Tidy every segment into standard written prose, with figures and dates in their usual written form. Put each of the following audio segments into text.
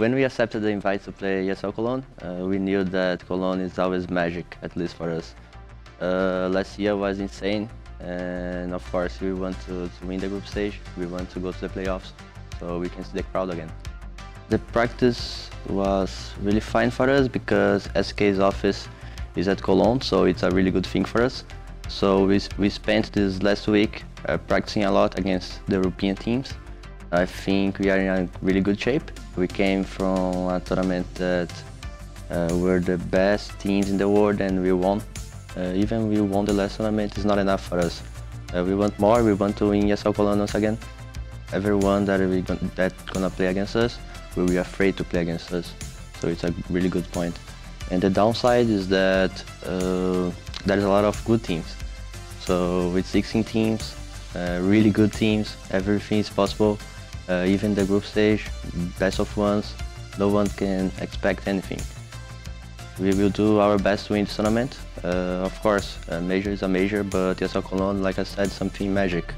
When we accepted the invite to play ESL Cologne, we knew that Cologne is always magic, at least for us. Last year was insane, and of course we want to win the group stage, we want to go to the playoffs, so we can see the crowd again. The practice was really fine for us because SK's office is at Cologne, so it's a really good thing for us. So we spent this last week practicing a lot against the European teams. I think we are in a really good shape. We came from a tournament that were the best teams in the world and we won. Even we won the last tournament, it's not enough for us. We want more, we want to win ESL Cologne once again. Everyone that's gonna play against us will be afraid to play against us. So it's a really good point. And the downside is that there's a lot of good teams. So with 16 teams, really good teams, everything is possible. Even the group stage, best of ones, no one can expect anything. We will do our best to win this tournament. Of course, a major is a major, but ESL Cologne, like I said, something magic.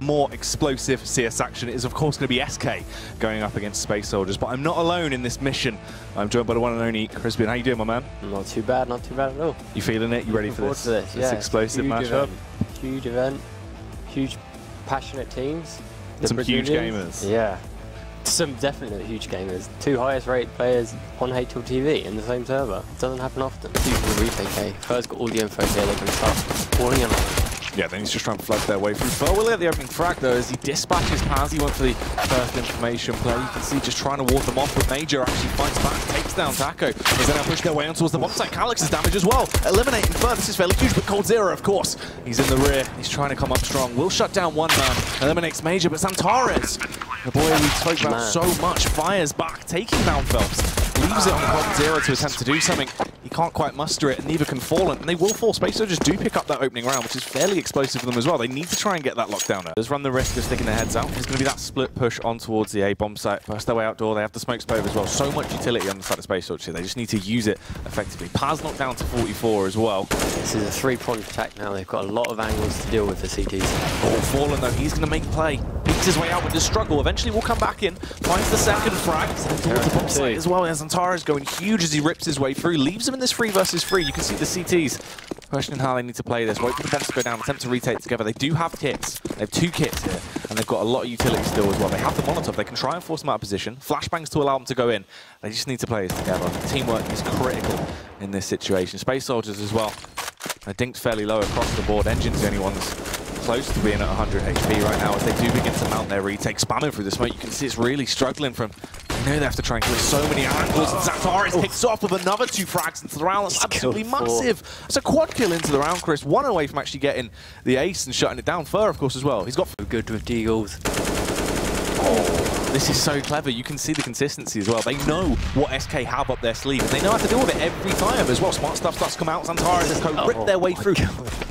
More explosive CS action is of course going to be SK going up against Space Soldiers, but I'm not alone in this mission. I'm joined by the one and only Crispin. How you doing, my man? Not too bad at all. You feeling it? You ready for this? Yeah, explosive matchup? Huge event, huge passionate teams. Some huge gamers. Yeah, some definitely huge gamers. Two highest rated players on H2 TV in the same server. It doesn't happen often. Usually replay Fur's got all the info here, they can start falling in line. Yeah, then he's just trying to flood their way through. Fur will get the opening frag though as he dispatches Paz. He went for the first information play. You can see just trying to ward them off, but Major actually fights back, takes down Taco. As they now push their way on towards the bomb site. Calyx is damaged as well. Eliminating Fur, this is fairly huge, but coldzera, of course. He's in the rear, he's trying to come up strong. Will shut down one man, eliminates Major, but Santares, the boy we spoke about so much, fires back, taking down Phelps. Leaves it on coldzera to attempt to do something. He can't quite muster it, and neither can Fallen. And they will fall. Space Soldiers do pick up that opening round, which is fairly explosive for them as well. They need to try and get that lockdown there. Just run the risk of sticking their heads out. There's going to be that split push on towards the A bomb site. First their way outdoor, they have the smoke spove as well. So much utility on the side of Space Soldiers here. They just need to use it effectively. Paz knocked down to 44 as well. This is a three-pronged attack now. They've got a lot of angles to deal with the CTs. Oh, Fallen though, he's going to make play. Beats his way out with the struggle. Eventually will come back in. Finds the second frag. Towards the bomb site as well. As Antares going huge as he rips his way through. Leaves him in this 3 versus 3. You can see the CTs questioning how they need to play this. Wait for the bombs to go down, attempt to retake together. They do have kits. They have 2 kits here, and they've got a lot of utility still as well. They have the Molotov. They can try and force them out of position. Flashbangs to allow them to go in. They just need to play this together. Teamwork is critical in this situation. Space Soldiers as well. They're dinked fairly low across the board. Engine's the only ones close to being at 100 HP right now as they do begin to mount their retake. Spamming through the smoke. You can see it's really struggling from... They know they have to try and clear so many angles, and Zantares picks off with another 2 frags into the round. That's absolutely massive. It's a quad kill into the round, Chris. 1 away from actually getting the ace and shutting it down. Fur, of course, as well. He's got... Good with Deagles. Oh, this is so clever. You can see the consistency as well. They know what SK have up their sleeve, and they know how to deal with it every time as well. Smart stuff starts to come out. Zantares and Co rip their way through.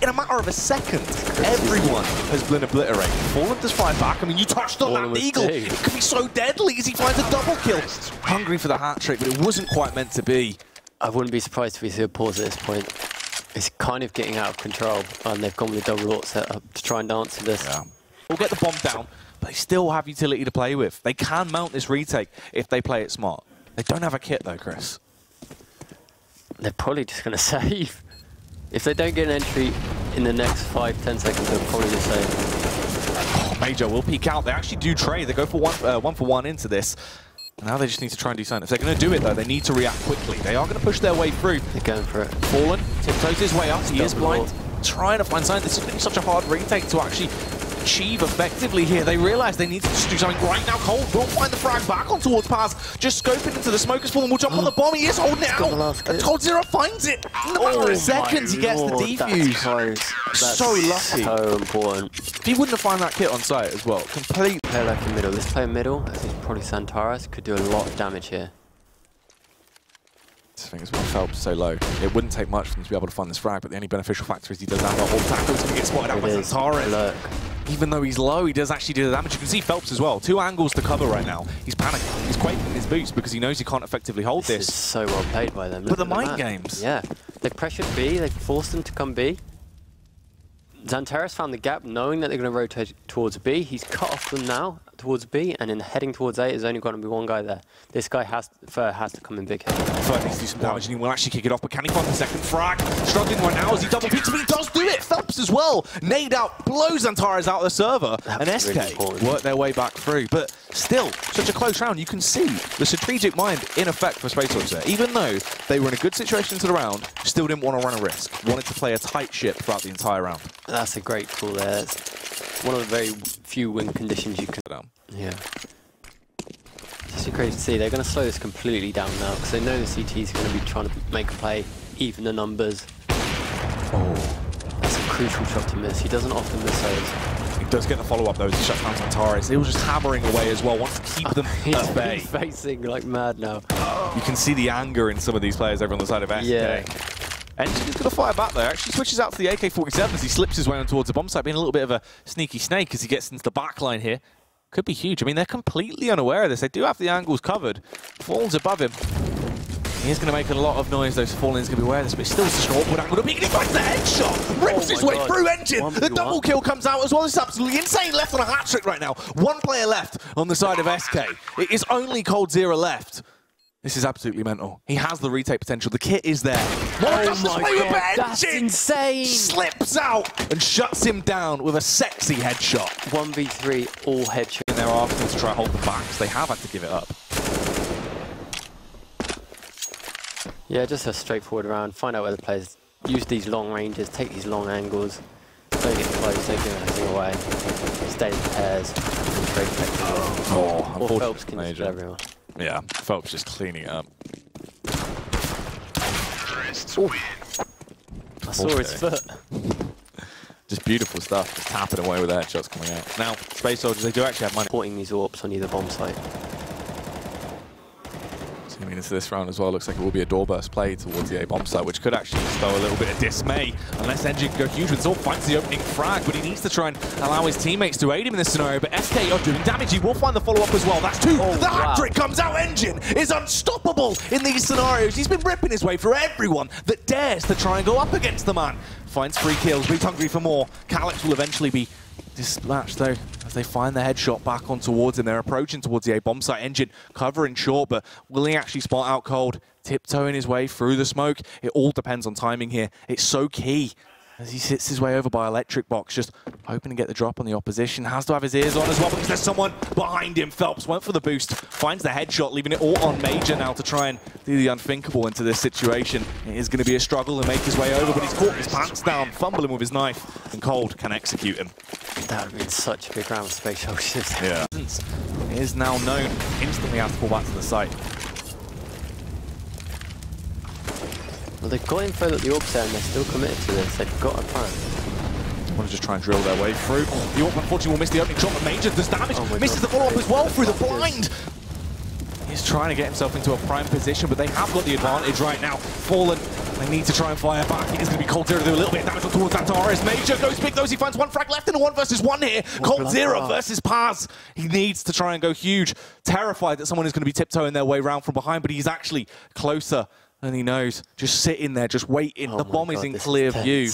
In a matter of a second, everyone has been obliterated. Fallen does fight back. I mean, you touched on that Eagle. It could be so deadly as he finds a double kill. Hungry for the hat trick, but it wasn't quite meant to be. I wouldn't be surprised if we see a pause at this point. It's kind of getting out of control, and they've gone with a double ult set up to try and answer this. Yeah. We'll get the bomb down, but they still have utility to play with. They can mount this retake if they play it smart. They don't have a kit though, Chris. They're probably just going to save. If they don't get an entry in the next 5-10 seconds, they'll probably just save. Oh, Major will peek out. They actually do trade. They go for one for one into this. Now they just need to try and do something. If they're going to do it though, they need to react quickly. They are going to push their way through. They're going for it. Fallen tiptoes his way up. He is blind. Trying to find something. This has been such a hard retake to actually achieve effectively here. They realise they need to just do something right now. Cole will find the frag back on towards Paz. Just scoping into the smoke as Fallen will jump on the bomb. He is holding it out. And coldzera finds it. In a matter of seconds, he gets the defuse. That's so lucky. So important. If he wouldn't have found that kit on site as well, complete. Player left in middle. This player middle, I think probably Santares, could do a lot of damage here. I think it's why Phelps so low. It wouldn't take much for them to be able to find this frag, but the only beneficial factor is he does have that whole tackle. He's going to get spotted out by Zantares. Even though he's low, he does actually do the damage. You can see Phelps as well. 2 angles to cover right now. He's panicking. He's quaking in his boots because he knows he can't effectively hold this. This is so well played by them. But the mind games. Yeah. They pressured B. They forced them to come B. Zantares found the gap, knowing that they're going to rotate towards B. He's cut off them now towards B, and in heading towards A, there's only going to be one guy there. This guy has to come in big here. Fur needs to do some damage, and he will actually kick it off, but can he find the second frag? Struggling right now as he double peeks, but he does do it! Phelps as well! Nade out, blows Zantares out of the server, and SK work their way back through. But still, such a close round. You can see the strategic mind in effect for Space there. Even though they were in a good situation to the round, still didn't want to run a risk. Wanted to play a tight ship throughout the entire round. That's a great call there. It's one of the very few win conditions you can... Yeah. It's so crazy to see. They're going to slow this completely down now because they know the CT is going to be trying to make a play, even the numbers. Oh, that's a crucial shot to miss. He doesn't often miss those. He does get the follow-up though as he shuts down Zantares. He was just hammering away as well, wants to keep them at bay. He's facing like mad now. You can see the anger in some of these players over on the side of SK. Yeah. Engine's going to fire back there. Actually switches out to the AK-47 as he slips his way on towards the bomb site, being a little bit of a sneaky snake as he gets into the back line here. Could be huge. I mean, they're completely unaware of this. They do have the angles covered. Fallen's above him. He is going to make a lot of noise, though. Fallen's going to be aware of this, but still such an awkward angle to peek, and he finds the headshot! Rips his way through Engine! The double kill comes out as well. This is absolutely insane. Left on a hat-trick right now. 1 player left on the side of SK. It is only Cold0 left. This is absolutely mental. He has the retake potential. The kit is there. Oh my god, that's insane! Slips out and shuts him down with a sexy headshot. 1v3, all headshot. And they're asking to try and hold them back, so they have had to give it up. Yeah, just a straightforward round. Find out where the players use these long ranges, take these long angles. Don't get close, don't give anything away. Stay in pairs and trade effectively. Oh, or Phelps can just kill everyone. Yeah, Phelps just cleaning it up. I saw his foot. Just beautiful stuff, just tapping away with the headshots coming out. Now, Space Soldiers, they do actually have money. Porting these AWPs on either bomb site. Zooming into this round as well, looks like it will be a doorburst play towards the A bomb site, which could actually stow a little bit of dismay, unless Engine can go huge with Zorb finds the opening frag, but he needs to try and allow his teammates to aid him in this scenario, but SK are doing damage. He will find the follow-up as well. That's 2. The hat-trick comes out. Engine is unstoppable in these scenarios. He's been ripping his way for everyone that dares to try and go up against the man. Finds 3 kills, but he's hungry for more. Calyx will eventually be dispatched though, as they find the headshot back on towards him. They're approaching towards the A bomb site. Engine covering short, but will he actually spot out Cold? Tiptoeing his way through the smoke. It all depends on timing here. It's so key as he sits his way over by Electric Box, just hoping to get the drop on the opposition. Has to have his ears on as well because there's someone behind him. Phelps went for the boost, finds the headshot, leaving it all on Major now to try and do the unthinkable into this situation. It is going to be a struggle to make his way over, but he's caught his pants down, fumbling with his knife, and Cold can execute him. That would have been such a big round of Space Soldiers. Yeah. It is now known, instantly has to fall back to the site. Well, they've got info that the AWP's there and they're still committed to this. They've got a plan. They want to just try and drill their way through. The AWP unfortunately will miss the opening shot, but Major does damage. Misses the follow-up as well through the blind. He's trying to get himself into a prime position, but they have got the advantage right now. Fallen, they need to try and fire back. It is going to be Cold0 to do a little bit of damage towards Zantares. Major goes big, though. He finds 1 frag left in a 1 versus 1 here. Cold0 versus Paz. He needs to try and go huge. Terrified that someone is going to be tiptoeing their way around from behind, but he's actually closer than he knows. Just sitting there, just waiting. The bomb is in clear view.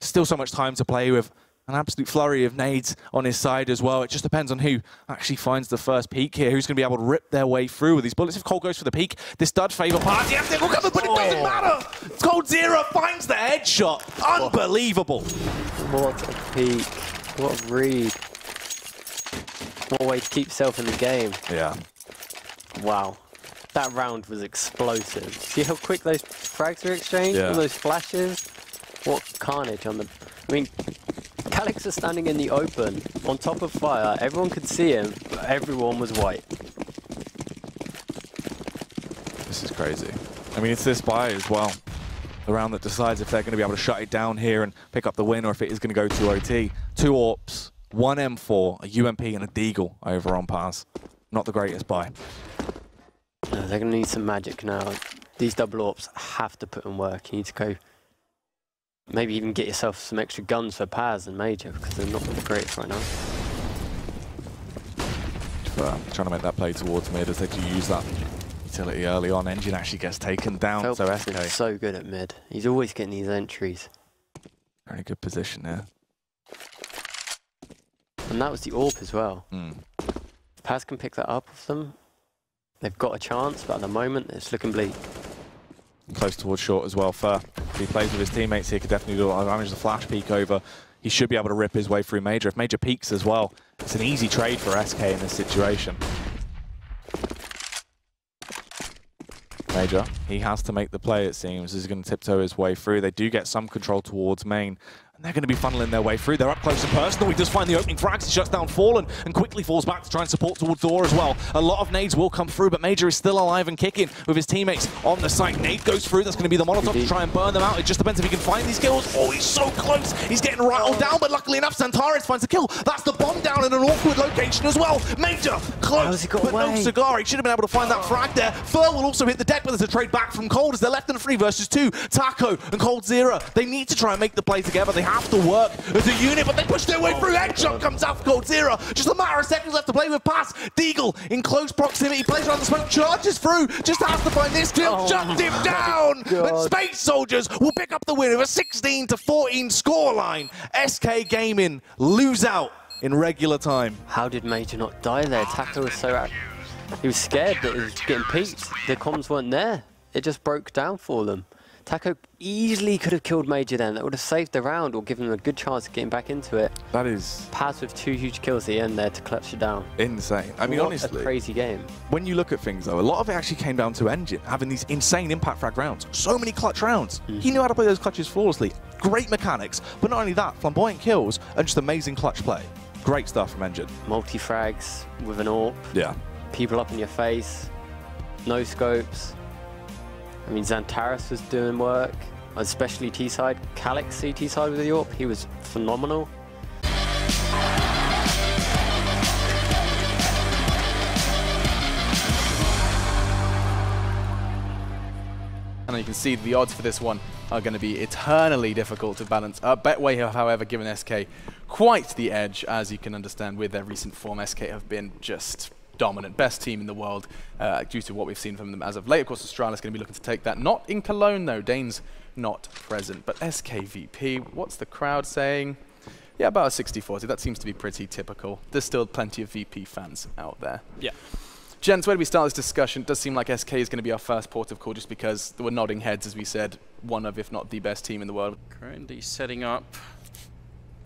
Still so much time to play with. An absolute flurry of nades on his side as well. It just depends on who actually finds the first peak here, who's going to be able to rip their way through with these bullets. If Cold goes for the peak, this does favour Paz. Yes, it will come, but it doesn't matter. Cold0 finds the headshot. Unbelievable. What a peak. What a read. What a way to keep yourself in the game. Yeah. Wow. That round was explosive. See how quick those frags were exchanged? Yeah. All those flashes? What carnage on the... I mean, Calyx is standing in the open, on top of fire. Everyone could see him, but everyone was white. This is crazy. I mean, it's this buy as well. The round that decides if they're going to be able to shut it down here and pick up the win, or if it is going to go to OT. 2 AWPs, 1 M4, a UMP, and a Deagle over on Paz. Not the greatest buy. No, they're going to need some magic now. These double AWPs have to put in work. You need to go, maybe even get yourself some extra guns for Paz and Major, because they're not the greatest right now. Trying to make that play towards mid as they do use that utility early on. Engine actually gets taken down. Phelps So is SK. so good at mid. He's always getting these entries. Very good position there. And that was the AWP as well. If Paz can pick that up off them, they've got a chance, but at the moment it's looking bleak. Close towards short as well. If he plays with his teammates here, could definitely do a lot of damage. The flash peek over. He should be able to rip his way through Major. If Major peeks as well, it's an easy trade for SK in this situation. Major, he has to make the play, it seems. He's going to tiptoe his way through. They do get some control towards main. And they're going to be funneling their way through. They're up close and personal. He does find the opening frags. He shuts down Fallen and quickly falls back to try and support towards door as well. A lot of nades will come through, but Major is still alive and kicking with his teammates on the site. Nade goes through. That's going to be the Molotov to try and burn them out. It just depends if he can find these kills. Oh, he's so close. He's getting rattled down, but luckily enough, Santaris finds the kill. That's the bomb down in an awkward location as well. Major, close, but no cigar. He should have been able to find that frag there. Fur will also hit the deck, but there's a trade back from Cold as they're left in a 3 versus 2. Taco and Cold Zero, they need to try and make the play together. They have to work as a unit, but they push their way through. Headshot comes out for Cold Zero. Just a matter of seconds left to play with Pass. Deagle in close proximity, plays around the smoke, charges through, just has to find this kill, shuts him down. And Space Soldiers will pick up the win with a 16-14 scoreline. SK Gaming lose out in regular time. How did Major not die there? Taco was so out. He was scared that he was getting peeked. The comms weren't there. It just broke down for them. Taco easily could have killed Major then. That would have saved the round or given him a good chance of getting back into it. That is Paz with 2 huge kills at the end there to clutch it down. insane. I mean, honestly, a crazy game. When you look at things though, a lot of it actually came down to Engine having these insane impact frag rounds. So many clutch rounds. He knew how to play those clutches flawlessly. Great mechanics, but not only that, flamboyant kills and just amazing clutch play. Great stuff from Engine. Multi-frags with an AWP. Yeah. People up in your face. No scopes. I mean, Xantaris was doing work, especially T-side. Calix CT side with the AWP, he was phenomenal. And you can see the odds for this one are going to be eternally difficult to balance. Betway have, however, given SK quite the edge, as you can understand with their recent form. SK have been just dominant, best team in the world due to what we've seen from them as of late. Of course, Astralis going to be looking to take that. Not in Cologne, though. Dane's not present. But SKVP, what's the crowd saying? Yeah, about a 60-40. That seems to be pretty typical. There's still plenty of VP fans out there. Yeah. Gents, where do we start this discussion? It does seem like SK is going to be our first port of call just because there were nodding heads, as we said, one of, if not the best team in the world. Currently setting up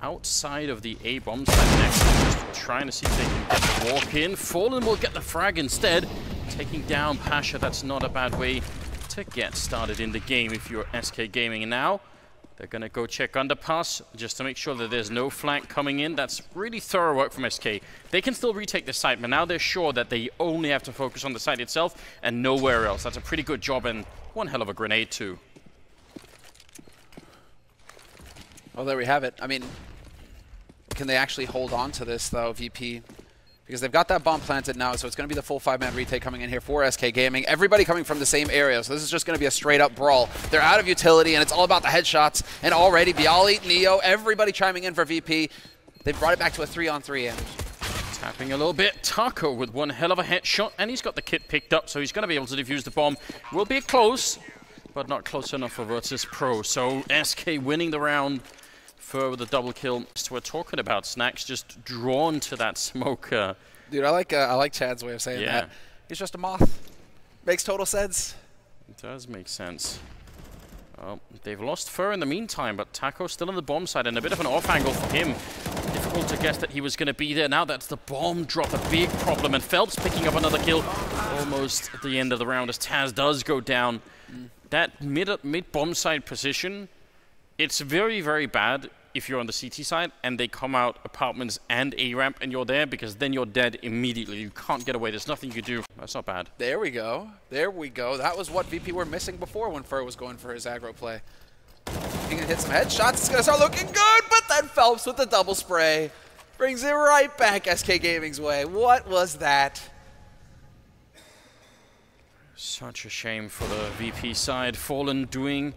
outside of the A-bomb site next, just trying to see if they can get the walk in. Fallen will get the frag instead, taking down Pasha. That's not a bad way to get started in the game if you're SK Gaming. And now they're going to go check underpass just to make sure that there's no flank coming in. That's really thorough work from SK. They can still retake the site, but now they're sure that they only have to focus on the site itself and nowhere else. That's a pretty good job, and one hell of a grenade too. Well, there we have it. I mean, can they actually hold on to this, though, VP? Because they've got that bomb planted now, so it's going to be the full 5-man retake coming in here for SK Gaming. Everybody coming from the same area, so this is just going to be a straight-up brawl. They're out of utility, and it's all about the headshots. And already, Bialy, Neo, everybody chiming in for VP. They've brought it back to a 3-on-3 end. Tapping a little bit. Taco with one hell of a headshot, and he's got the kit picked up, so he's going to be able to defuse the bomb. Will be close, but not close enough for Virtus Pro. So SK winning the round. Fur with a double kill. So we're talking about Snacks just drawn to that smoke. Dude, I like Chad's way of saying that. He's just a moth. Makes total sense. It does make sense. Well, they've lost Fur in the meantime, but Taco's still on the bomb side and a bit of an off angle for him. Difficult to guess that he was going to be there. Now that's the bomb drop, a big problem, and Phelps picking up another kill almost at the end of the round as Taz does go down. That mid bomb side position, it's very, very bad if you're on the CT side and they come out apartments and A-ramp and you're there, because then you're dead immediately. You can't get away. There's nothing you can do. That's not bad. There we go. There we go. That was what VP were missing before when Fur was going for his aggro play. He can hit some headshots. It's going to start looking good, but then Phelps with the double spray brings it right back SK Gaming's way. What was that? Such a shame for the VP side. Fallen doing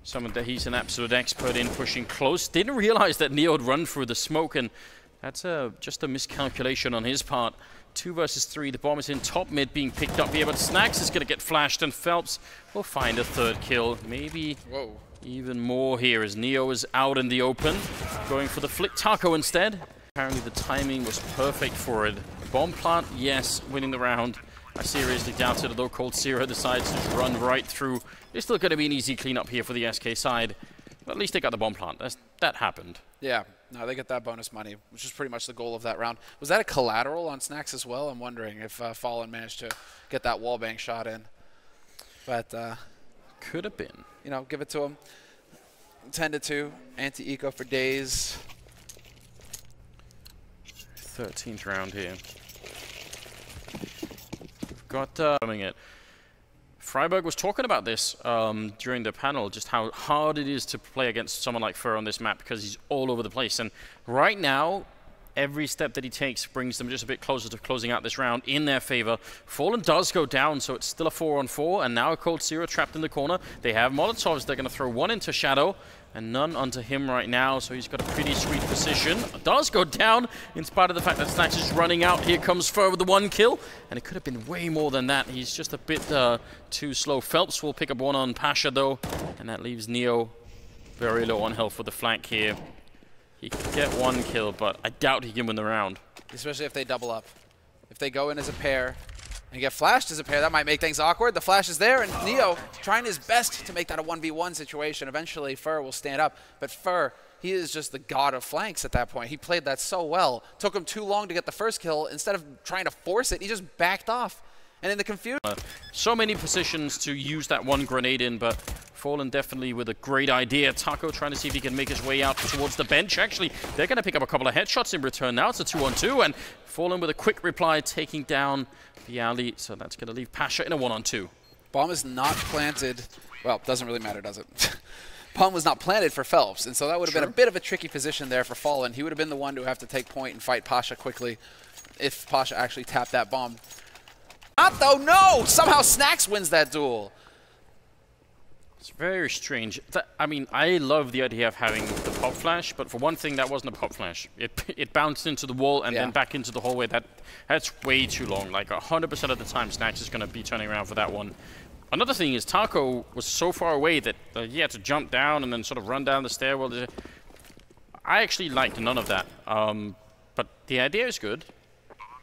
something that he's an absolute expert in, pushing close. Didn't realize that Neo would run through the smoke, and that's just a miscalculation on his part. 2 versus 3, the bomb is in top mid being picked up here, but Snax is going to get flashed, and Phelps will find a 3rd kill. Maybe even more here as Neo is out in the open, going for the flick Taco instead. Apparently the timing was perfect for it. Bomb plant, yes, winning the round. I seriously doubt it, although Cold Zero decides to run right through. It's still going to be an easy cleanup here for the SK side. But at least they got the bomb plant. That happened. Yeah, no, they get that bonus money, which is pretty much the goal of that round. Was that a collateral on Snax as well? I'm wondering if Fallen managed to get that wallbang shot in. But could have been. You know, give it to him. 10-2, anti-eco for days. 13th round here. Got coming it. Freiburg was talking about this during the panel, just how hard it is to play against someone like Fur on this map because he's all over the place. And right now, every step that he takes brings them just a bit closer to closing out this round in their favor. Fallen does go down, so it's still a 4-on-4, and now a Cold Zero trapped in the corner. They have Molotovs. They're going to throw one into Shadow, and none onto him right now, so he's got a pretty sweet position. Does go down, in spite of the fact that Snax is running out. Here comes Fur with the 1 kill, and it could have been way more than that. He's just a bit too slow. Phelps will pick up one on Pasha, though, and that leaves Neo very low on health with the flank here. He can get 1 kill, but I doubt he can win the round. Especially if they double up. If they go in as a pair and get flashed as a pair, that might make things awkward. The flash is there, and Neo trying his best to make that a 1v1 situation. Eventually, Fur will stand up. But Fur, he is just the god of flanks at that point. He played that so well. Took him too long to get the first kill. Instead of trying to force it, he just backed off. And in the confusion... so many positions to use that 1 grenade in, but Fallen definitely with a great idea. Taco trying to see if he can make his way out towards the bench. Actually, they're going to pick up a couple of headshots in return now. It's a 2-on-2, and Fallen with a quick reply, taking down the alley. So that's going to leave Pasha in a 1-on-2. Bomb is not planted. Well, doesn't really matter, does it? Bomb was not planted for Phelps, and so that would have been a bit of a tricky position there for Fallen. He would have been the one to have to take point and fight Pasha quickly if Pasha actually tapped that bomb. Not though, no! Somehow Snax wins that duel. It's very strange. I mean, I love the idea of having the pop flash, but for one thing, that wasn't a pop flash. It bounced into the wall and then back into the hallway. That's way too long. Like 100% of the time, Snax is going to be turning around for that one. Another thing is Taco was so far away that he had to jump down and then sort of run down the stairwell. I actually liked none of that, but the idea is good.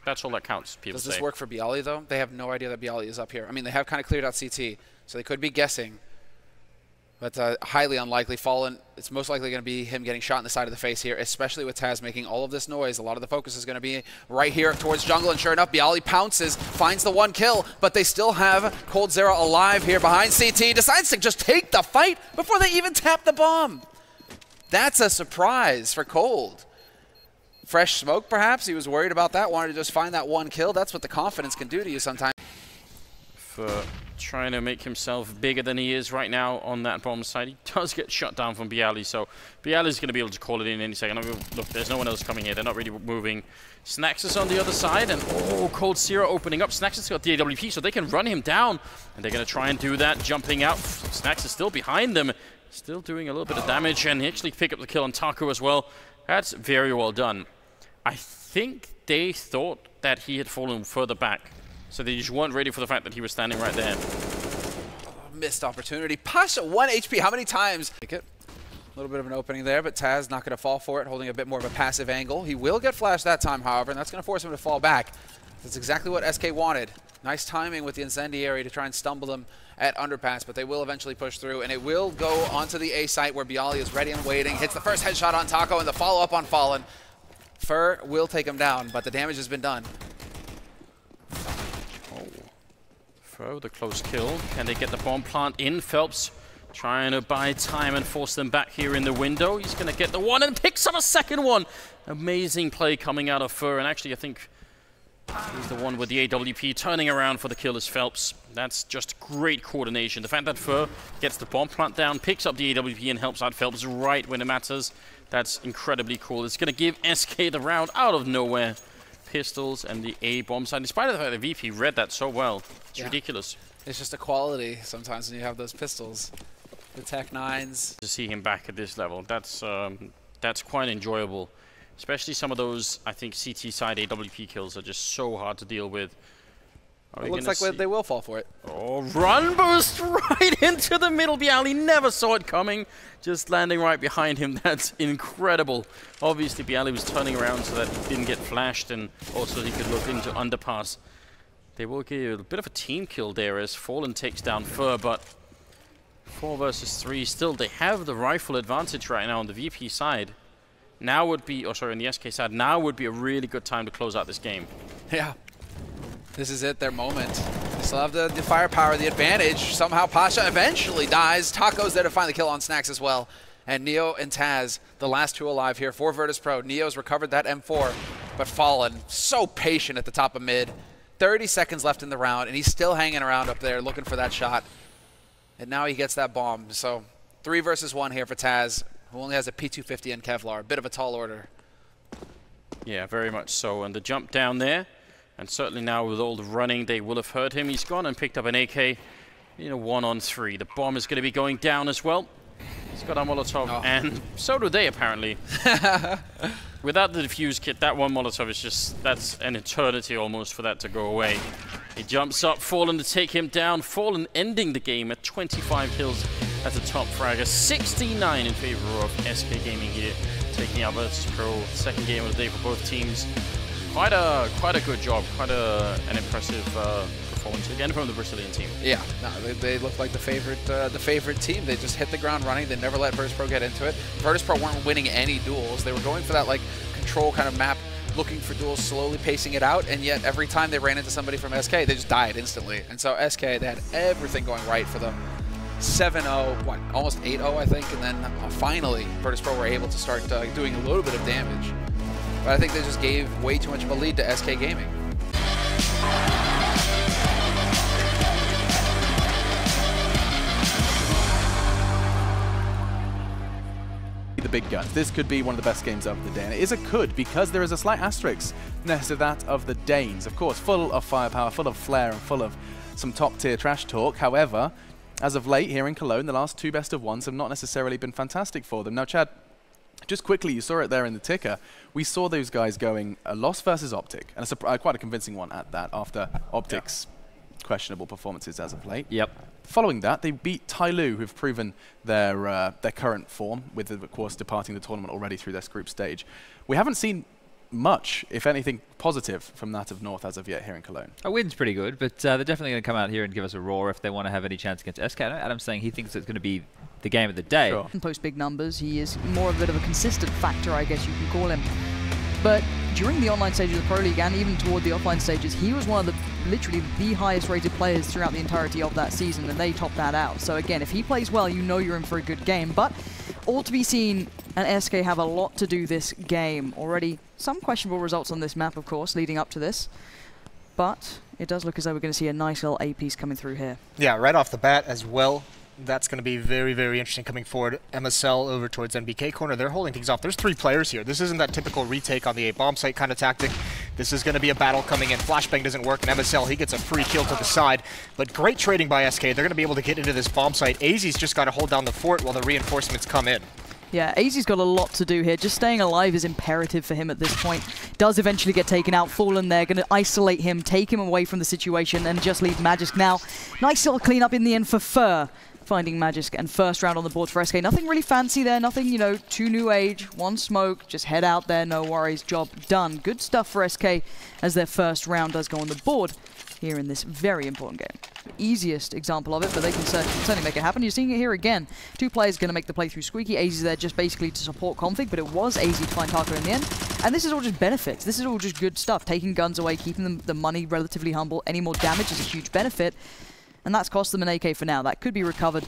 That's all that counts, people say. Does this work for Bialy, though? They have no idea that Bialy is up here. I mean, they have kind of cleared out CT, so they could be guessing. But highly unlikely. Fallen, it's most likely going to be him getting shot in the side of the face here, especially with Taz making all of this noise. A lot of the focus is going to be right here towards jungle, and sure enough, Bialy pounces, finds the 1 kill, but they still have Cold Zero alive here behind CT, decides to just take the fight before they even tap the bomb. That's a surprise for Cold. Fresh smoke, perhaps? He was worried about that, wanted to just find that 1 kill. That's what the confidence can do to you sometimes. For trying to make himself bigger than he is right now on that bomb side. He does get shut down from Bialy, so Bialy's going to be able to call it in any second. I mean, look, there's no one else coming here. They're not really moving. Snax is on the other side, and Cold Zero opening up. Snax has got the AWP, so they can run him down, and they're going to try and do that, jumping out. Snax is still behind them, still doing a little bit of damage, and he actually pick up the kill on Taco as well. That's very well done. I think they thought that he had fallen further back, so they just weren't ready for the fact that he was standing right there. Missed opportunity. Pasha, 1 HP. How many times? Take it. A little bit of an opening there, but Taz not going to fall for it, holding a bit more of a passive angle. He will get flashed that time, however, and that's going to force him to fall back. That's exactly what SK wanted. Nice timing with the incendiary to try and stumble them at underpass, but they will eventually push through, and it will go onto the A site where Bialy is ready and waiting. Hits the first headshot on Taco, and the follow-up on Fallen. Fur will take him down, but the damage has been done. Fur with a close kill. Can they get the bomb plant in? Phelps trying to buy time and force them back here in the window. He's going to get the one and picks up a second one. Amazing play coming out of Fur, and actually I think he's the one with the AWP turning around for the kill is Phelps. That's just great coordination. The fact that Fur gets the bomb plant down, picks up the AWP and helps out Phelps right when it matters, that's incredibly cool. It's going to give SK the round out of nowhere. Pistols and the A bomb side, in spite of the fact that VP read that so well. It's ridiculous. It's just a quality sometimes when you have those pistols. The Tech 9s. To see him back at this level, that's quite enjoyable. Especially some of those, I think, CT side AWP kills are just so hard to deal with. It looks like they will fall for it. Oh, run boost right into the middle. Bialy never saw it coming, just landing right behind him. That's incredible. Obviously, Bialy was turning around so that he didn't get flashed and also he could look into underpass. They will give a bit of a team kill there as Fallen takes down Fur, but 4 versus 3 still. They have the rifle advantage right now on the VP side. Now would be, in the SK side, now would be a really good time to close out this game. Yeah. This is it, their moment. They still have the firepower, the advantage. Somehow Pasha eventually dies. Taco's there to find the kill on Snacks as well. And Neo and Taz, the last 2 alive here for Virtus.pro. Neo's recovered that M4, but Fallen so patient at the top of mid. 30 seconds left in the round, and he's still hanging around up there looking for that shot. And now he gets that bomb. So 3 versus 1 here for Taz, who only has a P250 and Kevlar. A bit of a tall order. Yeah, very much so. And the jump down there. And certainly now with all the running, they will have heard him. He's gone and picked up an AK. 1-on-3. The bomb is going to be going down as well. He's got a Molotov, and so do they apparently. Without the defuse kit, that one Molotov is just, that's an eternity almost for that to go away. He jumps up, Fallen to take him down. Fallen ending the game at 25 kills as a top fragger. 69 in favor of SK Gaming here, taking out Virtus.pro. Second game of the day for both teams. Quite a good job, quite an impressive performance again from the Brazilian team. Yeah, no, they look like the favorite team. They just hit the ground running. They never let Virtus.pro get into it. Virtus.pro weren't winning any duels. They were going for that like control kind of map, looking for duels, slowly pacing it out, and yet every time they ran into somebody from SK, they just died instantly. And so SK, they had everything going right for them. 7-0, what, almost 8-0 I think, and then finally Virtus.pro were able to start doing a little bit of damage. But I think they just gave way too much of a lead to SK Gaming. The big guns. This could be one of the best games of the day. And it is a could because there is a slight asterisk next to that of the Danes. Of course, full of firepower, full of flair, and full of some top-tier trash talk. However, as of late here in Cologne, the last 2 best-of-1s have not necessarily been fantastic for them. Now, Chad, just quickly, you saw it there in the ticker. We saw those guys going a loss versus OpTic, and quite a convincing one at that after OpTic's questionable performances as of late. Yep. Following that, they beat Tyloo, who've proven their current form, with, of course, departing the tournament already through this group stage. We haven't seen much, if anything, positive from that of North as of yet here in Cologne. A win's pretty good, but they're definitely going to come out here and give us a roar if they want to have any chance against SK. I know Adam's saying he thinks it's going to be the game of the day. Sure. Post big numbers, he is more of a bit of a consistent factor, I guess you can call him. But during the online stages of the Pro League and even toward the offline stages, he was one of the, literally the highest rated players throughout the entirety of that season, and they topped that out. So again, if he plays well, you know you're in for a good game. But all to be seen, and SK have a lot to do this game. Already some questionable results on this map, of course, leading up to this. But it does look as though we're going to see a nice little A piece coming through here. Yeah, right off the bat as well. That's going to be very, very interesting coming forward. MSL over towards NBK corner. They're holding things off. There's 3 players here. This isn't that typical retake on the A bomb site kind of tactic. This is going to be a battle coming in. Flashbang doesn't work, and MSL, he gets a free kill to the side. But great trading by SK. They're going to be able to get into this bomb site. AZ's just got to hold down the fort while the reinforcements come in. Yeah, AZ's got a lot to do here. Just staying alive is imperative for him at this point. Does eventually get taken out. Fallen there, going to isolate him, take him away from the situation, and just leave Magisk now. Nice little cleanup in the end for Fur. Finding Magisk and first round on the board for SK. Nothing really fancy there, nothing, you know, too new age, 1 smoke, just head out there, no worries, job done. Good stuff for SK as their first round does go on the board here in this very important game. Easiest example of it, but they can certainly make it happen. You're seeing it here again. 2 players going to make the play through Squeaky. AZ's there just basically to support config, but it was AZ to find Taco in the end. And this is all just benefits. This is all just good stuff. Taking guns away, keeping the money relatively humble. Any more damage is a huge benefit. And that's cost them an AK for now. That could be recovered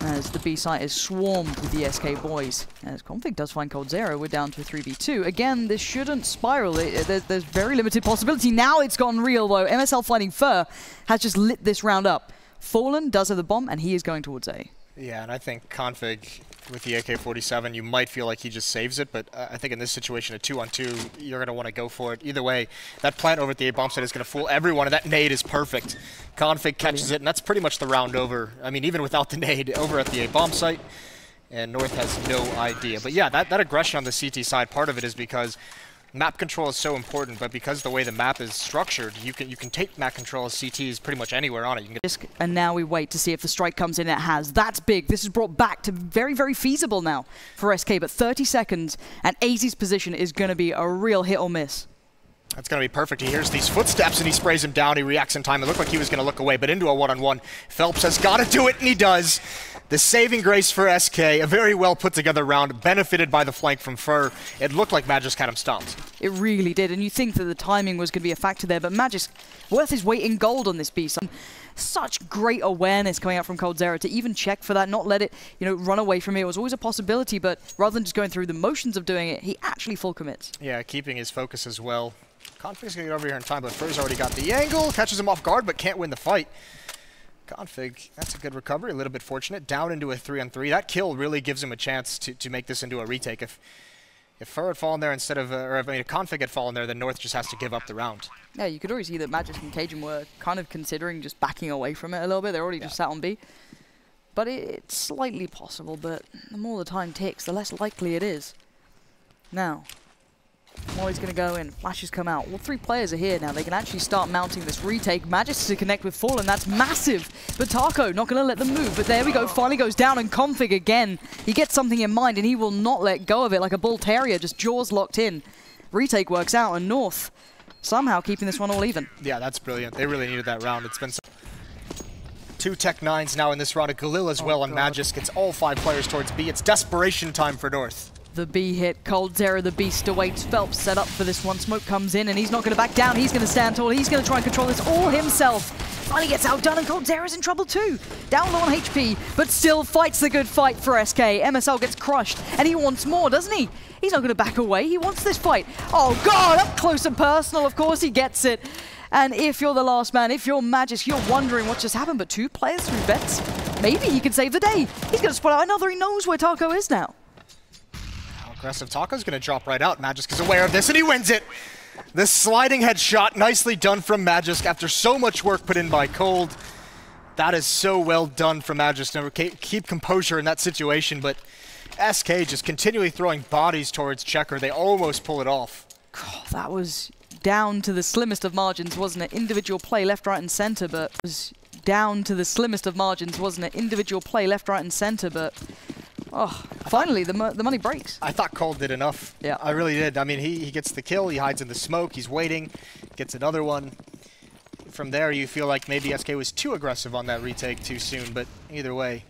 as the B site is swarmed with the SK boys. As Config does find Cold Zero, we're down to a 3v2. Again, this shouldn't spiral. There's very limited possibility. Now it's gone real, though. MSL fighting Fur has just lit this round up. Fallen does have the bomb, and he is going towards A. Yeah, and I think Config with the AK-47. You might feel like he just saves it, but I think in this situation, a 2-on-2, you're going to want to go for it. Either way, that plant over at the A bomb site is going to fool everyone, and that nade is perfect. Config catches it, and that's pretty much the round over. I mean, even without the nade, over at the A bomb site, and North has no idea. But yeah, that aggression on the CT side, part of it is because map control is so important, but because the way the map is structured, you can take map control as CTs pretty much anywhere on it. You can and now we wait to see if the strike comes in. It has. That's big. This is brought back to very, very feasible now for SK, but 30 seconds, and AZ's position is going to be a real hit or miss. That's going to be perfect. He hears these footsteps and he sprays him down. He reacts in time. It looked like he was going to look away, but into a one-on-one. Phelps has got to do it, and he does. The saving grace for SK, a very well put together round, benefited by the flank from Fur. It looked like Magisk had him stopped. It really did, and you think that the timing was going to be a factor there, but Magisk worth his weight in gold on this piece. Such great awareness coming out from coldzera to even check for that, not let it, run away from it. It was always a possibility, but rather than just going through the motions of doing it, he actually full commits. Yeah, keeping his focus as well. Config's going to get over here in time, but Fur's already got the angle, catches him off guard, but can't win the fight. Config, that's a good recovery, a little bit fortunate. Down into a 3-on-3. That kill really gives him a chance to make this into a retake. If Fur had fallen there instead of, if Config had fallen there, then North just has to give up the round. Yeah, you could already see that Magisk and Cajun were kind of considering just backing away from it a little bit. They're already just sat on B. But it's slightly possible, but the more the time ticks, the less likely it is. Now, Molly's going to go in. Flashes come out. All three players are here now. They can actually start mounting this retake. Magisk to connect with Fallen. That's massive. But Taco not going to let them move. But there we go. Finally goes down, and Config again. He gets something in mind, and he will not let go of it like a bull terrier. Just jaws locked in. Retake works out, and North somehow keeping this one all even. Yeah, that's brilliant. They really needed that round. It's been two Tech 9s now in this round. A Galil as well on Magisk. It's all 5 players towards B. It's desperation time for North. The B hit, coldzera, the beast awaits. Phelps set up for this one. Smoke comes in, and he's not going to back down. He's going to stand tall. He's going to try and control this all himself. Finally gets outdone, and coldzera's in trouble too. Down low on HP, but still fights the good fight for SK. MSL gets crushed, and he wants more, doesn't he? He's not going to back away. He wants this fight. Oh, God, up close and personal. Of course he gets it. And if you're the last man, if you're Magisk, you're wondering what just happened. But 2 players through vets, maybe he can save the day. He's going to spot out another. He knows where Taco is now. Aggressive Taco's going to drop right out. Magisk is aware of this, and he wins it. The sliding headshot, nicely done from Magisk after so much work put in by Cold. That is so well done from Magisk. Never keep composure in that situation, but SK just continually throwing bodies towards Checker. They almost pull it off. God, that was down to the slimmest of margins, wasn't it? Individual play left, right, and center, but it was down to the slimmest of margins, wasn't it? Individual play left, right, and center, but oh, finally the money breaks. I thought Cold did enough. Yeah, I really did. I mean, he gets the kill, he hides in the smoke, he's waiting, gets another one. From there, you feel like maybe SK was too aggressive on that retake too soon, but either way,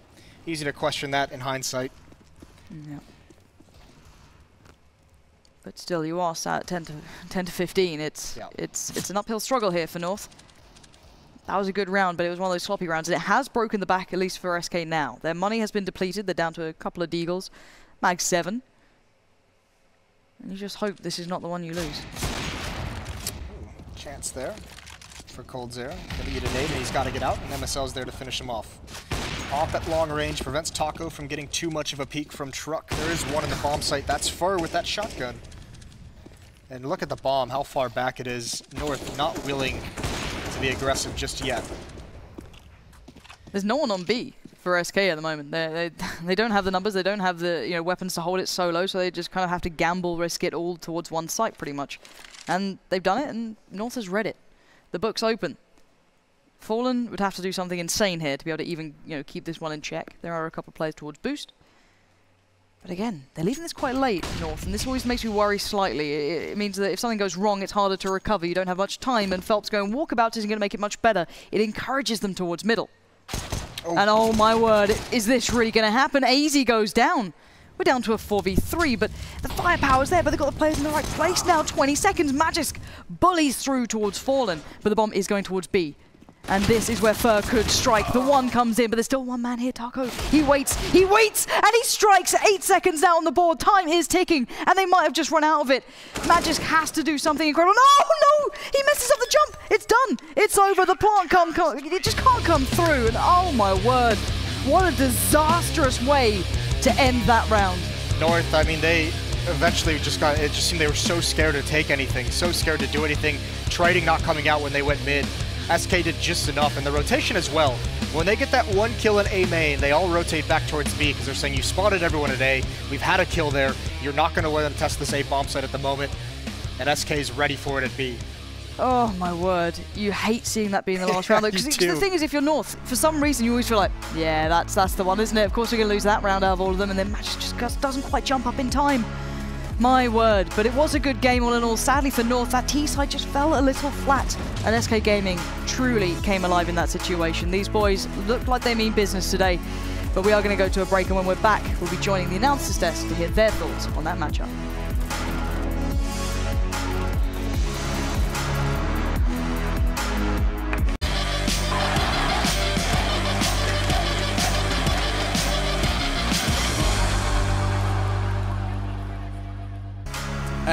easy to question that in hindsight. Yeah. But still, you are sat at 10 to 15. It's an uphill struggle here for North. That was a good round, but it was one of those sloppy rounds, and it has broken the back, at least for SK now. Their money has been depleted. They're down to a couple of deagles. Mag 7. And you just hope this is not the one you lose. Ooh, chance there for coldzera. Gonna get a nade, and he's got to get out, and MSL's there to finish him off. Off at long range, prevents Taco from getting too much of a peek from Truck. There is one in the bomb site. That's Fur with that shotgun. And look at the bomb, how far back it is. North not willing to be aggressive just yet. There's no one on B for SK at the moment. They don't have the numbers, they don't have the weapons to hold it solo, so they just kind of have to gamble, risk it all towards one site pretty much. And they've done it, and North has read it. The book's open. Fallen would have to do something insane here to be able to even keep this one in check. There are a couple of players towards boost. But again, they're leaving this quite late, North, and this always makes me worry slightly. It means that if something goes wrong, it's harder to recover. You don't have much time, and Phelps going walkabout isn't going to make it much better. It encourages them towards middle. Oh. And oh my word, is this really going to happen? AZ goes down. We're down to a 4v3, but the firepower's there, but they've got the players in the right place now. 20 seconds, Magisk bullies through towards Fallen, but the bomb is going towards B. And this is where Fur could strike. The one comes in, but there's still one man here, Taco. He waits, and he strikes. 8 seconds now on the board. Time is ticking, and they might have just run out of it. Magisk has to do something incredible. No! He messes up the jump. It's done. It's over. The plant it just can't come through. And oh my word, what a disastrous way to end that round. North, I mean, they eventually it just seemed they were so scared to take anything, so scared to do anything. Trading not coming out when they went mid. SK did just enough, and the rotation as well. When they get that one kill in A main, they all rotate back towards B because they're saying you spotted everyone at A, we've had a kill there, you're not going to let them test this A bomb site at the moment, and SK is ready for it at B. Oh my word, you hate seeing that be in the last round. Because the thing is, if you're North, for some reason you always feel like, yeah, that's the one, isn't it? Of course we're going to lose that round out of all of them, and then Magic just doesn't quite jump up in time. My word, but it was a good game all in all. Sadly for North, that T side just fell a little flat, and SK Gaming truly came alive in that situation. These boys look like they mean business today, but we are going to go to a break, and when we're back, we'll be joining the announcers desk to hear their thoughts on that matchup.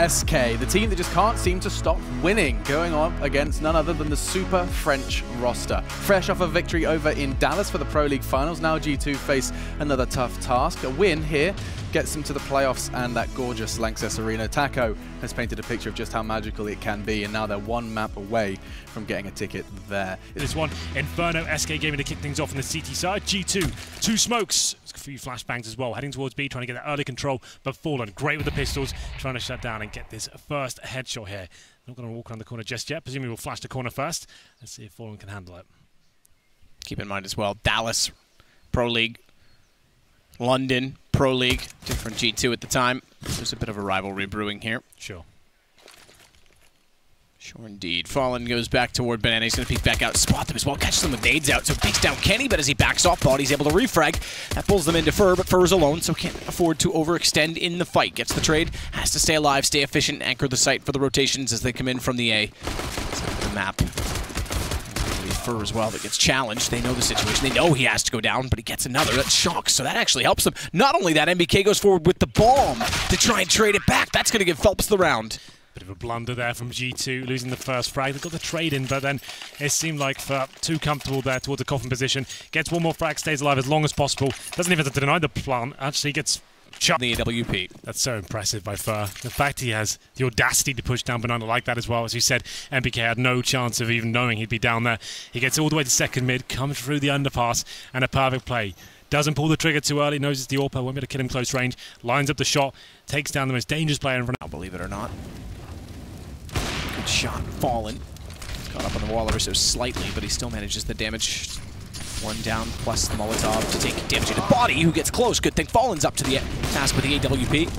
SK, the team that just can't seem to stop winning, going on against none other than the super French roster. Fresh off a victory over in Dallas for the Pro League Finals, now G2 face another tough task. A win here gets them to the playoffs and that gorgeous Lanxess Arena. Taco has painted a picture of just how magical it can be, and now they're one map away from getting a ticket there. This one, Inferno, SK Gaming to kick things off on the CT side. G2, 2 smokes, a few flashbangs as well, heading towards B, trying to get that early control, but Fallen, great with the pistols, trying to shut down and get this first headshot here. Not going to walk around the corner just yet, presumably we'll flash the corner first. Let's see if Fallen can handle it. Keep in mind as well, Dallas, Pro League, London, Pro League, different G2 at the time. There's a bit of a rivalry brewing here. Sure. Sure indeed. Fallen goes back toward Banana. He's going to peek back out, spot them as well, catch them with nades out. So takes down Kenny, but as he backs off, Body's able to refrag. That pulls them into Fur, but Fur's alone, so can't afford to overextend in the fight. Gets the trade, has to stay alive, stay efficient, anchor the site for the rotations as they come in from the A. The map. Fur as well that gets challenged. They know the situation. They know he has to go down, but he gets another. That shocks, so that actually helps them. Not only that, MBK goes forward with the bomb to try and trade it back. That's going to give Phelps the round. Bit of a blunder there from G2, losing the first frag. They got the trade in, but then it seemed like too comfortable there towards the coffin position. Gets one more frag, stays alive as long as possible. Doesn't even have to deny the plant. Actually gets shot. The AWP. That's so impressive by Fur. The fact he has the audacity to push down Banana like that as well. As you said, MBK had no chance of even knowing he'd be down there. He gets all the way to second mid, comes through the underpass, and a perfect play. Doesn't pull the trigger too early, knows it's the AWP, won't be able to kill him close range, lines up the shot, takes down the most dangerous player in front of. Believe it or not. Good shot, Fallen. Caught up on the wall ever so slightly, but he still manages the damage. One down, plus the Molotov to take damage to Body, who gets close. Good thing Fallen's up to the task with the AWP.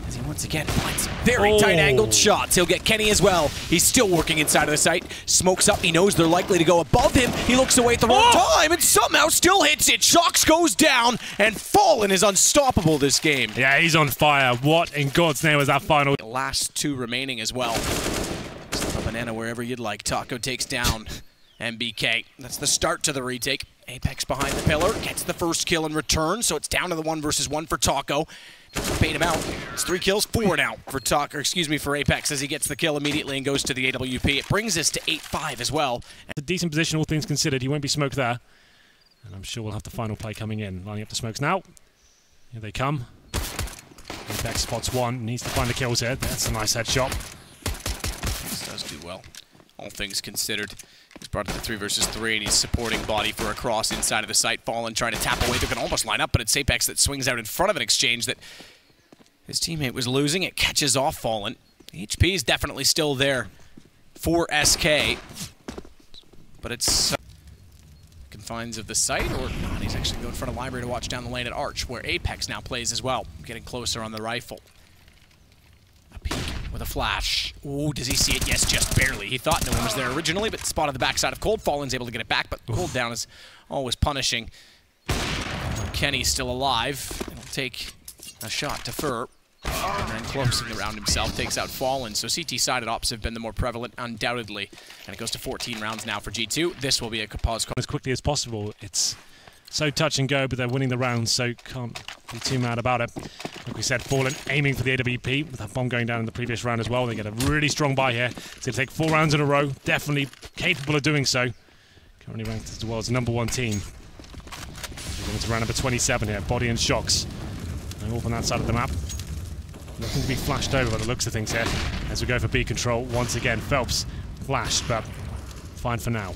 As he once again finds very tight angled shots. He'll get Kenny as well. He's still working inside of the site. Smokes up, he knows they're likely to go above him. He looks away at the wrong time and somehow still hits it. Shocks goes down, and Fallen is unstoppable this game. Yeah, he's on fire. What in God's name was that final? Last 2 remaining as well. Slip a Banana wherever you'd like. Taco takes down MBK. That's the start to the retake. Apex behind the pillar, gets the first kill in return, so it's down to the 1 versus 1 for Taco. Bait him out. It's 3 kills, 4 now for Taco, for Apex as he gets the kill immediately and goes to the AWP. It brings us to 8-5 as well. It's a decent position, all things considered. He won't be smoked there. And I'm sure we'll have the final play coming in. Lining up the smokes now. Here they come. Apex spots 1, needs to find the kills here. That's a nice headshot. This does do well, all things considered. He's brought to the 3 versus 3, and he's supporting Body for a cross inside of the site. Fallen trying to tap away. They're going to almost line up, but it's Apex that swings out in front of an exchange that his teammate was losing. It catches off Fallen. The HP is definitely still there for SK, but it's confines of the site or not. He's actually going in front of Library to watch down the lane at Arch, where Apex now plays as well, getting closer on the rifle. A peek with a flash. Ooh, does he see it? Yes, just barely. He thought no one was there originally, but spotted the backside of Cold. Fallen's able to get it back, but Cold down is always punishing. Kenny's still alive. He'll take a shot to Fur. And then closing around himself, takes out Fallen. So CT-sided ops have been the more prevalent, undoubtedly. And it goes to 14 rounds now for G2. This will be a pause as quickly as possible. It's so touch and go, but they're winning the round, so can't be too mad about it. Like we said, Fallen aiming for the AWP with that bomb going down in the previous round as well. They get a really strong buy here. It's going to take 4 rounds in a row. Definitely capable of doing so. Currently ranked as the world's #1 team. We're going to round number 27 here. Body and Shocks No AWP on that side of the map. Nothing to be flashed over by the looks of things here. As we go for B control once again. Phelps flashed, but fine for now.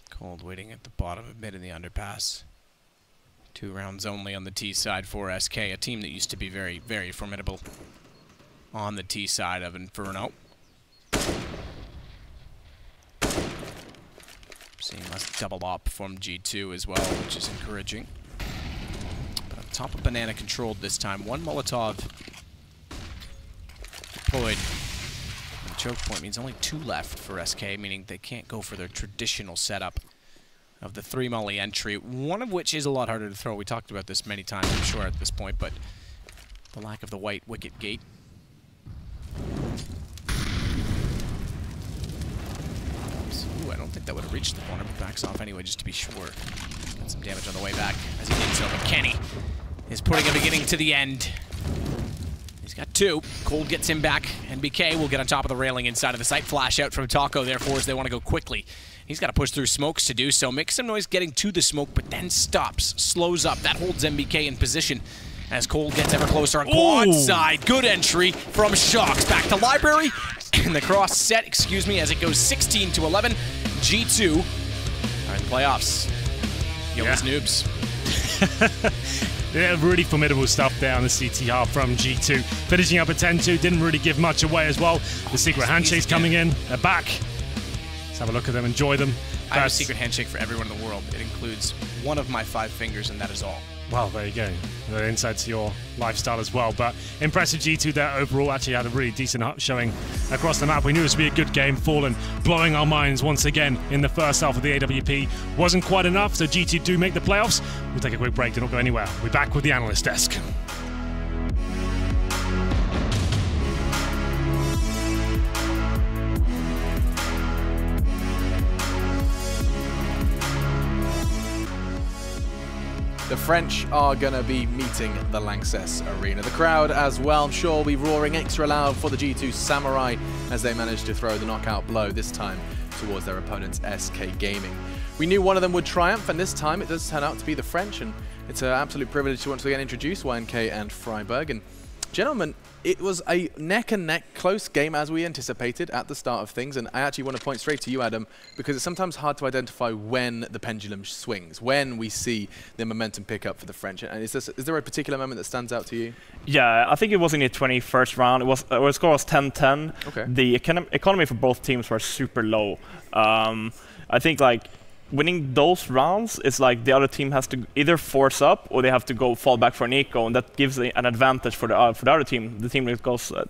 Cold waiting at the bottom of mid in the underpass. 2 rounds only on the T side for SK, a team that used to be very, very formidable on the T side of Inferno. Seeing less double op from G2 as well, which is encouraging. But on top of Banana controlled this time, 1 Molotov deployed. The choke point means only 2 left for SK, meaning they can't go for their traditional setup of the 3 molly entry, one of which is a lot harder to throw. We talked about this many times, I'm sure, at this point, but the lack of the white wicket gate. Ooh, I don't think that would have reached the corner, but backs off anyway, just to be sure. Got some damage on the way back as he did so, but Kenny is putting a beginning to the end. He's got 2. Cold gets him back. NBK will get on top of the railing inside of the site. Flash out from Taco, therefore, as they want to go quickly. He's got to push through smokes to do so. Makes some noise getting to the smoke, but then stops. Slows up. That holds MBK in position as Cold gets ever closer on quad side. Good entry from Shocks. Back to Library. And the cross set, excuse me, as it goes 16-11. G2 are in the playoffs. Yo, it's noobs. Yeah, really formidable stuff there on the CT half from G2. Finishing up at 10-2, didn't really give much away as well. The secret handshake's coming in. They're back. Let's have a look at them, enjoy them. I have a secret handshake for everyone in the world. It includes one of my 5 fingers, and that is all. Well, there you go. The insight to your lifestyle as well. But impressive G2 there overall. Actually had a really decent showing across the map. We knew this would be a good game. Fallen blowing our minds once again in the first half of the AWP. Wasn't quite enough, so G2 do make the playoffs. We'll take a quick break. Do not go anywhere. We're back with the analyst desk. The French are going to be meeting the Lanxess Arena. The crowd as well, I'm sure, will be roaring extra loud for the G2 Samurai as they manage to throw the knockout blow, this time towards their opponents, SK Gaming. We knew one of them would triumph, and this time it does turn out to be the French, and it's an absolute privilege to once again introduce YNK and Freiburg. And gentlemen, it was a neck-and-neck close game as we anticipated at the start of things, and I actually want to point straight to you, Adam, because it's sometimes hard to identify when the pendulum swings, when we see the momentum pick up for the French. And is there a particular moment that stands out to you? Yeah, I think it was in the 21st round. The score was 10-10. Okay. The economy for both teams were super low. I think like winning those rounds is like the other team has to either force up or they have to go fall back for an eco, and that gives an advantage for the other team, the team that goes that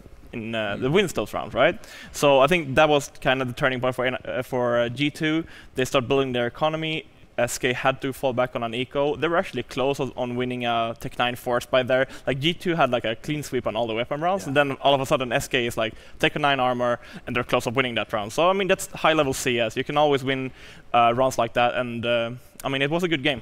wins those rounds, right? So I think that was kind of the turning point for G2. They start building their economy. SK had to fall back on an eco. They were actually close on winning a Tech 9 force by there. Like G2 had like a clean sweep on all the weapon rounds, and then all of a sudden SK is like Tech 9 armor, and they're close up winning that round. So I mean that's high level CS. You can always win rounds like that, and I mean it was a good game.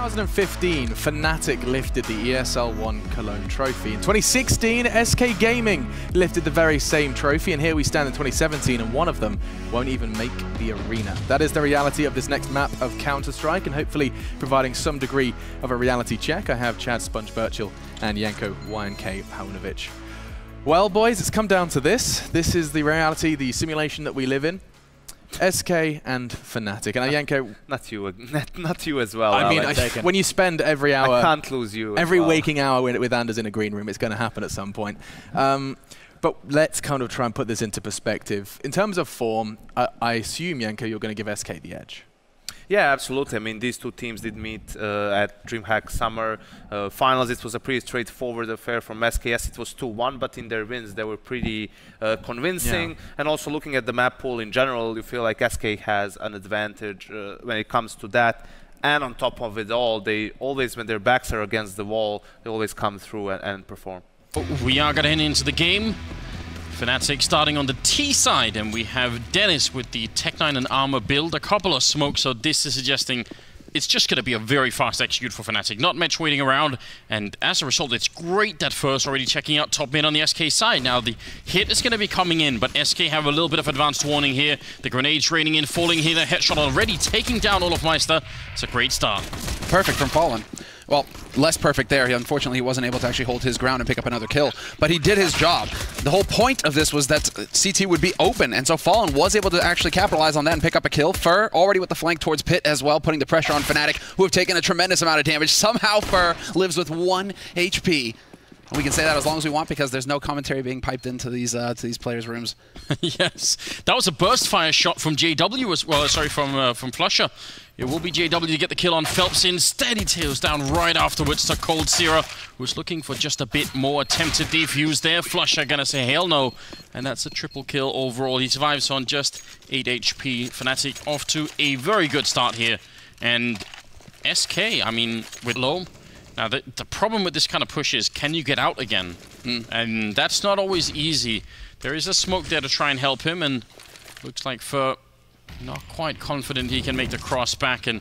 In 2015, Fnatic lifted the ESL ONE Cologne trophy. In 2016, SK Gaming lifted the very same trophy, and here we stand in 2017, and one of them won't even make the arena. That is the reality of this next map of Counter-Strike, and hopefully providing some degree of a reality check. I have Chad Sponge Birchall and Janko YNK Paunovic. Well, boys, it's come down to this. This is the reality, the simulation that we live in. SK and Fnatic, and Janko, not you as well. I mean, when you spend every hour, I can't lose you. Every waking hour with Anders in a green room, it's going to happen at some point. But let's kind of try and put this into perspective. In terms of form, I assume, Janko, you're going to give SK the edge. Yeah, absolutely. I mean, these two teams did meet at DreamHack Summer Finals. It was a pretty straightforward affair from SK. Yes, it was 2-1, but in their wins, they were pretty convincing. Yeah. And also looking at the map pool in general, you feel like SK has an advantage when it comes to that. And on top of it all, they always, when their backs are against the wall, they always come through and perform. We are going to head into the game. Fnatic starting on the T side, and we have Dennis with the Tech 9 and armor build, a couple of smokes, so this is suggesting it's just going to be a very fast execute for Fnatic. Not much waiting around, and as a result, it's great that First already checking out top mid on the SK side. Now, the hit is going to be coming in, but SK have a little bit of advanced warning here. The grenades raining in, falling here, the headshot already taking down olofmeister. It's a great start. Perfect from Fallen. Well, less perfect there. Unfortunately, he wasn't able to actually hold his ground and pick up another kill, but he did his job. The whole point of this was that CT would be open, and so Fallen was able to actually capitalize on that and pick up a kill. Fur already with the flank towards Pit as well, putting the pressure on Fnatic, who have taken a tremendous amount of damage. Somehow Fur lives with 1 HP. And we can say that as long as we want because there's no commentary being piped into these players' rooms. Yes, that was a burst fire shot from JW as well. Sorry, from Flusher. It will be JW to get the kill on Phelps. Instead, he tails down right afterwards to Cold Zero, who's looking for just a bit more attempted defuse there. Flusher gonna say hell no, and that's a triple kill overall. He survives on just 8 HP. Fnatic off to a very good start here, and SK, I mean, with low. Now, the problem with this kind of push is, can you get out again? And that's not always easy. There is a smoke there to try and help him, and looks like Fur not quite confident he can make the cross back, and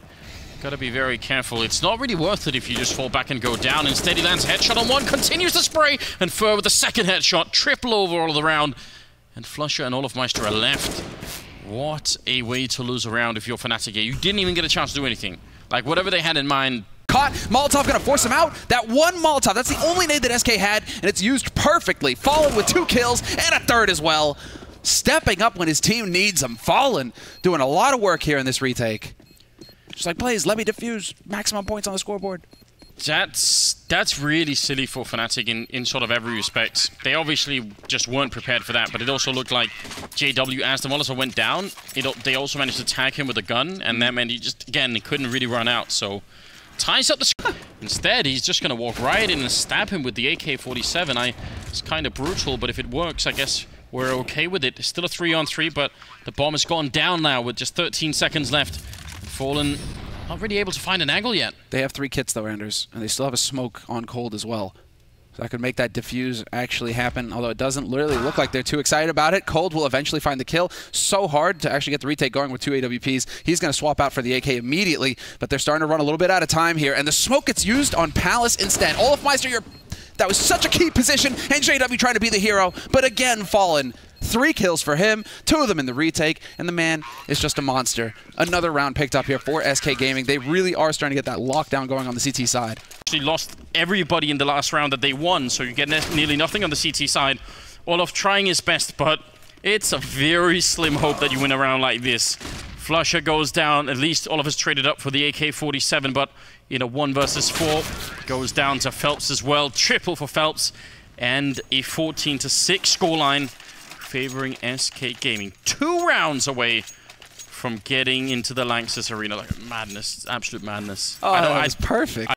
gotta be very careful. It's not really worth it if you just fall back and go down. Instead, he lands headshot on one, continues to spray, and Fur with the second headshot, triple over all of the round, and Flusher and olofmeister are left. What a way to lose a round if you're Fnatic here. You didn't even get a chance to do anything. Like, whatever they had in mind. Caught. Molotov gonna force him out. That one Molotov, that's the only nade that SK had, and it's used perfectly. Fallen with 2 kills and a third as well. Stepping up when his team needs him. Fallen doing a lot of work here in this retake. Just like, please, let me defuse. Maximum points on the scoreboard. That's really silly for Fnatic in sort of every respect. They obviously just weren't prepared for that, but it also looked like JW, as the Molotov went down, they also managed to tag him with a gun, and that meant he just, again, he couldn't really run out, so ties up the screen. Instead, he's just going to walk right in and stab him with the AK-47. It's kind of brutal, but if it works, I guess we're okay with it. It's still a 3-on-3, but the bomb has gone down now with just 13 seconds left. Fallen not really able to find an angle yet. They have 3 kits though, Anders, and they still have a smoke on Cold as well. So that could make that defuse actually happen, although it doesn't literally look like they're too excited about it. Cold will eventually find the kill. So hard to actually get the retake going with 2 AWPs. He's going to swap out for the AK immediately, but they're starting to run a little bit out of time here, and the smoke gets used on Palace instead. olofmeister, that was such a key position, and JW trying to be the hero, but again, Fallen. 3 kills for him, 2 of them in the retake, and the man is just a monster. Another round picked up here for SK Gaming. They really are starting to get that lockdown going on the CT side. Actually lost everybody in the last round that they won, so you get nearly nothing on the CT side. Olof trying his best, but it's a very slim hope that you win a round like this. Flusher goes down. At least Olof has traded up for the AK-47, but in a 1 versus 4, goes down to Phelps as well. Triple for Phelps, and a 14-6 scoreline favoring SK Gaming. 2 rounds away from getting into the Lanxess Arena. Like madness, absolute madness. Oh, that was perfect.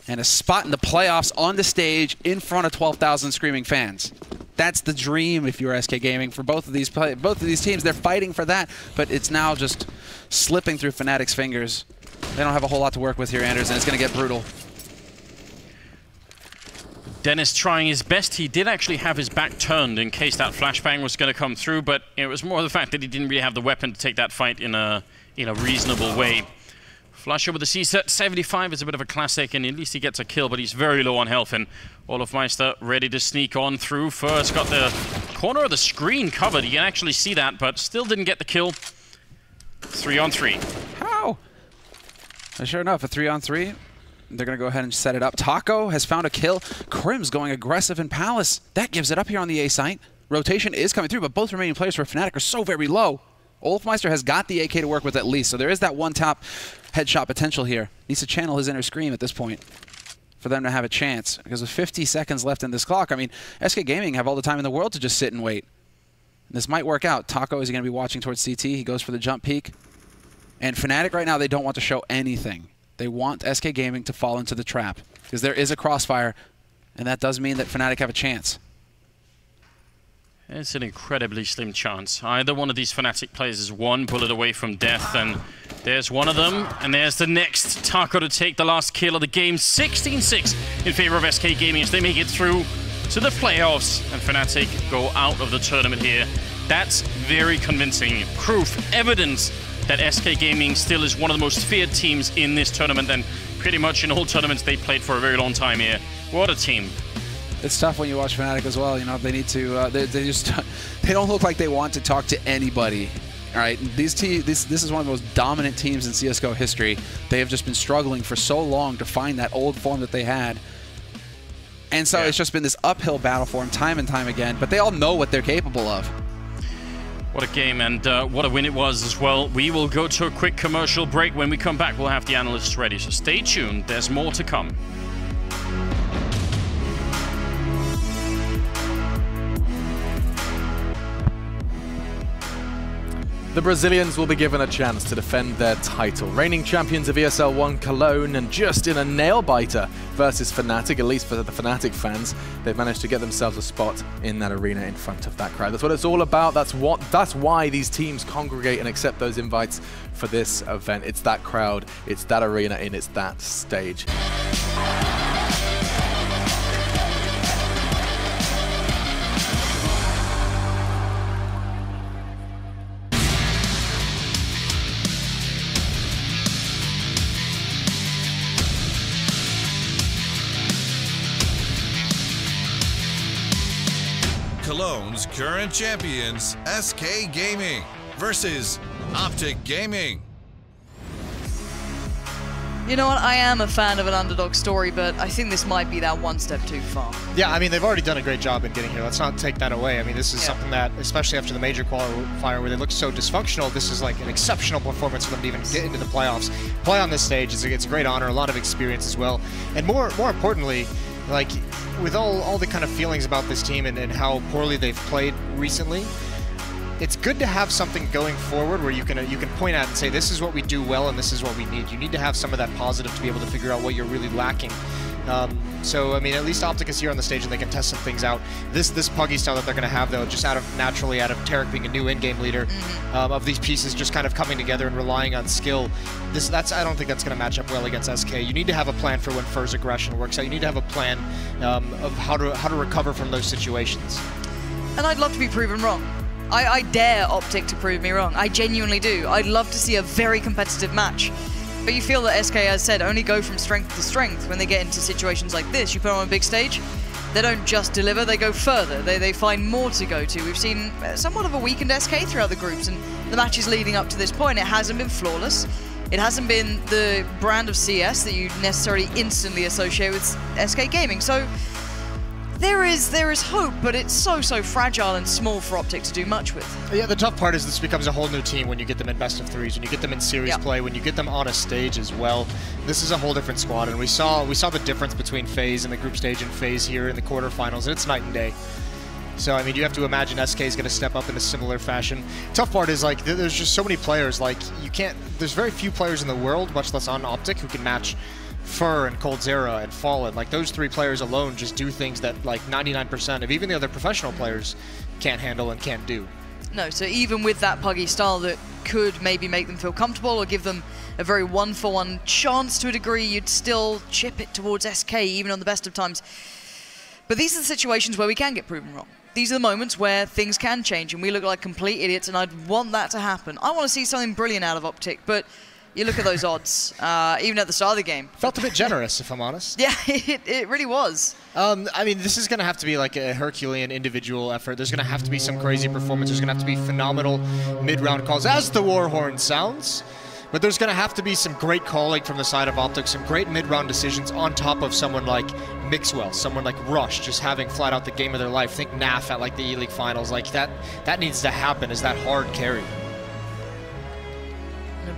And a spot in the playoffs on the stage in front of 12,000 screaming fans. That's the dream if you're SK Gaming for both of these teams. They're fighting for that, but it's now just slipping through Fnatic's fingers. They don't have a whole lot to work with here, Anders, and it's going to get brutal. Dennis trying his best. He did actually have his back turned in case that flashbang was going to come through, but it was more the fact that he didn't really have the weapon to take that fight in a reasonable way. Flusher with the C-set 75 is a bit of a classic, and at least he gets a kill, but he's very low on health, and olofmeister ready to sneak on through. First got the corner of the screen covered. You can actually see that, but still didn't get the kill. 3-on-3. How? Sure enough, a 3-on-3. They're going to go ahead and set it up. Taco has found a kill. Crim's going aggressive in Palace. That gives it up here on the A site. Rotation is coming through, but both remaining players for Fnatic are so very low. olofmeister has got the AK to work with at least, so there is that one-tap headshot potential here. Needs to channel his inner scream at this point for them to have a chance. Because with 50 seconds left in this clock, I mean, SK Gaming have all the time in the world to just sit and wait. This might work out. Taco is going to be watching towards CT. He goes for the jump peek. And Fnatic right now, they don't want to show anything. They want SK Gaming to fall into the trap because there is a crossfire, and that does mean that Fnatic have a chance. It's an incredibly slim chance. Either one of these Fnatic players is 1 bullet away from death, and there's one of them, and there's the next. Taco to take the last kill of the game. 16-6 in favor of SK Gaming as they make it through to the playoffs, and Fnatic go out of the tournament here. That's very convincing. Proof, evidence that SK Gaming still is one of the most feared teams in this tournament and pretty much in all tournaments they played for a very long time here. What a team. It's tough when you watch Fnatic as well. You know, they need to. They just they don't look like they want to talk to anybody. All right, this is one of the most dominant teams in CS:GO history. They have just been struggling for so long to find that old form that they had, and so it's just been this uphill battle for them time and time again. But they all know what they're capable of. What a game, and what a win it was as well. We will go to a quick commercial break. When we come back, we'll have the analysts ready. So stay tuned. There's more to come. The Brazilians will be given a chance to defend their title. Reigning champions of ESL ONE Cologne, and just in a nail-biter versus Fnatic, at least for the Fnatic fans, they've managed to get themselves a spot in that arena in front of that crowd. That's what it's all about. That's why these teams congregate and accept those invites for this event. It's that crowd, it's that arena, and it's that stage. Cologne's current champions, SK Gaming versus OpTic Gaming. You know what, I am a fan of an underdog story, but I think this might be that one step too far. Yeah, I mean, they've already done a great job in getting here. Let's not take that away. I mean, this is something that, especially after the major qualifier where they look so dysfunctional, this is like an exceptional performance for them to even get into the playoffs. Play on this stage, it's a great honor, a lot of experience as well. And more importantly, like, with all the kind of feelings about this team and how poorly they've played recently, it's good to have something going forward where you can point at and say, this is what we do well and this is what we need. You need to have some of that positive to be able to figure out what you're really lacking. So, I mean, at least OpTic is here on the stage and they can test some things out. This Puggy style that they're going to have, though, just naturally out of Tarek being a new in-game leader, of these pieces just kind of coming together and relying on skill, I don't think that's going to match up well against SK. You need to have a plan for when FaZe aggression works out. You need to have a plan of how to recover from those situations. And I'd love to be proven wrong. I dare OpTic to prove me wrong. I genuinely do. I'd love to see a very competitive match. But you feel that SK, as said, only go from strength to strength when they get into situations like this. You put them on a big stage, they don't just deliver, they go further. They find more to go to. We've seen somewhat of a weakened SK throughout the groups, and the matches leading up to this point, it hasn't been flawless. It hasn't been the brand of CS that you necessarily instantly associate with SK Gaming. So there is hope, but it's so fragile and small for OpTic to do much with. Yeah, the tough part is this becomes a whole new team when you get them in best of threes, when you get them in series play, when you get them on a stage as well. This is a whole different squad, and we saw the difference between FaZe in the group stage and FaZe here in the quarterfinals, and it's night and day. So, I mean, you have to imagine SK is going to step up in a similar fashion. Tough part is, like, there's just so many players, like, there's very few players in the world, much less on OpTic, who can match Fur and coldzera and Fallen. Like, those three players alone just do things that, like, 99% of even the other professional players can't handle and can't do. No, so even with that Puggy style that could maybe make them feel comfortable or give them a very one-for-one chance to a degree, you'd still chip it towards SK, even on the best of times. But these are the situations where we can get proven wrong. These are the moments where things can change and we look like complete idiots, and I'd want that to happen. I want to see something brilliant out of OpTic, but you look at those odds, even at the start of the game. Felt a bit generous, if I'm honest. Yeah, it really was. I mean, this is going to have to be like a Herculean individual effort. There's going to have to be some crazy performance. There's going to have to be phenomenal mid-round calls, as the war horn sounds. But there's going to have to be some great calling from the side of OpTic, some great mid-round decisions on top of someone like Mixwell, someone like Rush, just having flat out the game of their life. Think NAF at like the E-League finals. Like that needs to happen as that hard carry.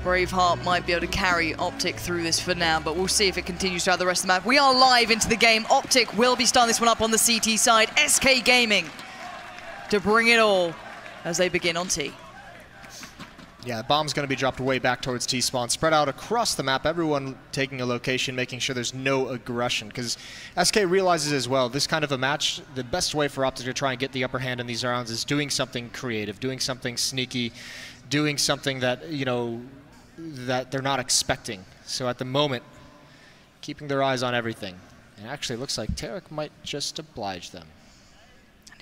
Braveheart might be able to carry OpTic through this for now, but we'll see if it continues throughout the rest of the map. We are live into the game. OpTic will be starting this one up on the CT side. SK Gaming to bring it all as they begin on T. Yeah, bomb's going to be dropped way back towards T-spawn, spread out across the map, everyone taking a location, making sure there's no aggression, because SK realizes as well, this kind of a match, the best way for OpTic to try and get the upper hand in these rounds is doing something creative, doing something sneaky, doing something that, you know, that they're not expecting. So at the moment, keeping their eyes on everything. It actually looks like Tarek might just oblige them.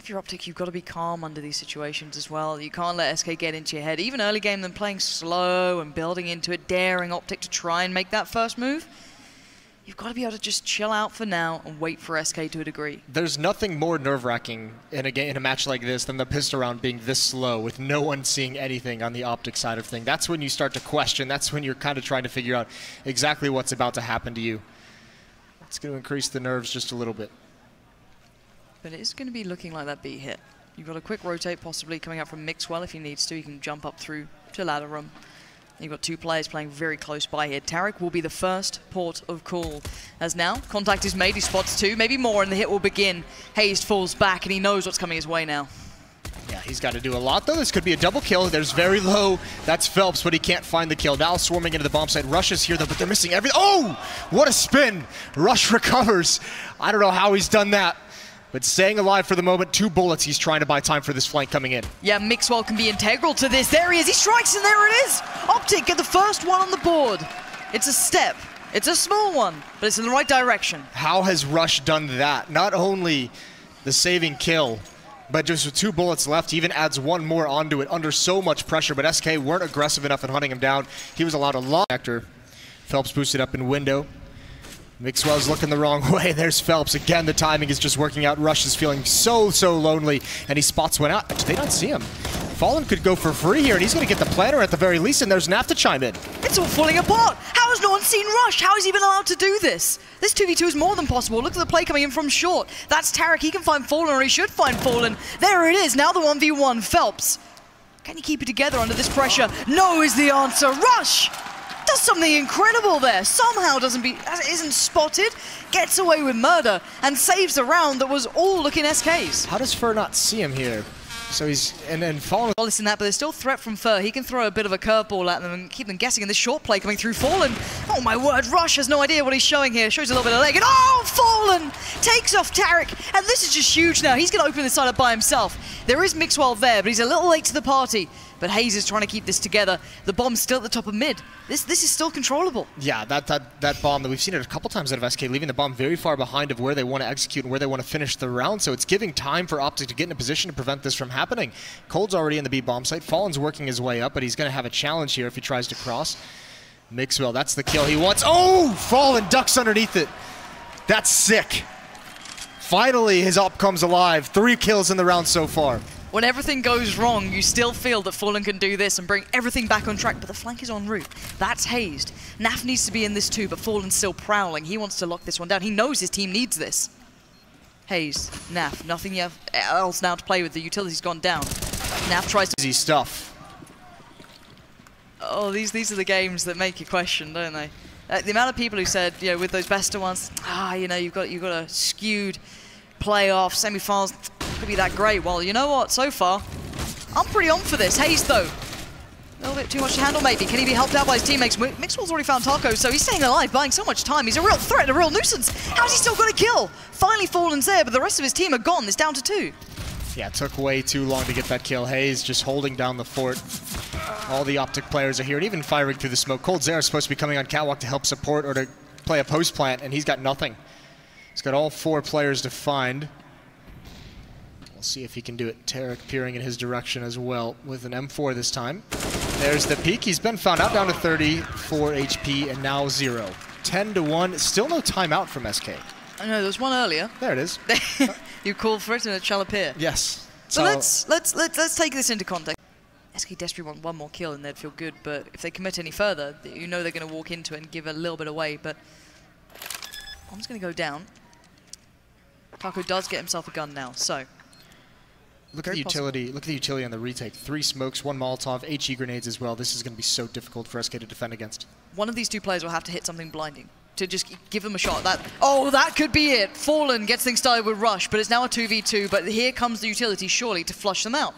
if you're OpTic, you've got to be calm under these situations as well. You can't let SK get into your head. Even early game, them playing slow and building into it, daring OpTic to try and make that first move. You've got to be able to just chill out for now and wait for SK to a degree. There's nothing more nerve-wracking in a match like this than the pistol round being this slow with no one seeing anything on the OpTic side of things. That's when you start to question. That's when you're kind of trying to figure out exactly what's about to happen to you. It's going to increase the nerves just a little bit. But it is going to be looking like that B hit. You've got a quick rotate possibly coming out from Mixwell if he needs to. He can jump up through to ladder room. You've got two players playing very close by here. Tarek will be the first port of call. As now, contact is made, he spots two, maybe more, and the hit will begin. Hazed falls back, and he knows what's coming his way now. Yeah, he's got to do a lot, though. This could be a double kill. There's very low. That's Phelps, but he can't find the kill. Now swarming into the bomb site. Rush is here, though, but they're missing everything. Oh! What a spin! Rush recovers. I don't know how he's done that. But staying alive for the moment, 2 bullets. He's trying to buy time for this flank coming in. Yeah, Mixwell can be integral to this. There he is. He strikes, and there it is. OpTic get the first one on the board. It's a step. It's a small one, but it's in the right direction. How has Rush done that? Not only the saving kill, but just with 2 bullets left, he even adds 1 more onto it under so much pressure. But SK weren't aggressive enough in hunting him down. He was allowed a long actor. Phelps boosted up in window. Mixwell's looking the wrong way. There's Phelps. Again, the timing is just working out. Rush is feeling so lonely, and he spots one out. Did they not see him? Fallen could go for free here, and he's going to get the planter at the very least, and there's Naf to chime in. It's all falling apart. How has no one seen Rush? How has he been allowed to do this? This 2v2 is more than possible. Look at the play coming in from short. That's Tarek. He can find Fallen, or he should find Fallen. There it is. Now the 1v1. Phelps. Can he keep it together under this pressure? No is the answer. Rush does something incredible there. Somehow isn't spotted, gets away with murder, and saves the round that was all looking SK's. How does Fur not see him here? So he's and Fallen. Well, listen, that, but there's still threat from Fur. He can throw a bit of a curveball at them and keep them guessing in this short play coming through Fallen. Oh my word, Rush has no idea what he's showing here. Shows a little bit of leg, and oh, Fallen takes off Tarek, and this is just huge now. He's going to open this side up by himself. There is Mixwell there, but he's a little late to the party. But Hayes is trying to keep this together. The bomb's still at the top of mid. This is still controllable. Yeah, that bomb that we've seen it a couple times out of SK, leaving the bomb very far behind of where they want to execute and where they want to finish the round. So it's giving time for OpTic to get in a position to prevent this from happening. Cold's already in the B bomb site. Fallen's working his way up, but he's going to have a challenge here if he tries to cross. Mixwell, that's the kill he wants. Oh! Fallen ducks underneath it. That's sick. Finally, his op comes alive. 3 kills in the round so far. When everything goes wrong, you still feel that Fallen can do this and bring everything back on track, but the flank is en route. That's hazed. Naf needs to be in this too, but Fallen's still prowling. He wants to lock this one down. He knows his team needs this. Haze, Naf, nothing else now to play with. The utility's gone down. Naf tries to... Easy stuff. Oh, these are the games that make you question, don't they? The amount of people who said, you know, with those best of ones, you know, you've got a skewed playoff, semi-finals, could be that great. Well, you know what? So far, I'm pretty on for this. Haze, though, a little bit too much to handle, maybe. Can he be helped out by his teammates? Mixwell's already found Taco, so he's staying alive, buying so much time. He's a real threat, a real nuisance. How's he still got a kill? Finally, Fallen's there, but the rest of his team are gone. It's down to 2. Yeah, it took way too long to get that kill. Hayes just holding down the fort. All the OpTic players are here, and even firing through the smoke. Cold Zera is supposed to be coming on catwalk to help support or to play a post plant, and he's got nothing. He's got all 4 players to find. We'll see if he can do it. Tarek peering in his direction as well with an M4 this time. There's the peak. He's been found out, down to 34 HP and now 0. 10-1. Still no timeout from SK. I know, there was one earlier. There it is. You called for it and it shall appear. Yes. So let's take this into context. SK desperately want one more kill and they'd feel good, but if they commit any further, you know they're going to walk into it and give a little bit away, but bomb's going to go down. Taco does get himself a gun now, so... Look at the utility. Look at the utility on the retake. 3 smokes, 1 Molotov, HE grenades as well. This is going to be so difficult for SK to defend against. One of these 2 players will have to hit something blinding to just give them a shot. That could be it. Fallen gets things started with Rush, but it's now a 2v2. But here comes the utility, surely, to flush them out.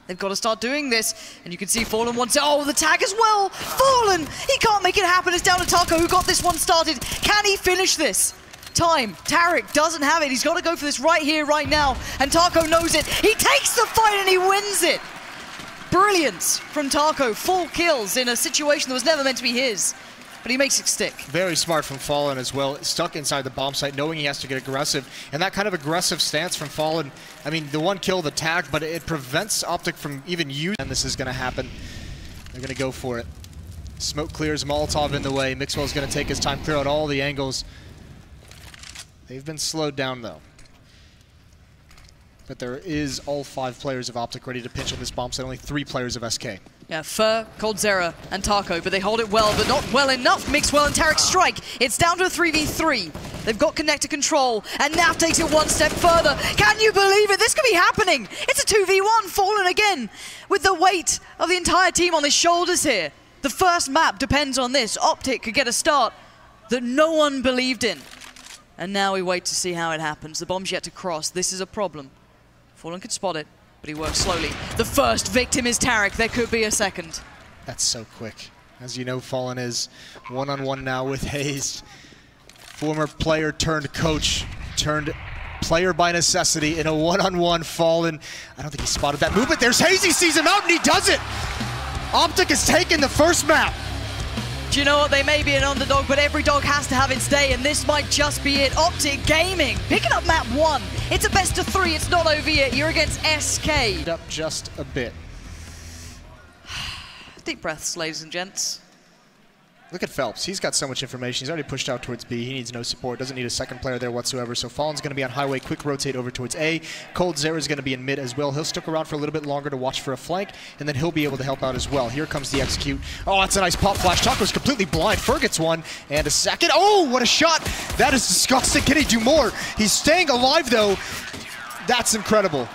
They've got to start doing this, and you can see Fallen wants it. Oh, the tag as well. Fallen, he can't make it happen. It's down to Taco, who got this one started. Can he finish this? Time. Tarek doesn't have it. He's got to go for this right here, right now. And Taco knows it. He takes the fight and he wins it. Brilliance from Taco. 4 kills in a situation that was never meant to be his. but he makes it stick. Very smart from Fallen as well. Stuck inside the bomb site, knowing he has to get aggressive. And that kind of aggressive stance from Fallen, I mean, the one kill, the tag, but it prevents OpTic from even using. And this is going to happen. They're going to go for it. Smoke clears, Molotov in the way. Mixwell's going to take his time, clear out all the angles. They've been slowed down, though. But there is all 5 players of OpTic ready to pinch on this bomb site, only 3 players of SK. Yeah, Fur, coldzera, and Taco, but they hold it well, but not well enough. Mixwell and Tarek strike. It's down to a 3v3. They've got connector control, and Nav takes it one step further. Can you believe it? This could be happening. It's a 2v1, Fallen again, with the weight of the entire team on his shoulders here. The first map depends on this. OpTic could get a start that no one believed in. And now we wait to see how it happens. The bomb's yet to cross. This is a problem. Fallen could spot it, but he works slowly. The first victim is Tarek. There could be a second. That's so quick. As you know, Fallen is one-on-one now with Hayes. Former player turned coach, turned player by necessity in a one-on-one. Fallen, I don't think he spotted that movement. There's Hayes, he sees him out and he does it! OpTic has taken the first map. Do you know what? They may be an underdog, but every dog has to have its day, and this might just be it. OpTic Gaming picking up map 1. It's a best of 3. It's not over yet. You're against SK. Up just a bit. Deep breaths, ladies and gents. Look at Phelps. He's got so much information. He's already pushed out towards B. He needs no support. Doesn't need a second player there whatsoever. So Fallen's going to be on highway. Quick rotate over towards A. coldzera is going to be in mid as well. He'll stick around for a little bit longer to watch for a flank, and then he'll be able to help out as well. Here comes the execute. Oh, that's a nice pop flash. Taco's completely blind. Fer gets one and a second. Oh, what a shot. That is disgusting. Can he do more? He's staying alive, though. That's incredible.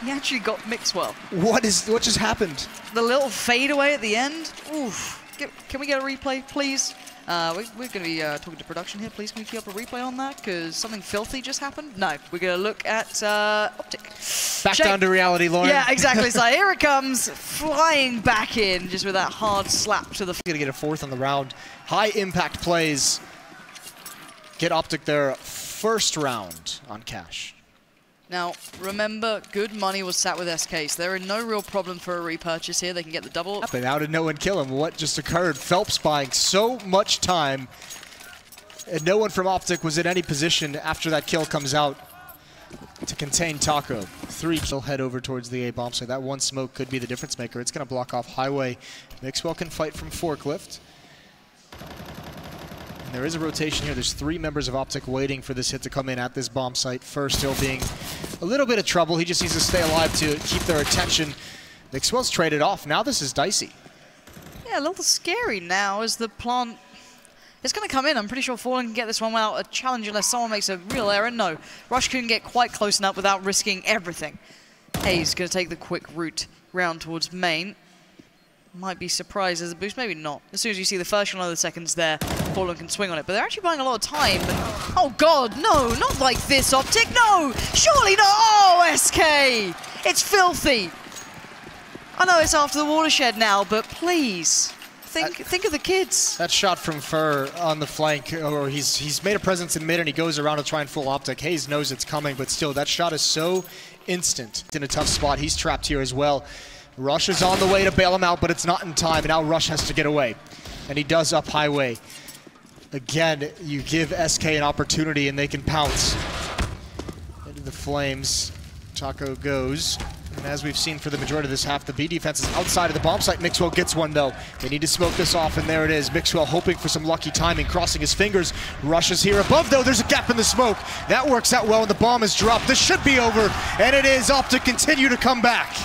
He actually got Mixwell. What just happened? The little fadeaway at the end. Oof. Can we get a replay, please? We're going to be talking to production here. Please, can we keep up a replay on that? Because something filthy just happened. No, we're going to look at OpTic. Back down to reality, Lauren. Yeah, exactly. So here it comes, flying back in, just with that hard slap to the... Going to get a 4th on the round. High impact plays. Get OpTic their first round on cash. Now, remember, good money was sat with SK, so they're in no real problem for a repurchase here. They can get the double. But how did no one kill him? What just occurred? Phelps buying so much time, and no one from OpTic was in any position after that kill comes out to contain Taco. 3 will head over towards the A bomb site. That one smoke could be the difference maker. It's going to block off highway. Mixwell can fight from forklift. There is a rotation here. There's 3 members of OpTic waiting for this hit to come in at this bomb site. First, still being a little bit of trouble. He just needs to stay alive to keep their attention. Mixwell's traded off. Now this is dicey. Yeah, a little scary now as the plant is going to come in. I'm pretty sure Fallen can get this one without a challenge unless someone makes a real error. No, Rush couldn't get quite close enough without risking everything. Hayes going to take the quick route round towards main. Might be surprised as a boost, maybe not. As soon as you see the first one of the seconds there, Fallen can swing on it. But they're actually buying a lot of time. And, oh god, no, not like this, OpTic, no! Surely not! Oh, SK! It's filthy! I know it's after the watershed now, but please, think of the kids. That shot from Fer on the flank, or he's made a presence in mid and he goes around to try and full OpTic. Hayes knows it's coming, but still, that shot is so instant. In a tough spot, he's trapped here as well. Rush is on the way to bail him out, but it's not in time, and now Rush has to get away. And he does up highway. Again, you give SK an opportunity and they can pounce. Into the flames, Taco goes. And as we've seen for the majority of this half, the B defense is outside of the bomb site. Mixwell gets one though. They need to smoke this off, and there it is. Mixwell hoping for some lucky timing, crossing his fingers. Rush is here above though, there's a gap in the smoke. That works out well, and the bomb is dropped. This should be over, and it is. OpTic continue to come back.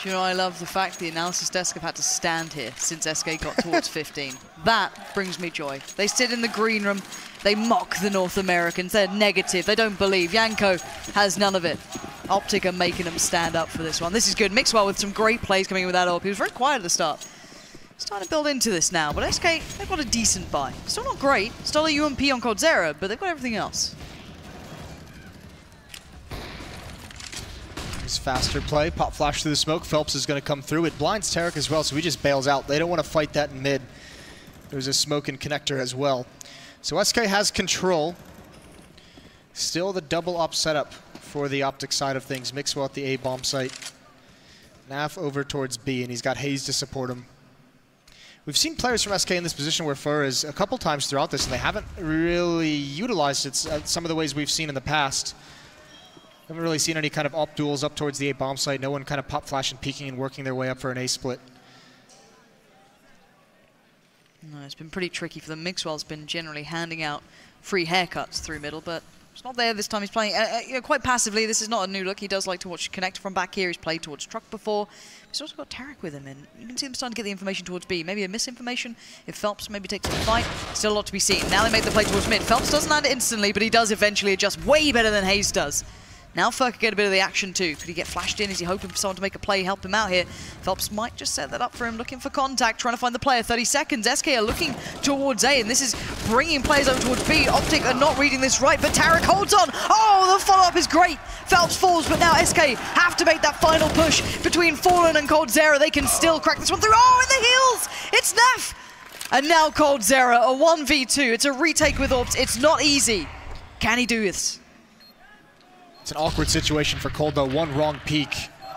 You know, I love the fact the analysis desk have had to stand here since SK got towards 15. That brings me joy. They sit in the green room, they mock the North Americans, they're negative, they don't believe. Yanko has none of it. OpTic are making them stand up for this one. This is good. Mixwell with some great plays coming in with that ult. He was very quiet at the start. Starting to build into this now, but SK, they've got a decent buy. Still not great, still a UMP on coldzera, but they've got everything else. Faster play, pop flash through the smoke. Phelps is going to come through. It blinds Tarek as well, so he just bails out. They don't want to fight that in mid. There's a smoke and connector as well. So SK has control. Still the double up setup for the OpTic side of things. Mixwell at the A bomb site. Naf over towards B, and he's got Hayes to support him. We've seen players from SK in this position where Fur is a couple times throughout this, and they haven't really utilized it some of the ways we've seen in the past. Haven't really seen any kind of op duels up towards the A bomb site. No one kind of pop flash and peeking and working their way up for an A split. No, it's been pretty tricky for them. Mixwell's been generally handing out free haircuts through middle, but it's not there this time. He's playing quite passively. This is not a new look. He does like to watch Connect from back here. He's played towards Truck before. He's also got Tarek with him, and you can see him starting to get the information towards B. Maybe a misinformation if Phelps maybe takes a fight. Still a lot to be seen. Now they make the play towards mid. Phelps doesn't land it instantly, but he does eventually adjust way better than Hayes does. Now Fur could get a bit of the action too. Could he get flashed in? Is he hoping for someone to make a play, help him out here? Phelps might just set that up for him, looking for contact, trying to find the player. 30 seconds. SK are looking towards A, and this is bringing players over towards B. OpTic are not reading this right, but Tarek holds on. Oh, the follow-up is great. Phelps falls, but now SK have to make that final push between Fallen and coldzera. They can still crack this one through. Oh, in the heels! It's Naf! And now coldzera, a 1v2. It's a retake with Orbs. It's not easy. Can he do this? It's an awkward situation for Cold, though. One wrong peek.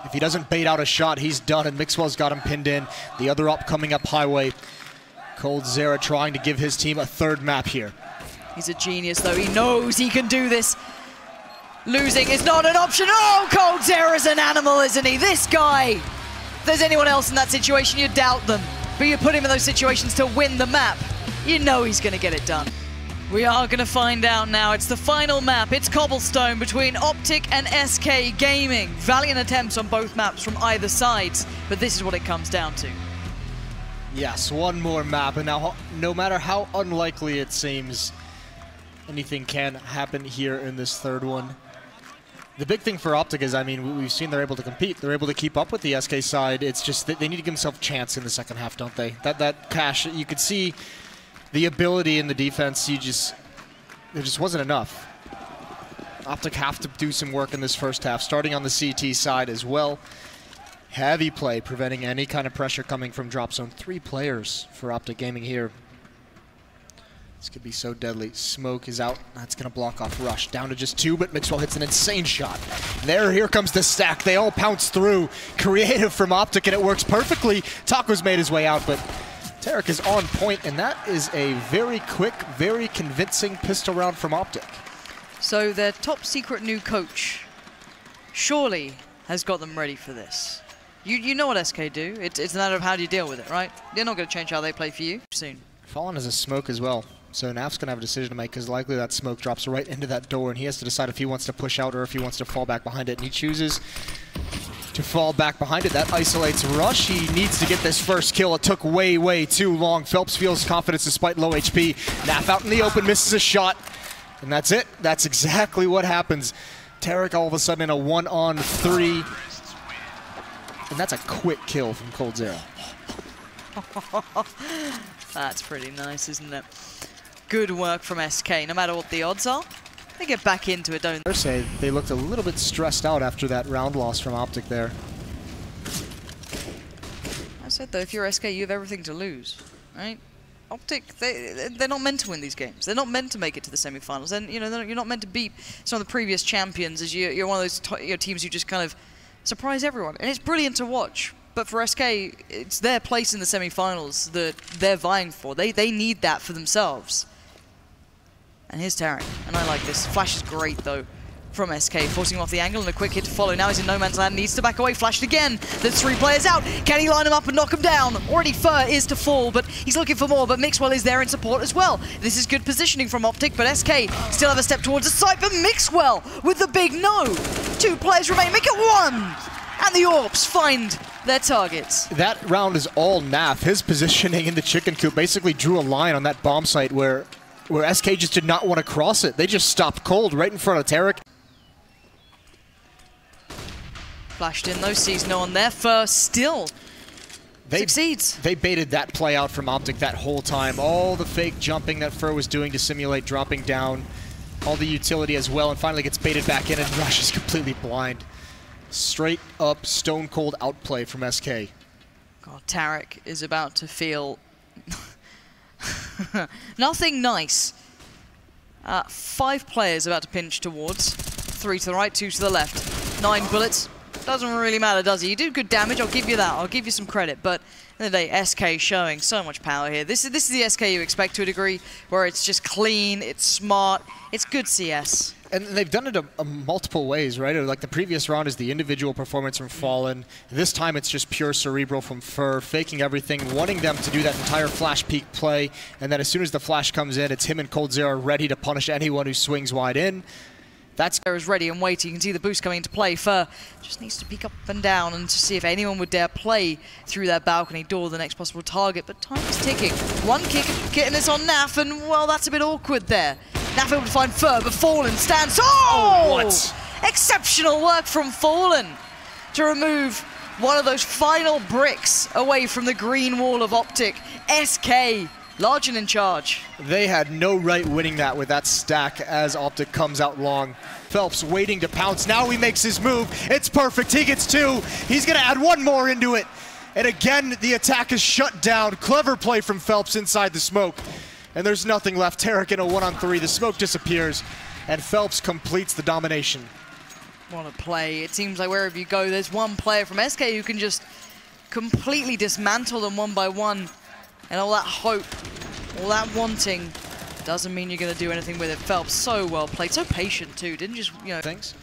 If he doesn't bait out a shot, he's done, and Mixwell's got him pinned in. The other op coming up highway. coldzera trying to give his team a third map here. He's a genius, though. He knows he can do this. Losing is not an option. Oh, coldzera's an animal, isn't he? This guy. If there's anyone else in that situation, you doubt them. But you put him in those situations to win the map. You know he's going to get it done. We are going to find out now. It's the final map. It's Cobblestone between OpTic and SK Gaming. Valiant attempts on both maps from either sides, but this is what it comes down to. Yes, one more map, and now no matter how unlikely it seems, anything can happen here in this third one. The big thing for OpTic is, I mean, we've seen they're able to compete. They're able to keep up with the SK side. It's just that they need to give themselves a chance in the second half, don't they? That Cash, you could see the ability in the defense, there just wasn't enough. OpTic have to do some work in this first half, starting on the CT side as well. Heavy play, preventing any kind of pressure coming from drop zone. 3 players for OpTic Gaming here. This could be so deadly. Smoke is out. That's going to block off Rush. Down to just 2, but Mixwell hits an insane shot. Here comes the stack. They all pounce through. Creative from OpTic, and it works perfectly. Taco's made his way out, but Tarek is on point, and that is a very quick, very convincing pistol round from OpTic. So their top secret new coach surely has got them ready for this. You know what SK do. It's a matter of how do you deal with it, right? They're not going to change how they play for you soon. Fallen has a smoke as well, so Naf's going to have a decision to make, because likely that smoke drops right into that door, and he has to decide if he wants to push out or if he wants to fall back behind it, and he chooses to fall back behind it. That isolates Rush. He needs to get this first kill. It took way, way too long. Phelps feels confidence despite low HP. Naf out in the open, misses a shot, and that's it. That's exactly what happens. Tarek all of a sudden in a 1-on-3, and that's a quick kill from coldzera. That's pretty nice, isn't it? Good work from SK. No matter what the odds are, they get back into it, don't they? Say they looked a little bit stressed out after that round loss from OpTic there. I said, though, if you're SK, you have everything to lose, right? OpTic, they're not meant to win these games. They're not meant to make it to the semifinals. And you know, you're not meant to beat some of the previous champions. As you're one of those teams who just kind of surprise everyone, and it's brilliant to watch. But for SK, it's their place in the semifinals that they're vying for. They need that for themselves. And here's Tarek, and I like this. Flash is great, though, from SK, forcing him off the angle and a quick hit to follow. Now he's in no man's land, needs to back away. Flashed again. There's 3 players out. Can he line him up and knock him down? Already Fur is to fall, but he's looking for more. But Mixwell is there in support as well. This is good positioning from OpTic, but SK still have a step towards the site. But Mixwell with the big no. 2 players remain. Make it 1. And the Orbs find their targets. That round is all Naf. His positioning in the chicken coop basically drew a line on that bomb site where SK just did not want to cross it. They just stopped cold right in front of Tarek. Flashed in, though, sees no one there. First still succeeds. They baited that play out from OpTic that whole time. All the fake jumping that Fur was doing to simulate dropping down. All the utility as well, and finally gets baited back in, and Rush is completely blind. Straight up stone cold outplay from SK. God, Tarek is about to feel nothing nice. 5 players about to pinch towards. 3 to the right, 2 to the left. 9 bullets. doesn't really matter, does it? You do good damage, I'll give you that. I'll give you some credit, but at the end of the day, SK showing so much power here. This is the SK you expect to a degree, where it's just clean, it's smart, it's good CS. And they've done it multiple ways, right? Like the previous round is the individual performance from Fallen. This time it's just pure cerebral from Fur, faking everything, wanting them to do that entire flash peek play. And then as soon as the flash comes in, it's him and coldzera ready to punish anyone who swings wide in. That's is ready and waiting. You can see the boost coming into play. Fur just needs to peek up and down and to see if anyone would dare play through that balcony door, the next possible target. But time is ticking. One kick getting this on Naf, and well, that's a bit awkward there. Naf able to find Fur, but Fallen stands. Oh! What? Exceptional work from Fallen to remove one of those final bricks away from the green wall of OpTic. SK. Large and in charge. They had no right winning that with that stack as OpTic comes out long. Phelps waiting to pounce. Now he makes his move. It's perfect. He gets 2. He's going to add 1 more into it. And again, the attack is shut down. Clever play from Phelps inside the smoke. And there's nothing left. Tarek in a 1-on-3. The smoke disappears. And Phelps completes the domination. What a play. It seems like wherever you go, there's one player from SK who can just completely dismantle them one by one. And all that hope, all that wanting, doesn't mean you're going to do anything with it. Phelps, so well played, so patient too, didn't just, you know. Things.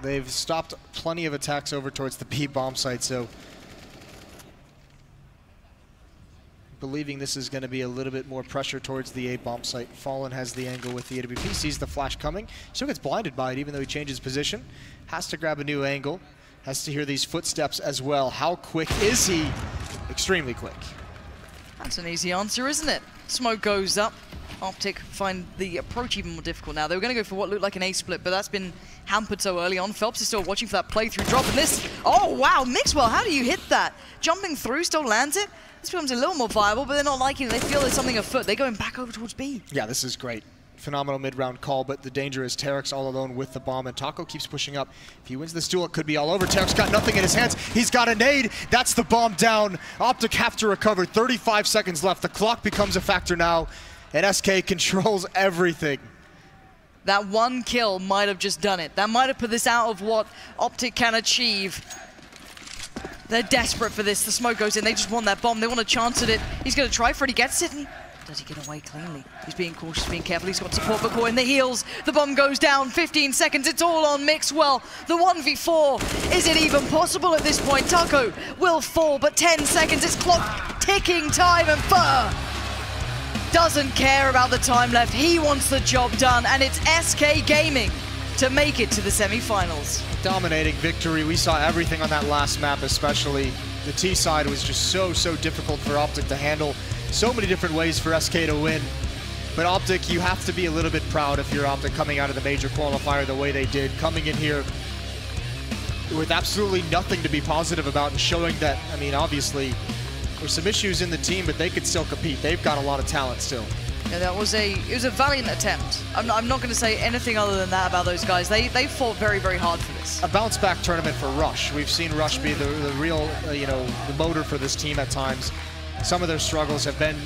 They've stopped plenty of attacks over towards the B bomb site, so believing this is going to be a little bit more pressure towards the A bomb site. Fallen has the angle with the AWP, sees the flash coming, still gets blinded by it even though he changes position. Has to grab a new angle, has to hear these footsteps as well. How quick is he? Extremely quick. That's an easy answer, isn't it? Smoke goes up. OpTic find the approach even more difficult now. They were going to go for what looked like an A split, but that's been hampered so early on. Phelps is still watching for that playthrough drop, and this... Oh, wow, Mixwell, how do you hit that? Jumping through, still lands it. This becomes a little more viable, but they're not liking it. They feel there's something afoot. They're going back over towards B. Yeah, this is great. Phenomenal mid-round call, but the danger is Tarek's all alone with the bomb, and Taco keeps pushing up. If he wins this duel, it could be all over. Tarek's got nothing in his hands. He's got a nade. That's the bomb down. OpTic have to recover. 35 seconds left. The clock becomes a factor now, and SK controls everything. That one kill might have just done it. That might have put this out of what OpTic can achieve. They're desperate for this. The smoke goes in. They just want that bomb. They want a chance at it. He's going to try for it. He gets it. Does he get away cleanly? He's being cautious, being careful. He's got support but caught in the heels. The bomb goes down. 15 seconds. It's all on Mixwell. The 1v4. Is it even possible at this point? Taco will fall, but 10 seconds. It's clock ticking time, and Fur doesn't care about the time left. He wants the job done, and it's SK Gaming to make it to the semifinals. Dominating victory. We saw everything on that last map, especially. The T side was just so difficult for OpTic to handle. So many different ways for SK to win. But OpTic, you have to be a little bit proud if you're OpTic coming out of the major qualifier the way they did, coming in here with absolutely nothing to be positive about and showing that, I mean, obviously, there's some issues in the team, but they could still compete. They've got a lot of talent still. Yeah, it was a valiant attempt. I'm not going to say anything other than that about those guys. They fought very hard for this. A bounce-back tournament for Rush. We've seen Rush be the real, the motor for this team at times. Some of their struggles have been,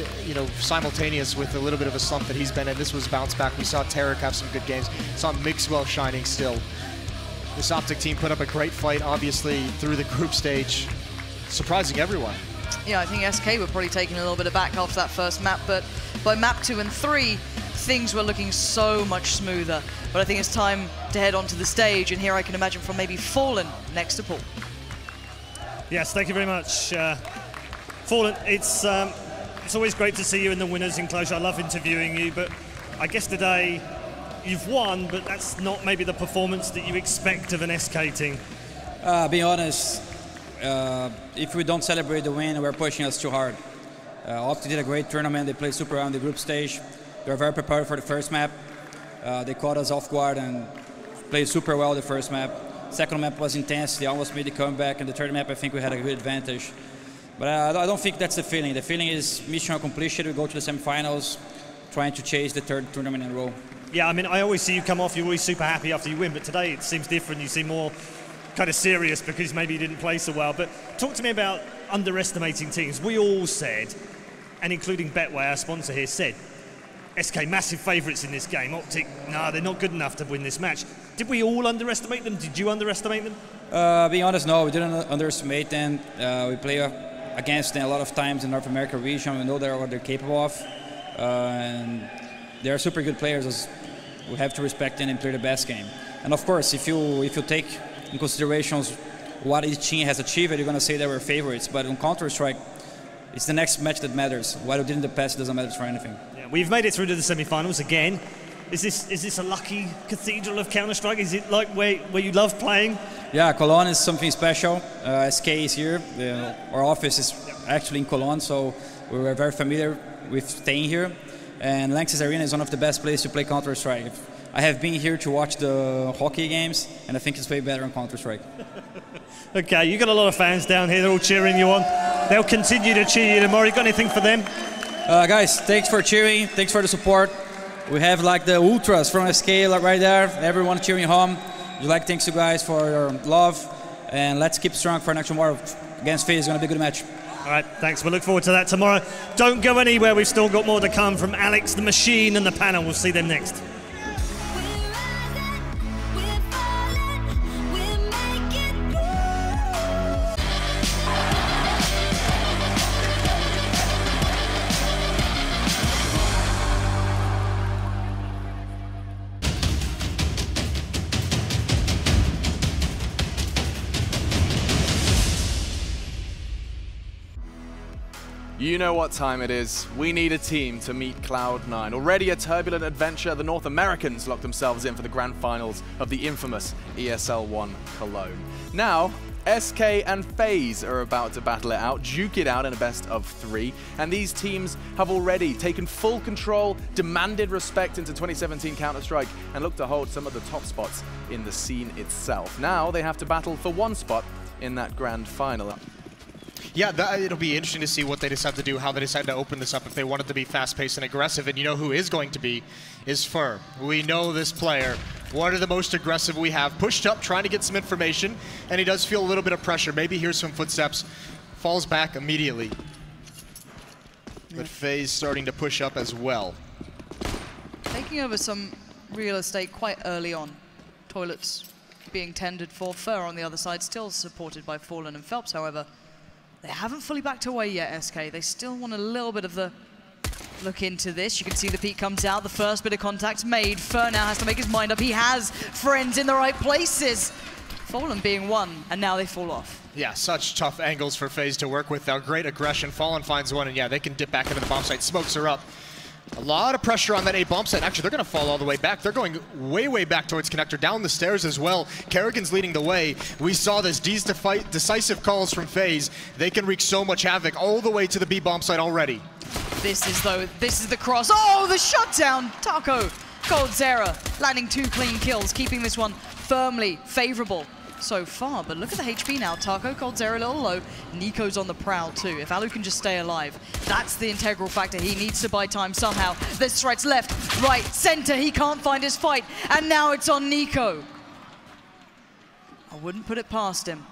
simultaneous with a little bit of a slump that he's been in. This was bounce back. We saw Tarek have some good games. Saw Mixwell shining still. This OpTic team put up a great fight, obviously, through the group stage, surprising everyone. Yeah, I think SK were probably taking a little bit of back after that first map, but by map 2 and 3, things were looking so much smoother. But I think it's time to head onto the stage, and here I can imagine from maybe Fallen next to Paul. Yes, thank you very much. Fallen, it's always great to see you in the winners enclosure. I love interviewing you, but I guess today you've won, but that's not maybe the performance that you expect of an SK team. Being honest, if we don't celebrate the win, we're pushing us too hard. OpTic did a great tournament. They played super well on the group stage. They were very prepared for the first map. They caught us off guard and played super well the first map. Second map was intense. They almost made the comeback. And the third map, I think we had a good advantage. But I don't think that's the feeling. The feeling is mission accomplished. We go to the semifinals, trying to chase the third tournament in a row. Yeah, I mean, I always see you come off, you're always super happy after you win, but today it seems different. You seem more kind of serious because maybe you didn't play so well. But talk to me about underestimating teams. We all said, and including Betway, our sponsor here, said, SK massive favourites in this game. OpTic, no, they're not good enough to win this match. Did we all underestimate them? Did you underestimate them? Being honest, no, we didn't underestimate them. We play against them a lot of times in North America region. We know what they're capable of. And they're super good players. We have to respect them and play the best game. And of course, if you take in considerations what each team has achieved, you're going to say they were favorites. But on Counter-Strike, it's the next match that matters. What we did in the past doesn't matter for anything. Yeah, we've made it through to the semi-finals again. Is this a lucky cathedral of Counter-Strike? Is it like where you love playing? Yeah, Cologne is something special. SK is here. Our office is actually in Cologne, so we were very familiar with staying here. And Lanxess Arena is one of the best places to play Counter-Strike. I have been here to watch the hockey games, and I think it's way better on Counter-Strike. Okay, you got a lot of fans down here. They're all cheering you on. They'll continue to cheer you tomorrow. You got anything for them? Guys, thanks for cheering. Thanks for the support. We have like the ultras from SK right there. Everyone cheering home. We'd like thanks you guys for your love, and let's keep strong for next tomorrow against FaZe. It's going to be a good match. All right, thanks. We'll look forward to that tomorrow. Don't go anywhere. We've still got more to come from Alex, the Machine, and the panel. We'll see them next. You know what time it is. We need a team to meet Cloud9. Already a turbulent adventure, the North Americans locked themselves in for the grand finals of the infamous ESL ONE Cologne. Now, SK and FaZe are about to battle it out, duke it out in a best of 3, and these teams have already taken full control, demanded respect into 2017 Counter-Strike, and look to hold some of the top spots in the scene itself. Now they have to battle for one spot in that grand final. Yeah, it'll be interesting to see what they decide to do, how they decide to open this up, if they want it to be fast-paced and aggressive. And you know who is going to be is Fur. We know this player, one of the most aggressive we have. Pushed up, trying to get some information, and he does feel a little bit of pressure. Maybe hears some footsteps, falls back immediately. But FaZe starting to push up as well. Taking over some real estate quite early on. Toilets being tended for. Fur on the other side, still supported by Fallen and Phelps, however. They haven't fully backed away yet, SK. They still want a little bit of the look into this. You can see the peak comes out, the first bit of contact's made. Fur now has to make his mind up. He has friends in the right places. Fallen being one, and now they fall off. Yeah, such tough angles for FaZe to work with. Now, great aggression. Fallen finds one, and yeah, they can dip back into the bomb site. Smokes are up. A lot of pressure on that A bomb site. Actually, they're going to fall all the way back. They're going way, way back towards Connector, down the stairs as well. Kerrigan's leading the way. We saw this decisive calls from FaZe. They can wreak so much havoc all the way to the B bomb site already. This is the cross. Oh, the shutdown! Taco, Coldzera landing 2 clean kills, keeping this one firmly favorable so far. But look at the HP now. Taco, Coldzera a little low. Nico's on the prowl too. If Alu can just stay alive, that's the integral factor. He needs to buy time somehow. There's threats left, right, center. He can't find his fight. And now it's on Nico. I wouldn't put it past him.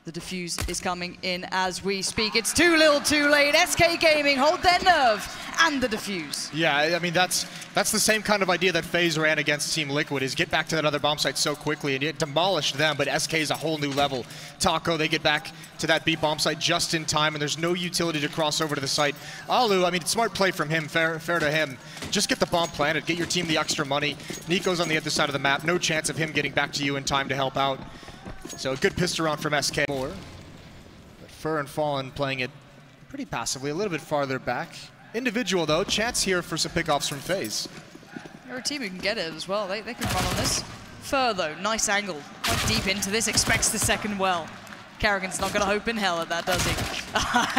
The defuse is coming in as we speak. It's too little too late. SK Gaming hold their nerve and the defuse. Yeah, I mean, that's the same kind of idea that FaZe ran against Team Liquid, is get back to that other bomb site so quickly, and it demolished them, but SK is a whole new level. Taco, they get back to that B bomb site just in time, and there's no utility to cross over to the site. Alu, I mean, smart play from him, fair to him. Just get the bomb planted, get your team the extra money. Nico's on the other side of the map, no chance of him getting back to you in time to help out. So a good pistol round from SK. But Fur and Fallen playing it pretty passively, a little bit farther back. Individual though, chance here for some pickoffs from FaZe. They're a team who can get it as well. They can run on this. Fur though, nice angle. Quite deep into this, expects the second well. Kerrigan's not going to hope in hell at that, does he?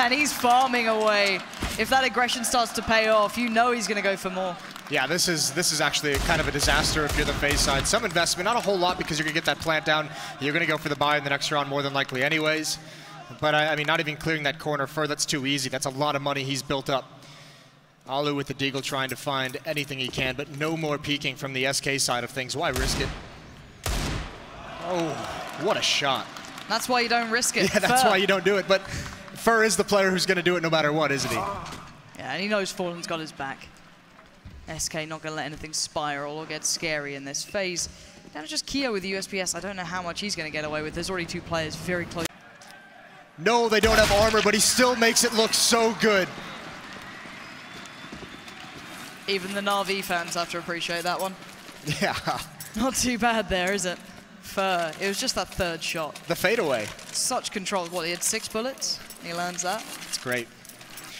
And he's farming away. If that aggression starts to pay off, you know he's going to go for more. Yeah, this is actually kind of a disaster if you're the FaZe side. Some investment, not a whole lot, because you're going to get that plant down. You're going to go for the buy in the next round more than likely anyways. But I mean, not even clearing that corner Fur, that's too easy. That's a lot of money he's built up. Alu with the Deagle trying to find anything he can, but no more peeking from the SK side of things. Why risk it? Oh, what a shot. That's why you don't risk it. Yeah, that's why you don't do it. But Fur is the player who's going to do it no matter what, isn't he? Yeah, and he knows Fallen's got his back. SK not going to let anything spiral or get scary in this phase. Now just Keo with the USPS. I don't know how much he's going to get away with. There's already 2 players very close. No, they don't have armor, but he still makes it look so good. Even the Na'Vi fans have to appreciate that one. Yeah. Not too bad there, is it? It was just that 3rd shot. The fadeaway. Such control. What, he had 6 bullets? He lands that. It's great.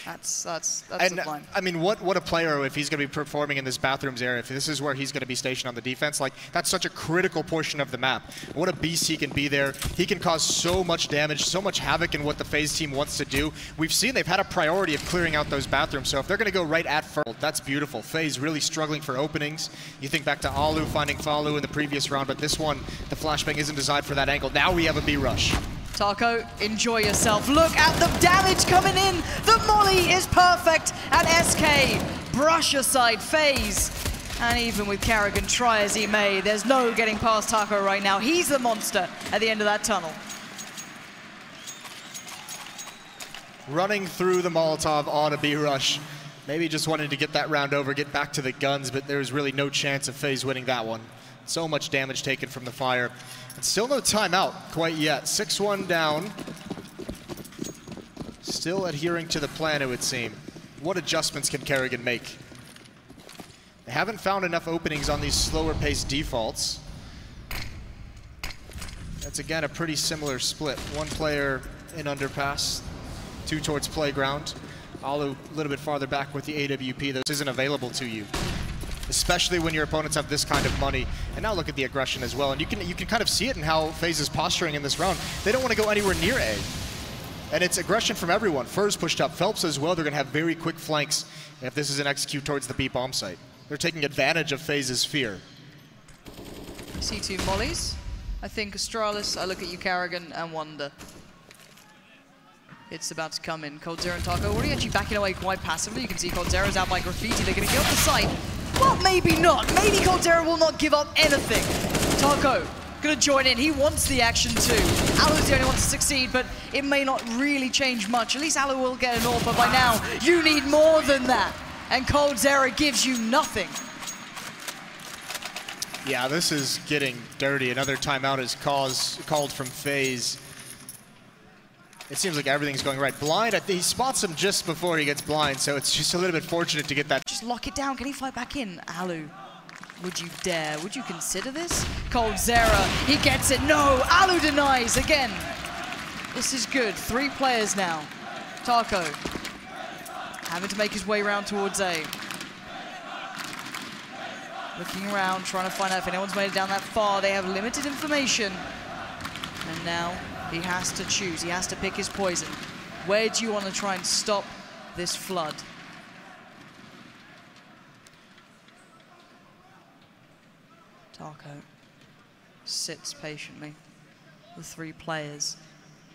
That's sublime. I mean, what a player if he's going to be performing in this bathrooms area, if this is where he's going to be stationed on the defense, like, that's such a critical portion of the map. What a beast he can be there. He can cause so much damage, so much havoc in what the FaZe team wants to do. We've seen they've had a priority of clearing out those bathrooms, so if they're going to go right at first, that's beautiful. FaZe really struggling for openings. You think back to Alu finding Falu in the previous round, but this one, the flashbang isn't designed for that angle. Now we have a B rush. Taco, enjoy yourself. Look at the damage coming in. The molly is perfect. And SK brush aside FaZe. And even with Karrigan, try as he may, there's no getting past Taco right now. He's the monster at the end of that tunnel. Running through the Molotov on a B rush. Maybe just wanted to get that round over, get back to the guns, but there's really no chance of FaZe winning that one. So much damage taken from the fire. And still no timeout quite yet. 6-1 down. Still adhering to the plan, it would seem. What adjustments can Karrigan make? They haven't found enough openings on these slower paced defaults. That's again a pretty similar split. 1 player in underpass, 2 towards playground. Alu a little bit farther back with the AWP. This isn't available to you, especially when your opponents have this kind of money. And now look at the aggression as well. And you can kind of see it in how FaZe is posturing in this round. They don't want to go anywhere near A. And it's aggression from everyone. Furs pushed up, Phelps as well. They're going to have very quick flanks if this is an execute towards the B bomb site. They're taking advantage of FaZe's fear. C2 mollies. I think Astralis, I look at you Karrigan, and wonder. It's about to come in. coldzera and Taco already actually backing away quite passively. You can see coldzera's out by Graffiti. They're going to get off the site. Well, maybe not. Maybe coldzera will not give up anything. Taco going to join in. He wants the action too. Alu's the only one to succeed, but it may not really change much. At least Alu will get an AWP, but by now, you need more than that. And coldzera gives you nothing. Yeah, this is getting dirty. Another timeout is called from FaZe. It seems like everything's going right. Blind, he spots him just before he gets blind, so it's just a little bit fortunate to get that. Just lock it down. Can he fight back in? Alu, would you dare? Would you consider this? coldzera, he gets it. No, Alu denies again. This is good. 3 players now. Taco having to make his way around towards A. Looking around, trying to find out if anyone's made it down that far. They have limited information. And now he has to choose. He has to pick his poison. Where do you want to try and stop this flood? Taco sits patiently. The 3 players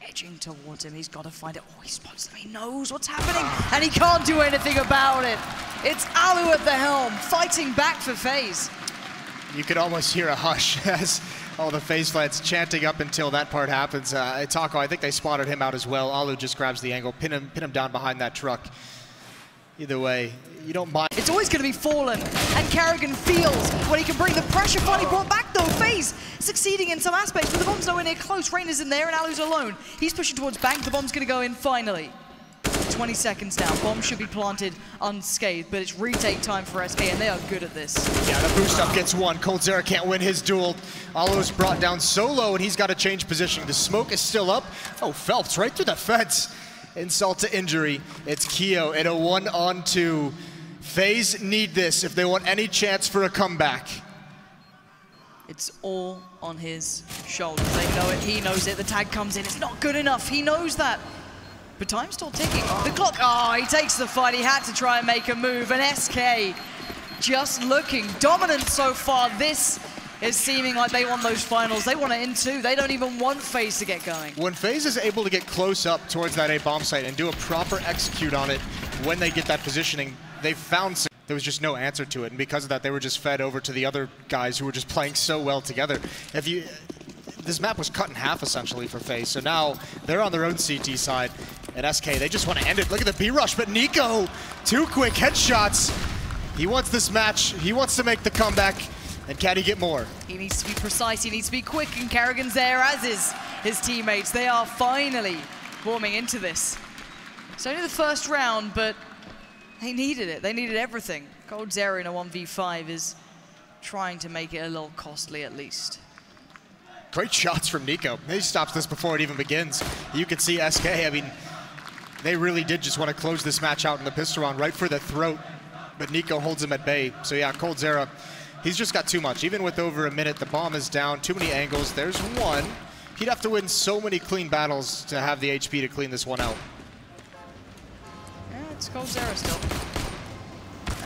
edging towards him. He's got to find it. Oh, he spots them. He knows what's happening, and he can't do anything about it. It's Alu at the helm, fighting back for FaZe. You could almost hear a hush as all the FaZe fans chanting up until that part happens. Taco, I think they spotted him out as well. Alu just grabs the angle, pin him down behind that truck. Either way, you don't mind. It's always going to be Fallen, and Karrigan feels when he can bring the pressure finally brought back though. FaZe succeeding in some aspects, but the bomb's nowhere near close. Reyna's in there, and Alu's alone. He's pushing towards bank. The bomb's going to go in finally. 20 seconds now. Bomb should be planted unscathed, but it's retake time for SK, and they are good at this. Yeah, the boost up gets one. coldzera can't win his duel. Alu's brought down so low, and he's got to change position. The smoke is still up. Oh, Phelps right through the fence. Insult to injury. It's Keo in a 1-on-2. FaZe need this if they want any chance for a comeback. It's all on his shoulders. They know it. He knows it. The tag comes in. It's not good enough. He knows that. But time's still ticking. The clock. Oh, he takes the fight. He had to try and make a move. And SK just looking dominant so far. This is seeming like they want those finals. They want it in 2. They don't even want FaZe to get going. When FaZe is able to get close up towards that A bomb site and do a proper execute on it when they get that positioning, they found there was just no answer to it. And because of that, they were just fed over to the other guys who were just playing so well together. This map was cut in half essentially for FaZe. So now they're on their own CT side. And SK, they just want to end it. Look at the B-rush, but Nico, 2 quick headshots. He wants this match. He wants to make the comeback. And can he get more? He needs to be precise, he needs to be quick, and Karrigan's there, as is his teammates. They are finally warming into this. It's only the first round, but they needed it. They needed everything. coldzera in a 1v5 is trying to make it a little costly at least. Great shots from Nico. He stops this before it even begins. You can see SK, I mean, they really did just want to close this match out in the pistol round right for the throat, but Nico holds him at bay. So yeah, coldzera, he's just got too much. Even with over a minute, the bomb is down, too many angles. There's one. He'd have to win so many clean battles to have the HP to clean this one out. Yeah, it's coldzera still.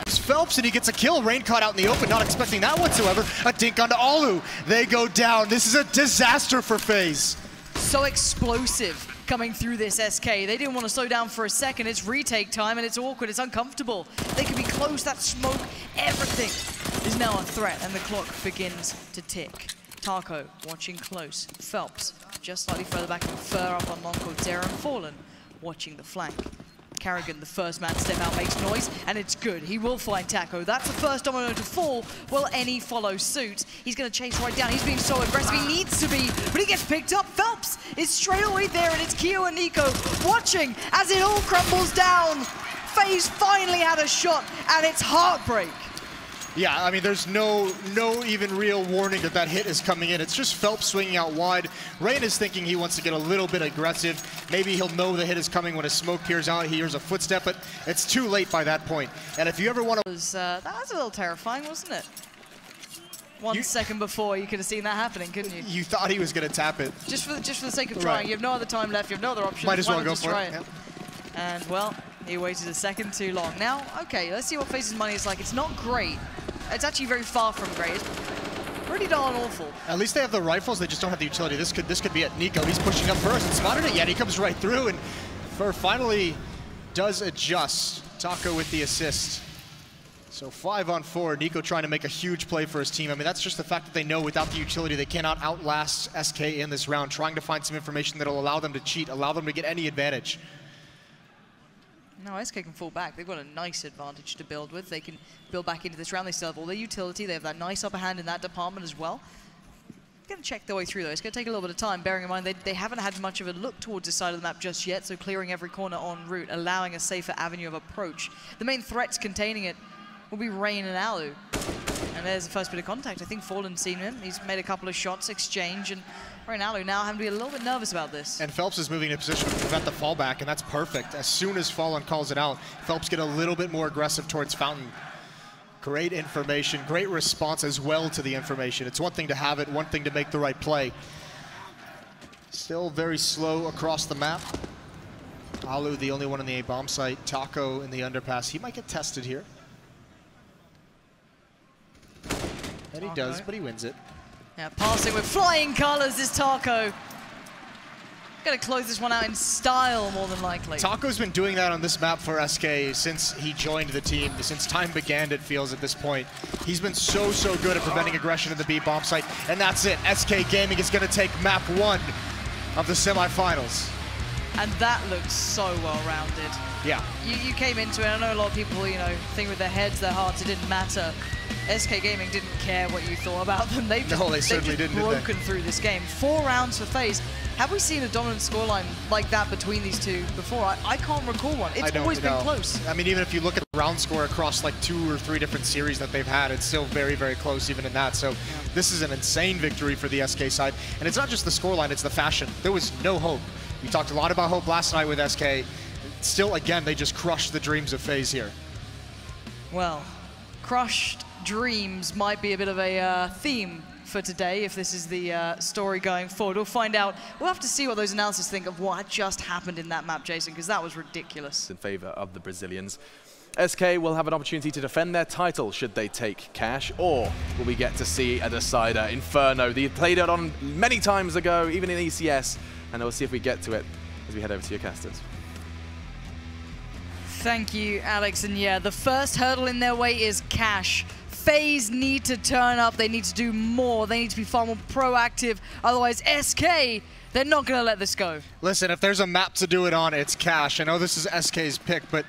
It's Phelps, and he gets a kill. Rain caught out in the open, not expecting that whatsoever. A dink onto Alu. They go down. This is a disaster for FaZe. So explosive coming through this SK. They didn't want to slow down for a second. It's retake time, and it's awkward. It's uncomfortable. They could be close. That smoke, everything is now a threat, and the clock begins to tick. Taco watching close. Phelps just slightly further back and fur up on coldzera, and Fallen watching the flank. Karrigan, the first man to step out, makes noise, and it's good. He will find Taco. That's the first domino to fall. Will any follow suit? He's going to chase right down. He's being so aggressive. He needs to be, but he gets picked up. Phelps is straight away there, and it's Keo and Nico watching as it all crumbles down. FaZe finally had a shot, and it's heartbreak. Yeah, I mean, there's no even real warning that hit is coming in. It's just Phelps swinging out wide. Rain is thinking he wants to get a little bit aggressive. Maybe he'll know the hit is coming when his smoke peers out. He hears a footstep, but it's too late by that point. And if you ever want to... That was a little terrifying, wasn't it? 1 second before, you could have seen that happening, couldn't you? You thought he was going to tap it. Just for the sake of trying. Right. You have no other time left. You have no other option. Might as well go for it. Yep. And, well, he waited a second too long. Now, okay, let's see what FaZe's money is like. It's not great. It's actually very far from great. It's pretty darn awful. At least they have the rifles. They just don't have the utility. This could be it. Nico, he's pushing up first and spotted it yet. He comes right through, and Fur finally does adjust. Taco with the assist. So 5-on-4. Nico trying to make a huge play for his team. I mean, that's just the fact that they know without the utility, they cannot outlast SK in this round, trying to find some information that'll allow them to cheat, allow them to get any advantage. No, SK can fall back. They've got a nice advantage to build with. They can build back into this round. They still have all their utility. They have that nice upper hand in that department as well. They're going to check their way through, though. It's going to take a little bit of time, bearing in mind they haven't had much of a look towards this side of the map just yet, so clearing every corner en route, allowing a safer avenue of approach. The main threats containing it will be Rain and Alu. And there's the first bit of contact. I think Fallen's seen him. He's made a couple of shots, exchange, and Rain and Alu now having to be a little bit nervous about this. And Phelps is moving in a position to prevent the fallback, and that's perfect. As soon as Fallen calls it out, Phelps get a little bit more aggressive towards Fountain. Great information, great response as well to the information. It's one thing to have it, one thing to make the right play. Still very slow across the map. Alu, the only one in the A-bomb site. Taco in the underpass. He might get tested here. And he does, but he wins it. Yeah, passing with flying colors is Taco. Gonna close this one out in style, more than likely. Taco's been doing that on this map for SK since he joined the team, since time began, it feels, at this point. He's been so good at preventing aggression in the B bomb site, and that's it. SK Gaming is gonna take map 1 of the semifinals. And that looks so well-rounded. Yeah. You came into it, I know a lot of people, you know, think with their heads, their hearts, it didn't matter. SK Gaming didn't care what you thought about them. They've just broken through this game. 4 rounds for FaZe. Have we seen a dominant scoreline like that between these two before? I can't recall one. It's always been close. I mean, even if you look at the round score across like 2 or 3 different series that they've had, it's still very close even in that. So this is an insane victory for the SK side. And it's not just the scoreline, it's the fashion. There was no hope. We talked a lot about hope last night with SK. Still, again, they just crushed the dreams of FaZe here. Well, crushed dreams might be a bit of a theme for today if this is the story going forward. We'll find out. We'll have to see what those analysts think of what just happened in that map, Jason, because that was ridiculous. In favor of the Brazilians. SK will have an opportunity to defend their title should they take cash, or will we get to see a decider? Inferno, they played it on many times ago, even in ECS, and we'll see if we get to it as we head over to your casters. Thank you, Alex. And yeah, the first hurdle in their way is cash. FaZe need to turn up. They need to do more. They need to be far more proactive. Otherwise, SK, They're not going to let this go. Listen, if there's a map to do it on, it's Cash. I know this is SK's pick, but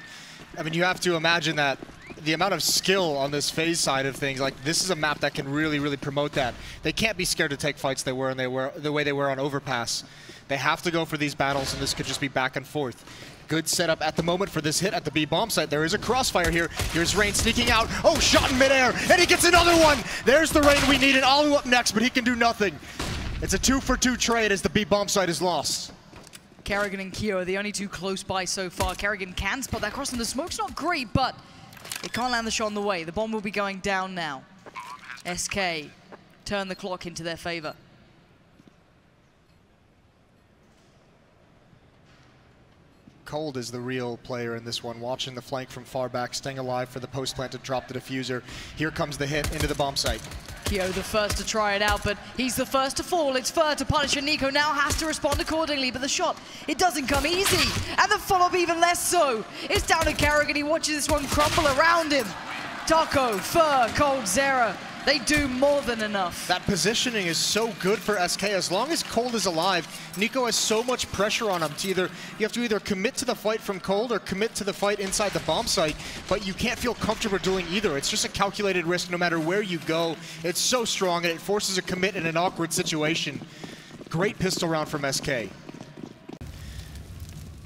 I mean, you have to imagine that the amount of skill on this FaZe side of things, like this is a map that can really, really promote that. They can't be scared to take fights the way they were on Overpass. They have to go for these battles, and this could just be back and forth. Good setup at the moment for this hit at the B bomb site. There is a crossfire here. Here's Rain sneaking out. Oh, shot in midair, and he gets another one. There's the Rain we need, and Alu up next, but he can do nothing. It's a 2-for-2 trade as the B bomb site is lost. Karrigan and Kyo are the only two close by so far. Karrigan can spot that cross, and the smoke's not great, but it can't land the shot on the way. The bomb will be going down now. SK turn the clock into their favor. Cold is the real player in this one, watching the flank from far back, staying alive for the post plant to drop the diffuser. Here comes the hit into the bomb site. Kyo the first to try it out, but he's the first to fall. It's Fer to punish, and Nico now has to respond accordingly, but the shot, it doesn't come easy. And the follow-up even less so. It's down to Karrigan, he watches this one crumble around him. Taco, Fer, Cold, Zera, they do more than enough. That positioning is so good for SK. As long as Cold is alive, Nico has so much pressure on him to you have to either commit to the fight from Cold or commit to the fight inside the bomb site, but you can't feel comfortable doing either. It's just a calculated risk no matter where you go. It's so strong and it forces a commit in an awkward situation. Great pistol round from SK.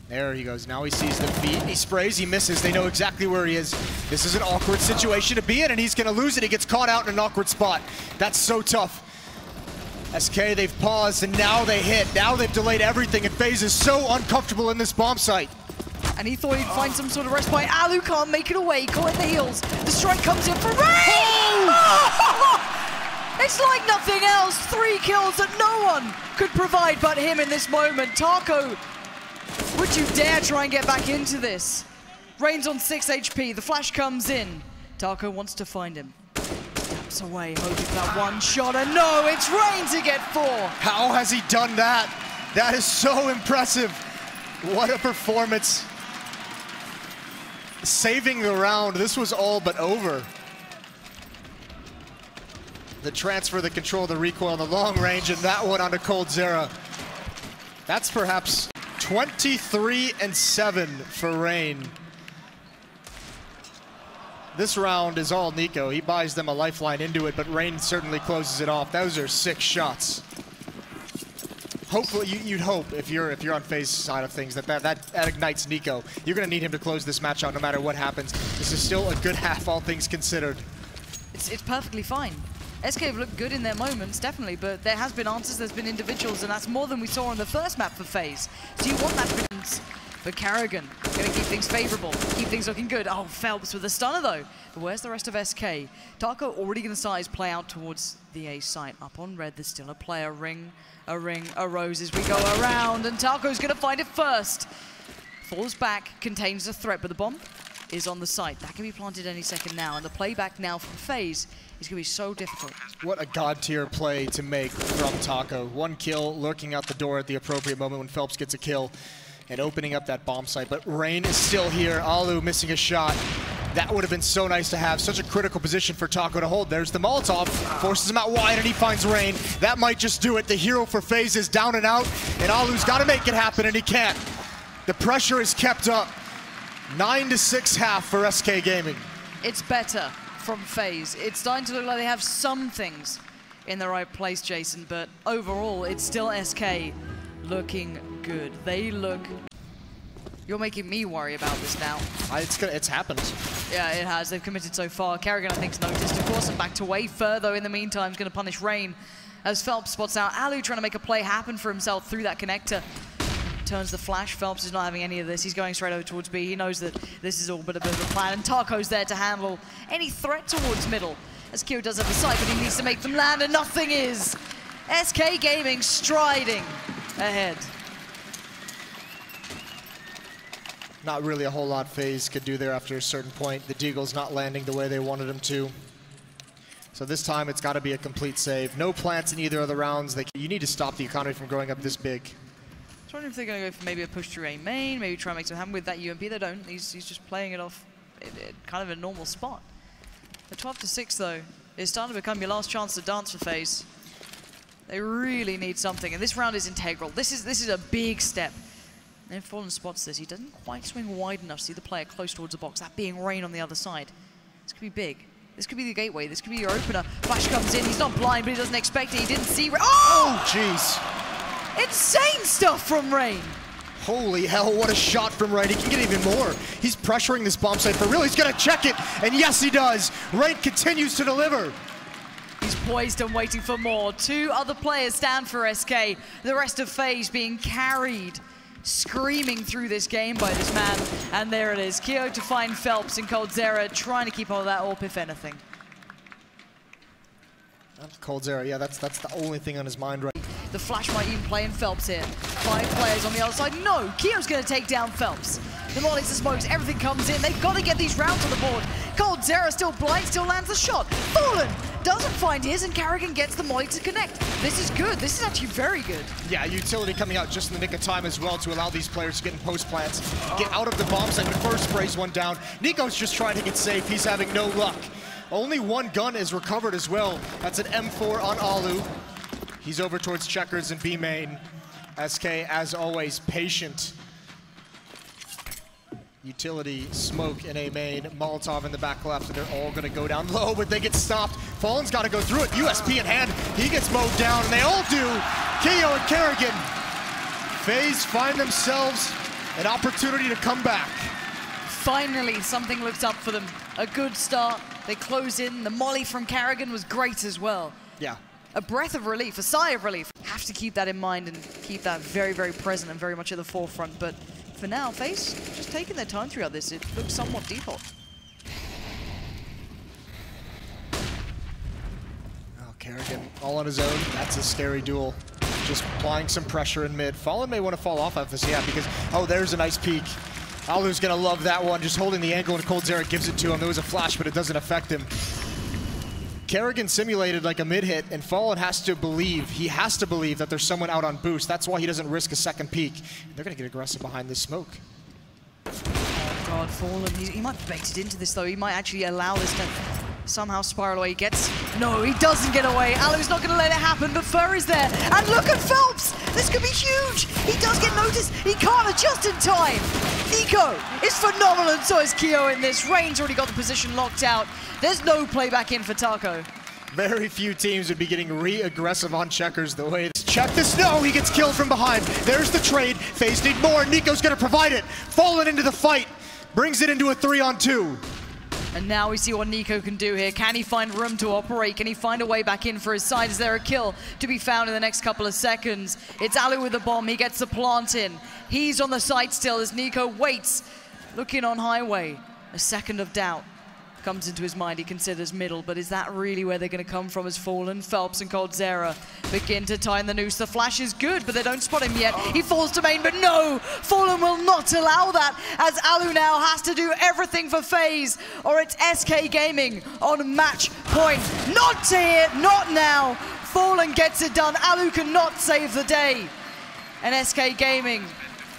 There he goes. Now he sees the feet. He sprays. He misses. They know exactly where he is. This is an awkward situation to be in, and he's going to lose it. He gets caught out in an awkward spot. That's so tough. SK, they've paused, and now they hit. Now they've delayed everything, and FaZe is so uncomfortable in this bomb site. And he thought he'd find some sort of rest point. Alu can't make it away. Caught in the heels. The strike comes in for Rain! Oh! It's like nothing else. 3 kills that no one could provide but him in this moment. Taco, would you dare try and get back into this? Rain's on 6 HP, the flash comes in. Taco wants to find him. Taps away, hoping for that one shot, and no, it's Rain to get 4. How has he done that? That is so impressive. What a performance. Saving the round, this was all but over. The transfer, the control, the recoil, the long range, and that one onto Cold Zera. That's perhaps 23-7 for Rain. This round is all Nico. He buys them a lifeline into it, but Rain certainly closes it off. Those are 6 shots. Hopefully, you'd hope if you're on FaZe's side of things that ignites Nico. You're going to need him to close this match out no matter what happens. This is still a good half, all things considered. It's perfectly fine. SK have looked good in their moments, definitely, but there has been answers, there's been individuals, and that's more than we saw on the first map for FaZe. So you want that difference. But Karrigan, going to keep things favorable, keep things looking good. Oh, Phelps with a stunner though. But where's the rest of SK? Taco already going to size his play out towards the A site. Up on red, there's still a player. A rose as we go around, and Taco's going to find it first. Falls back, contains a threat, but the bomb is on the site. That can be planted any second now, and the playback now from FaZe is going to be so difficult. What a god tier play to make from Taco. 1 kill, lurking out the door at the appropriate moment when Phelps gets a kill and opening up that bomb site. But Rain is still here. Alu missing a shot. That would have been so nice to have. Such a critical position for Taco to hold. There's the Molotov, forces him out wide, and he finds Rain. That might just do it. The hero for FaZe is down and out, and Alu's got to make it happen, and he can't. The pressure is kept up. 9-6 half for SK Gaming. It's better from FaZe. It's starting to look like they have some things in the right place, Jason, but overall, it's still SK looking good. They look... You're making me worry about this now. It's happened. Yeah, it has. They've committed so far. Karrigan, I think, has noticed. Of course, and backed away further in the meantime. Is going to punish Rain as Phelps spots out. Alu trying to make a play happen for himself through that connector. Turns the flash. Phelps is not having any of this. He's going straight over towards B. He knows that this is all but a bit of a plan. And Taco's there to handle any threat towards middle. As Kyo does have the sight, but he needs to make them land, and nothing is. SK Gaming striding ahead. Not really a whole lot FaZe could do there after a certain point. The Deagle's not landing the way they wanted him to. So this time it's got to be a complete save. No plants in either of the rounds. You need to stop the economy from growing up this big. I was wondering if they're going to go for maybe a push to A main, maybe try and make some happen with that UMP. They don't. He's just playing it off kind of a normal spot. The 12-6 though is starting to become your last chance to dance for FaZe. They really need something, and this round is integral. This is a big step. And if Fallen spots this, he doesn't quite swing wide enough to see the player close towards the box, that being Rain on the other side. This could be big. This could be the gateway. This could be your opener. Flash comes in. He's not blind, but he doesn't expect it. He didn't see Rain. Oh, jeez. Insane stuff from Rain. Holy hell, what a shot from Rain. He can get even more. He's pressuring this bomb site for real. He's going to check it, and yes, he does. Rain continues to deliver. He's poised and waiting for more. 2 other players stand for SK. The rest of FaZe being carried, screaming through this game by this man. And there it is. Keo to find Phelps and coldzera, trying to keep all that AWP, if anything. coldzera, yeah, that's the only thing on his mind right now. The flash might even play in Phelps here. 5 players on the other side. No, Keo's going to take down Phelps. The mollies, the smokes, everything comes in. They've got to get these rounds on the board. coldzera still blind, still lands the shot. Fallen doesn't find his, and karrigan gets the molly to connect. This is good. This is actually very good. Yeah, utility coming out just in the nick of time as well to allow these players to get in post plants, get out of the bomb site, but first sprays one down. Nico's just trying to get safe. He's having no luck. Only 1 gun is recovered as well. That's an M4 on Alu. He's over towards Checkers and B main. SK, as always, patient. Utility, smoke in A main, Molotov in the back left, and they're all gonna go down low, but they get stopped. Fallen's gotta go through it, USP in hand, he gets mowed down, and they all do. Keo and karrigan. FaZe find themselves an opportunity to come back. Finally, something looks up for them. A good start, they close in. The molly from karrigan was great as well. Yeah. A breath of relief, a sigh of relief. Have to keep that in mind and keep that very, very present and very much at the forefront. But for now, FaZe just taking their time throughout this. It looks somewhat default. Oh, karrigan all on his own. That's a scary duel. Just applying some pressure in mid. Fallen may want to fall off of this, yeah, because, oh, there's a nice peek. Alu's gonna love that one, just holding the angle, and coldzera gives it to him. There was a flash, but it doesn't affect him. karrigan simulated like a mid-hit, and Fallen has to believe, that there's someone out on boost. That's why he doesn't risk a second peek. They're gonna get aggressive behind this smoke. Oh God, Fallen, he might be baited into this though. He might actually allow this to somehow spiral away. No, he doesn't get away. Alu's not gonna let it happen, but Fur is there. And look at Phelps! This could be huge! He does get noticed, he can't adjust in time! Nico is phenomenal, and so is Keo in this. Rain's already got the position locked out. There's no play back in for Taco. Very few teams would be getting re-aggressive on Checkers the way this. Check this, no, he gets killed from behind. There's the trade, FaZe need more, Nico's gonna provide it. Fallen into the fight, brings it into a 3-on-2. And now we see what Nico can do here. Can he find room to operate? Can he find a way back in for his side? Is there a kill to be found in the next couple of seconds? It's Alu with the bomb, he gets the plant in. He's on the site still as Nico waits, looking on highway. A second of doubt comes into his mind. He considers middle, but is that really where they're going to come from as Fallen? Phelps and coldzera begin to tie in the noose. The flash is good, but they don't spot him yet. He falls to main, but no! Fallen will not allow that, as Alu now has to do everything for FaZe, or it's SK Gaming on match point. Not here, not now! Fallen gets it done. Alu cannot save the day. And SK Gaming,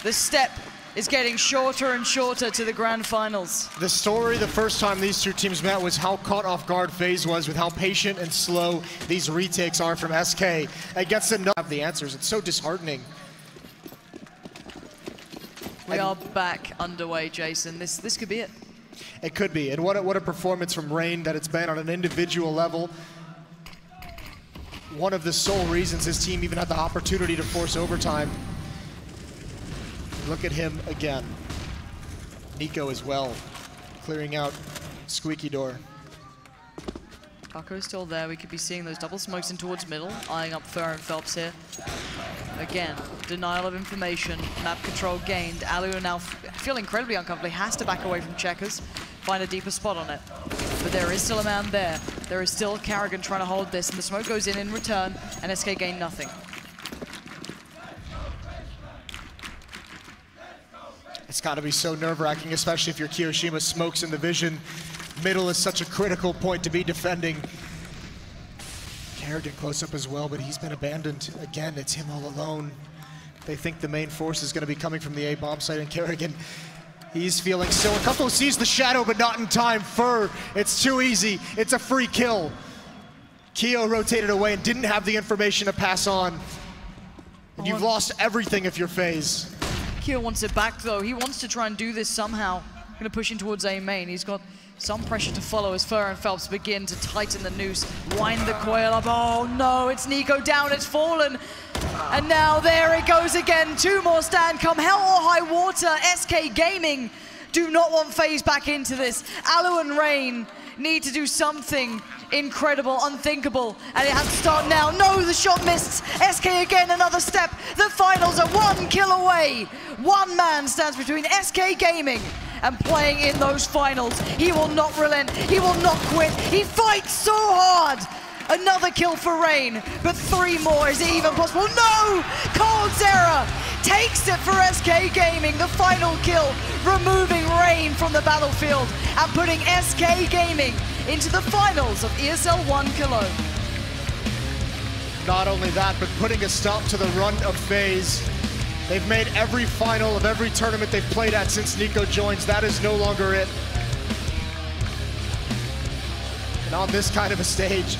the step is getting shorter and shorter to the grand finals. The story the first time these two teams met was how caught off guard FaZe was with how patient and slow these retakes are from SK against enough of the answers. It's so disheartening. We are back underway, Jason. This could be it. It could be, and what a performance from Rain that it's been on an individual level. One of the sole reasons his team even had the opportunity to force overtime. Look at him again. Nico as well, clearing out Squeaky Door. Taco's still there. We could be seeing those double smokes in towards middle, eyeing up Fur and Phelps here. Again, denial of information, map control gained. Alu now feel incredibly uncomfortable. He has to back away from Checkers, find a deeper spot on it. But there is still a man there. There is still karrigan trying to hold this, and the smoke goes in return, and SK gain nothing. It's got to be so nerve-wracking, especially if your Kiyoshima smokes in the vision. Middle is such a critical point to be defending. karrigan close up as well, but he's been abandoned. Again, it's him all alone. They think the main force is going to be coming from the A bomb site, and karrigan, he's feeling still. Cuffo sees the shadow, but not in time. Fur, it's too easy. It's a free kill. Keo rotated away and didn't have the information to pass on. And you've lost everything if you're FaZe. Keo wants it back though. He wants to try and do this somehow. Gonna push in towards A main. He's got some pressure to follow as Fur and Phelps begin to tighten the noose, wind the coil up. Oh no, it's Nico down, it's Fallen. And now there it goes again. 2 more stand come, hell or high water. SK Gaming do not want FaZe back into this. Alu and Rain need to do something incredible, unthinkable, and it has to start now. No, the shot missed. SK again, another step. The finals are 1 kill away. One man stands between SK Gaming and playing in those finals. He will not relent, he will not quit. He fights so hard. Another kill for Rain, but 3 more. Is it even possible? No! coldzera takes it for SK Gaming, the final kill, removing Rain from the battlefield and putting SK Gaming into the finals of ESL ONE Cologne. Not only that, but putting a stop to the run of FaZe. They've made every final of every tournament they've played at since Nico joins. That is no longer it. And on this kind of a stage,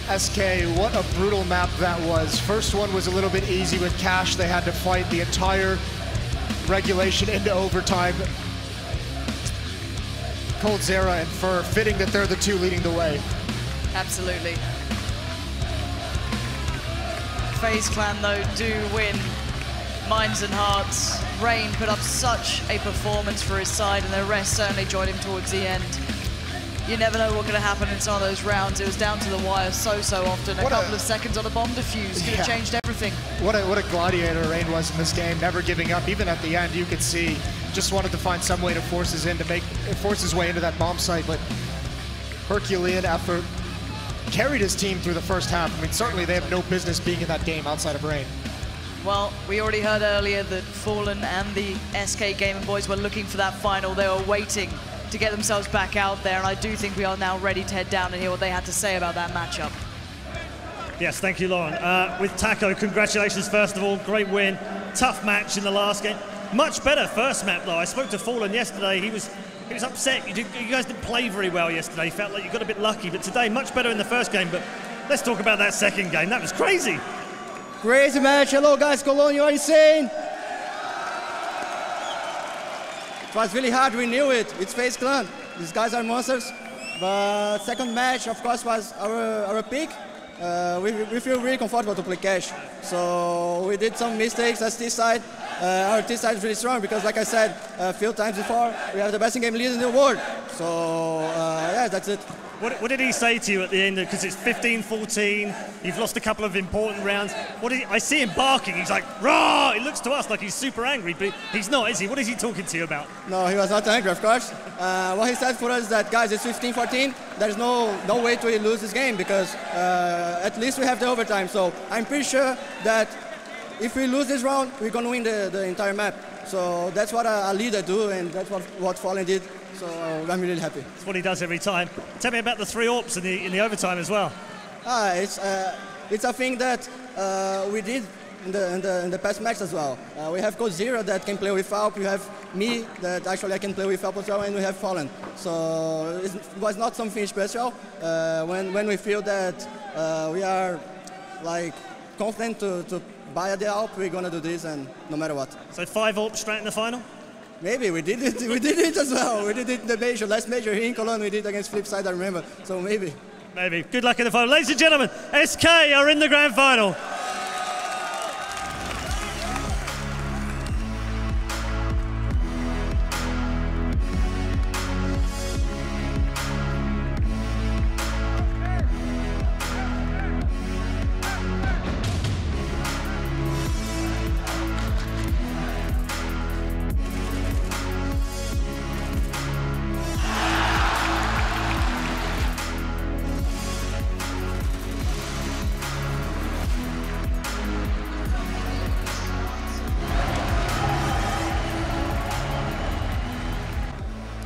SK, what a brutal map that was. First one was a little bit easy with Cash. They had to fight the entire regulation into overtime. coldzera and Fur, fitting that they're the 2 leading the way. Absolutely. FaZe Clan, though, do win minds and hearts. Rain put up such a performance for his side, and the rest certainly joined him towards the end. You never know what's going to happen in some of those rounds. It was down to the wire so often. A couple of seconds on a bomb defuse could have changed everything. What a gladiator Rain was in this game, never giving up. Even at the end, you could see, just wanted to find some way to force his way into that bomb site, but Herculean effort carried his team through the first half. I mean, certainly they have no business being in that game outside of Rain. Well, we already heard earlier that Fallen and the SK Gaming boys were looking for that final. They were waiting to get themselves back out there, and I do think we are now ready to head down and hear what they had to say about that matchup. Yes, thank you, Lauren. With Taco, congratulations first of all, great win. Tough match in the last game. Much better first map though. I spoke to Fallen yesterday. He was upset. You guys didn't play very well yesterday. He felt like you got a bit lucky, but today much better in the first game. But let's talk about that second game. That was crazy. Crazy match. Hello guys, Cologne, you are insane. It was really hard, we knew it. It's FaZe Clan. These guys are monsters. But second match, of course, was our pick. We feel really comfortable to play Cash. So we did some mistakes as T-side. Our T-side is really strong because, like I said a few times before, we have the best in-game lead in the world. So yeah, that's it. What did he say to you at the end? Because it's 15-14, you've lost a couple of important rounds. I see him barking, he's like, rah! It looks to us like he's super angry, but he's not, is he? What is he talking to you about? No, he was not angry, of course. What he said for us is that, guys, it's 15-14. There's no way to lose this game because at least we have the overtime. So I'm pretty sure that if we lose this round, we're going to win the entire map. So that's what a leader do, and that's what Fallen did. So I'm really happy. That's what he does every time. Tell me about the 3 AWPs in the overtime as well. It's a thing that we did in the past match as well. We have coldzera that can play with AWP. We have me that actually I can play with AWP as well, and we have Fallen. So it was not something special. When we feel that we are like confident to buy the AWP, we're gonna do this, and no matter what. So 5 AWPs straight in the final? Maybe we did it. We did it as well. We did it in the major, last major here in Cologne. We did against Flipside, I remember. So maybe. Maybe. Good luck in the final, ladies and gentlemen. SK are in the grand final.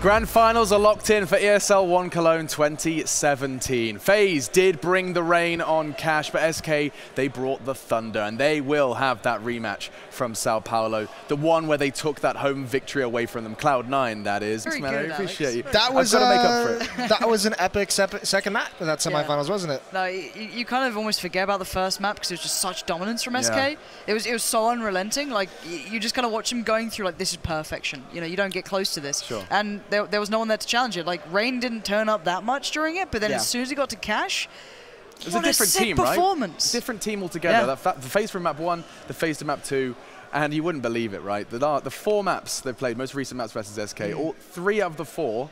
Grand finals are locked in for ESL ONE Cologne 2017. FaZe did bring the rain on Cash, but SK, they brought the thunder, and they will have that rematch from Sao Paulo, the one where they took that home victory away from them. Cloud9, that is. Very Man, good, I appreciate you. That was I've got to make up for it. That was an epic second map of that semifinals, wasn't it? No, you kind of almost forget about the first map because it was just such dominance from SK. Yeah. It was so unrelenting. Like you just kind of watch them going through like, this is perfection. You know, you don't get close to this. Sure. And there was no one there to challenge it. Like Rain didn't turn up that much during it, but then as soon as he got to Cash, it was a different team, performance. Right? Different team altogether. The FaZe from map 1, the FaZe to map 2, and you wouldn't believe it, right? The 4 maps they've played, most recent maps versus SK, all 3 of the 4,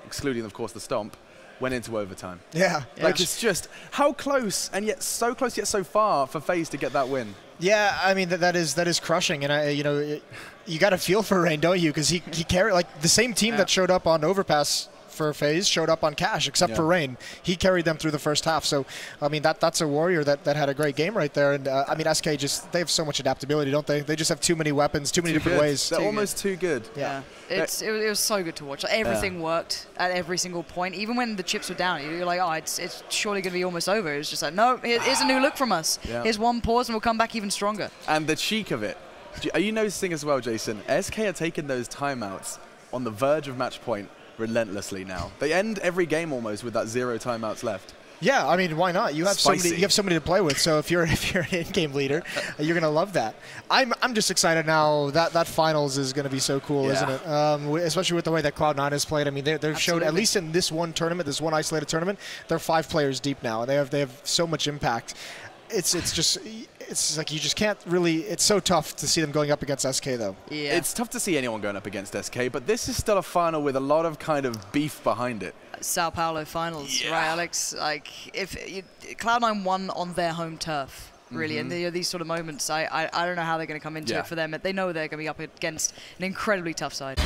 excluding of course the Stomp, went into overtime. Yeah. Like it's just how close and yet so close yet so far for FaZe to get that win. Yeah, I mean that is crushing, and you know, you got to feel for Rain, don't you? Because he carried like the same team that showed up on Overpass for FaZe showed up on Cash, except for Rain. He carried them through the first half. So, I mean, that's a warrior that had a great game right there. And I mean, SK they have so much adaptability, don't they? They just have too many weapons, too many different ways. They're almost too good. Yeah. It was so good to watch. Like, everything worked at every single point. Even when the chips were down, you're like, oh, it's surely going to be almost over. It was just like, no, here's a new look from us. Yeah. Here's one pause and we'll come back even stronger. And the cheek of it. Are you noticing as well, Jason? SK are taking those timeouts on the verge of match point relentlessly now. They end every game almost with that 0 timeouts left. Yeah, I mean, why not? You have somebody to play with. So if you're an in-game leader, you're gonna love that. I'm just excited now that finals is gonna be so cool, isn't it? Especially with the way that Cloud9 has played. I mean, they've showed at least in this one tournament, this one isolated tournament, they're 5 players deep now, and they have so much impact. It's like you just can't really. It's so tough to see them going up against SK though. Yeah, it's tough to see anyone going up against SK, but this is still a final with a lot of kind of beef behind it. Sao Paulo finals, right, Alex? Like if Cloud9 won on their home turf, really, and these sort of moments, I don't know how they're going to come into it for them. They know they're going to be up against an incredibly tough side.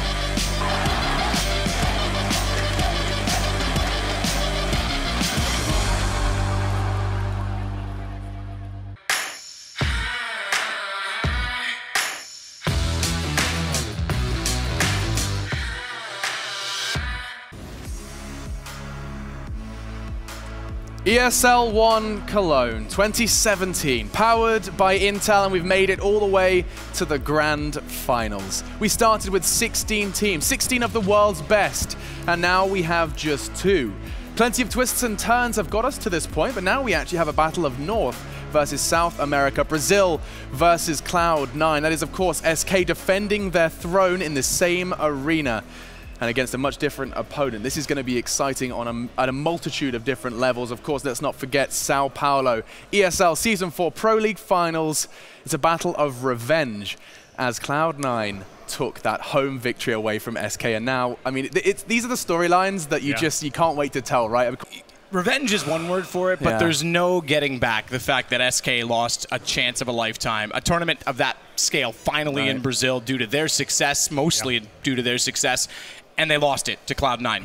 ESL ONE Cologne 2017, powered by Intel, and we've made it all the way to the grand finals. We started with 16 teams, 16 of the world's best, and now we have just 2. Plenty of twists and turns have got us to this point, but now we actually have a battle of North versus South America, Brazil versus Cloud9. That is, of course, SK defending their throne in the same arena, and against a much different opponent. This is going to be exciting at a multitude of different levels. Of course, let's not forget Sao Paulo. ESL Season 4 Pro League Finals. It's a battle of revenge as Cloud9 took that home victory away from SK. And now, I mean, these are the storylines that you can't wait to tell, right? Revenge is one word for it, but there's no getting back the fact that SK lost a chance of a lifetime. A tournament of that scale finally in Brazil due to their success, mostly due to their success, and they lost it to Cloud9.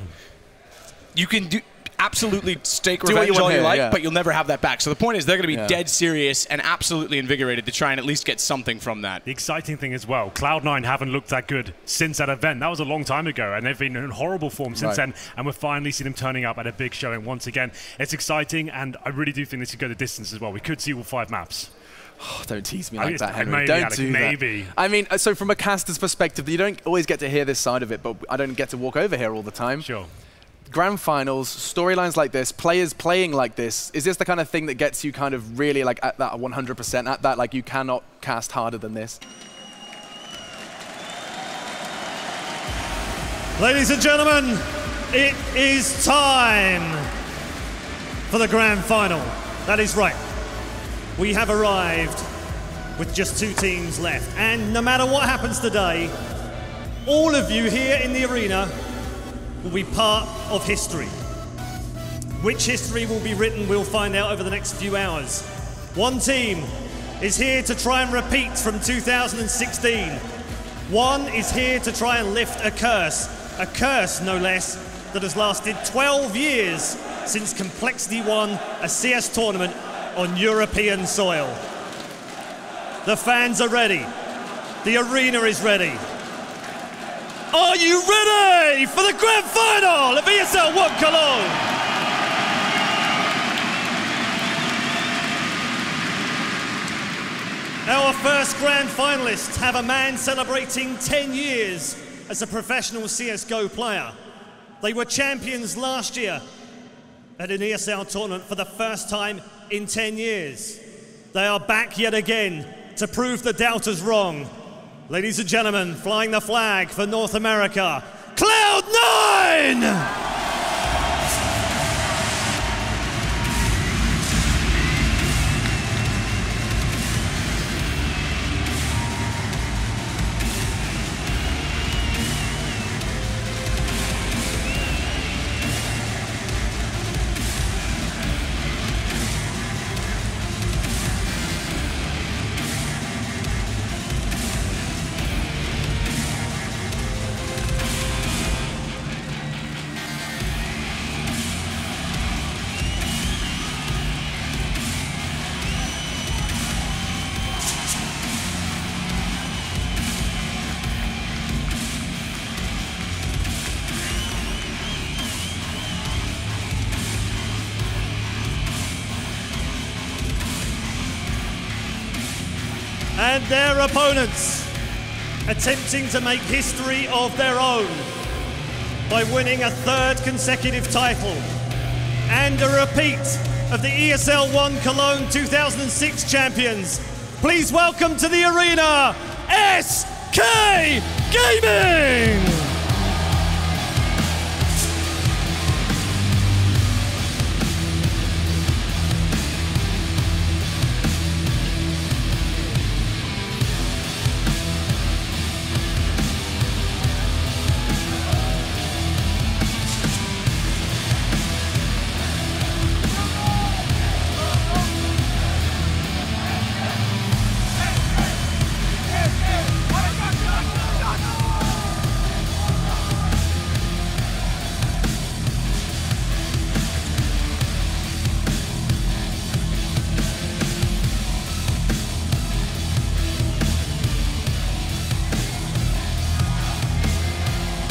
You can absolutely stake revenge all you like, but you'll never have that back. So the point is they're going to be dead serious and absolutely invigorated to try and at least get something from that. The exciting thing as well, Cloud9 haven't looked that good since that event. That was a long time ago, and they've been in horrible form since then, and we're finally seeing them turning up at a big showing once again. It's exciting, and I really do think this could go the distance as well. We could see all 5 maps. Oh, don't tease me like that, Henry. Maybe, don't Alex, do maybe. that. I mean, so from a caster's perspective, you don't always get to hear this side of it, but I don't get to walk over here all the time. Sure. Grand finals, storylines like this, players playing like this, is this the kind of thing that gets you kind of really like at that 100%, at that like you cannot cast harder than this? Ladies and gentlemen, it is time for the grand final. That is right. We have arrived with just 2 teams left, and no matter what happens today, all of you here in the arena will be part of history. Which history will be written, we'll find out over the next few hours. One team is here to try and repeat from 2016. One is here to try and lift a curse no less, that has lasted 12 years since Complexity won a CS tournament on European soil. The fans are ready. The arena is ready. Are you ready for the grand final of ESL ONE Cologne. Our first grand finalists have a man celebrating 10 years as a professional CSGO player. They were champions last year at an ESL tournament for the first time in 10 years. They are back yet again to prove the doubters wrong. Ladies and gentlemen, flying the flag for North America, Cloud9! And their opponents attempting to make history of their own by winning a third consecutive title and a repeat of the ESL ONE Cologne 2006 champions. Please welcome to the arena, SK Gaming!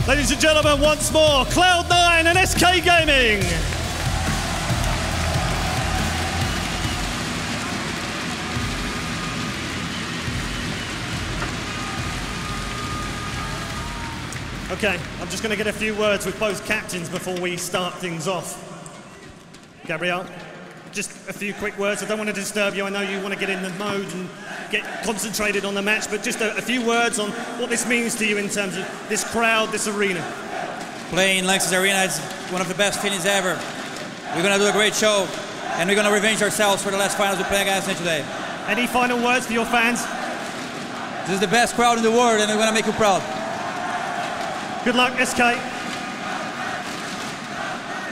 Ladies and gentlemen, once more, Cloud9 and SK Gaming. Okay, I'm just going to get a few words with both captains before we start things off. Gabriel, just a few quick words. I don't want to disturb you. I know you want to get in the mode and get concentrated on the match, but just a few words on what this means to you in terms of this crowd, this arena. Playing Lexus Arena is one of the best feelings ever. We're going to do a great show, and we're going to revenge ourselves for the last finals we play against them today. Any final words for your fans? This is the best crowd in the world, and we're going to make you proud. Good luck, SK.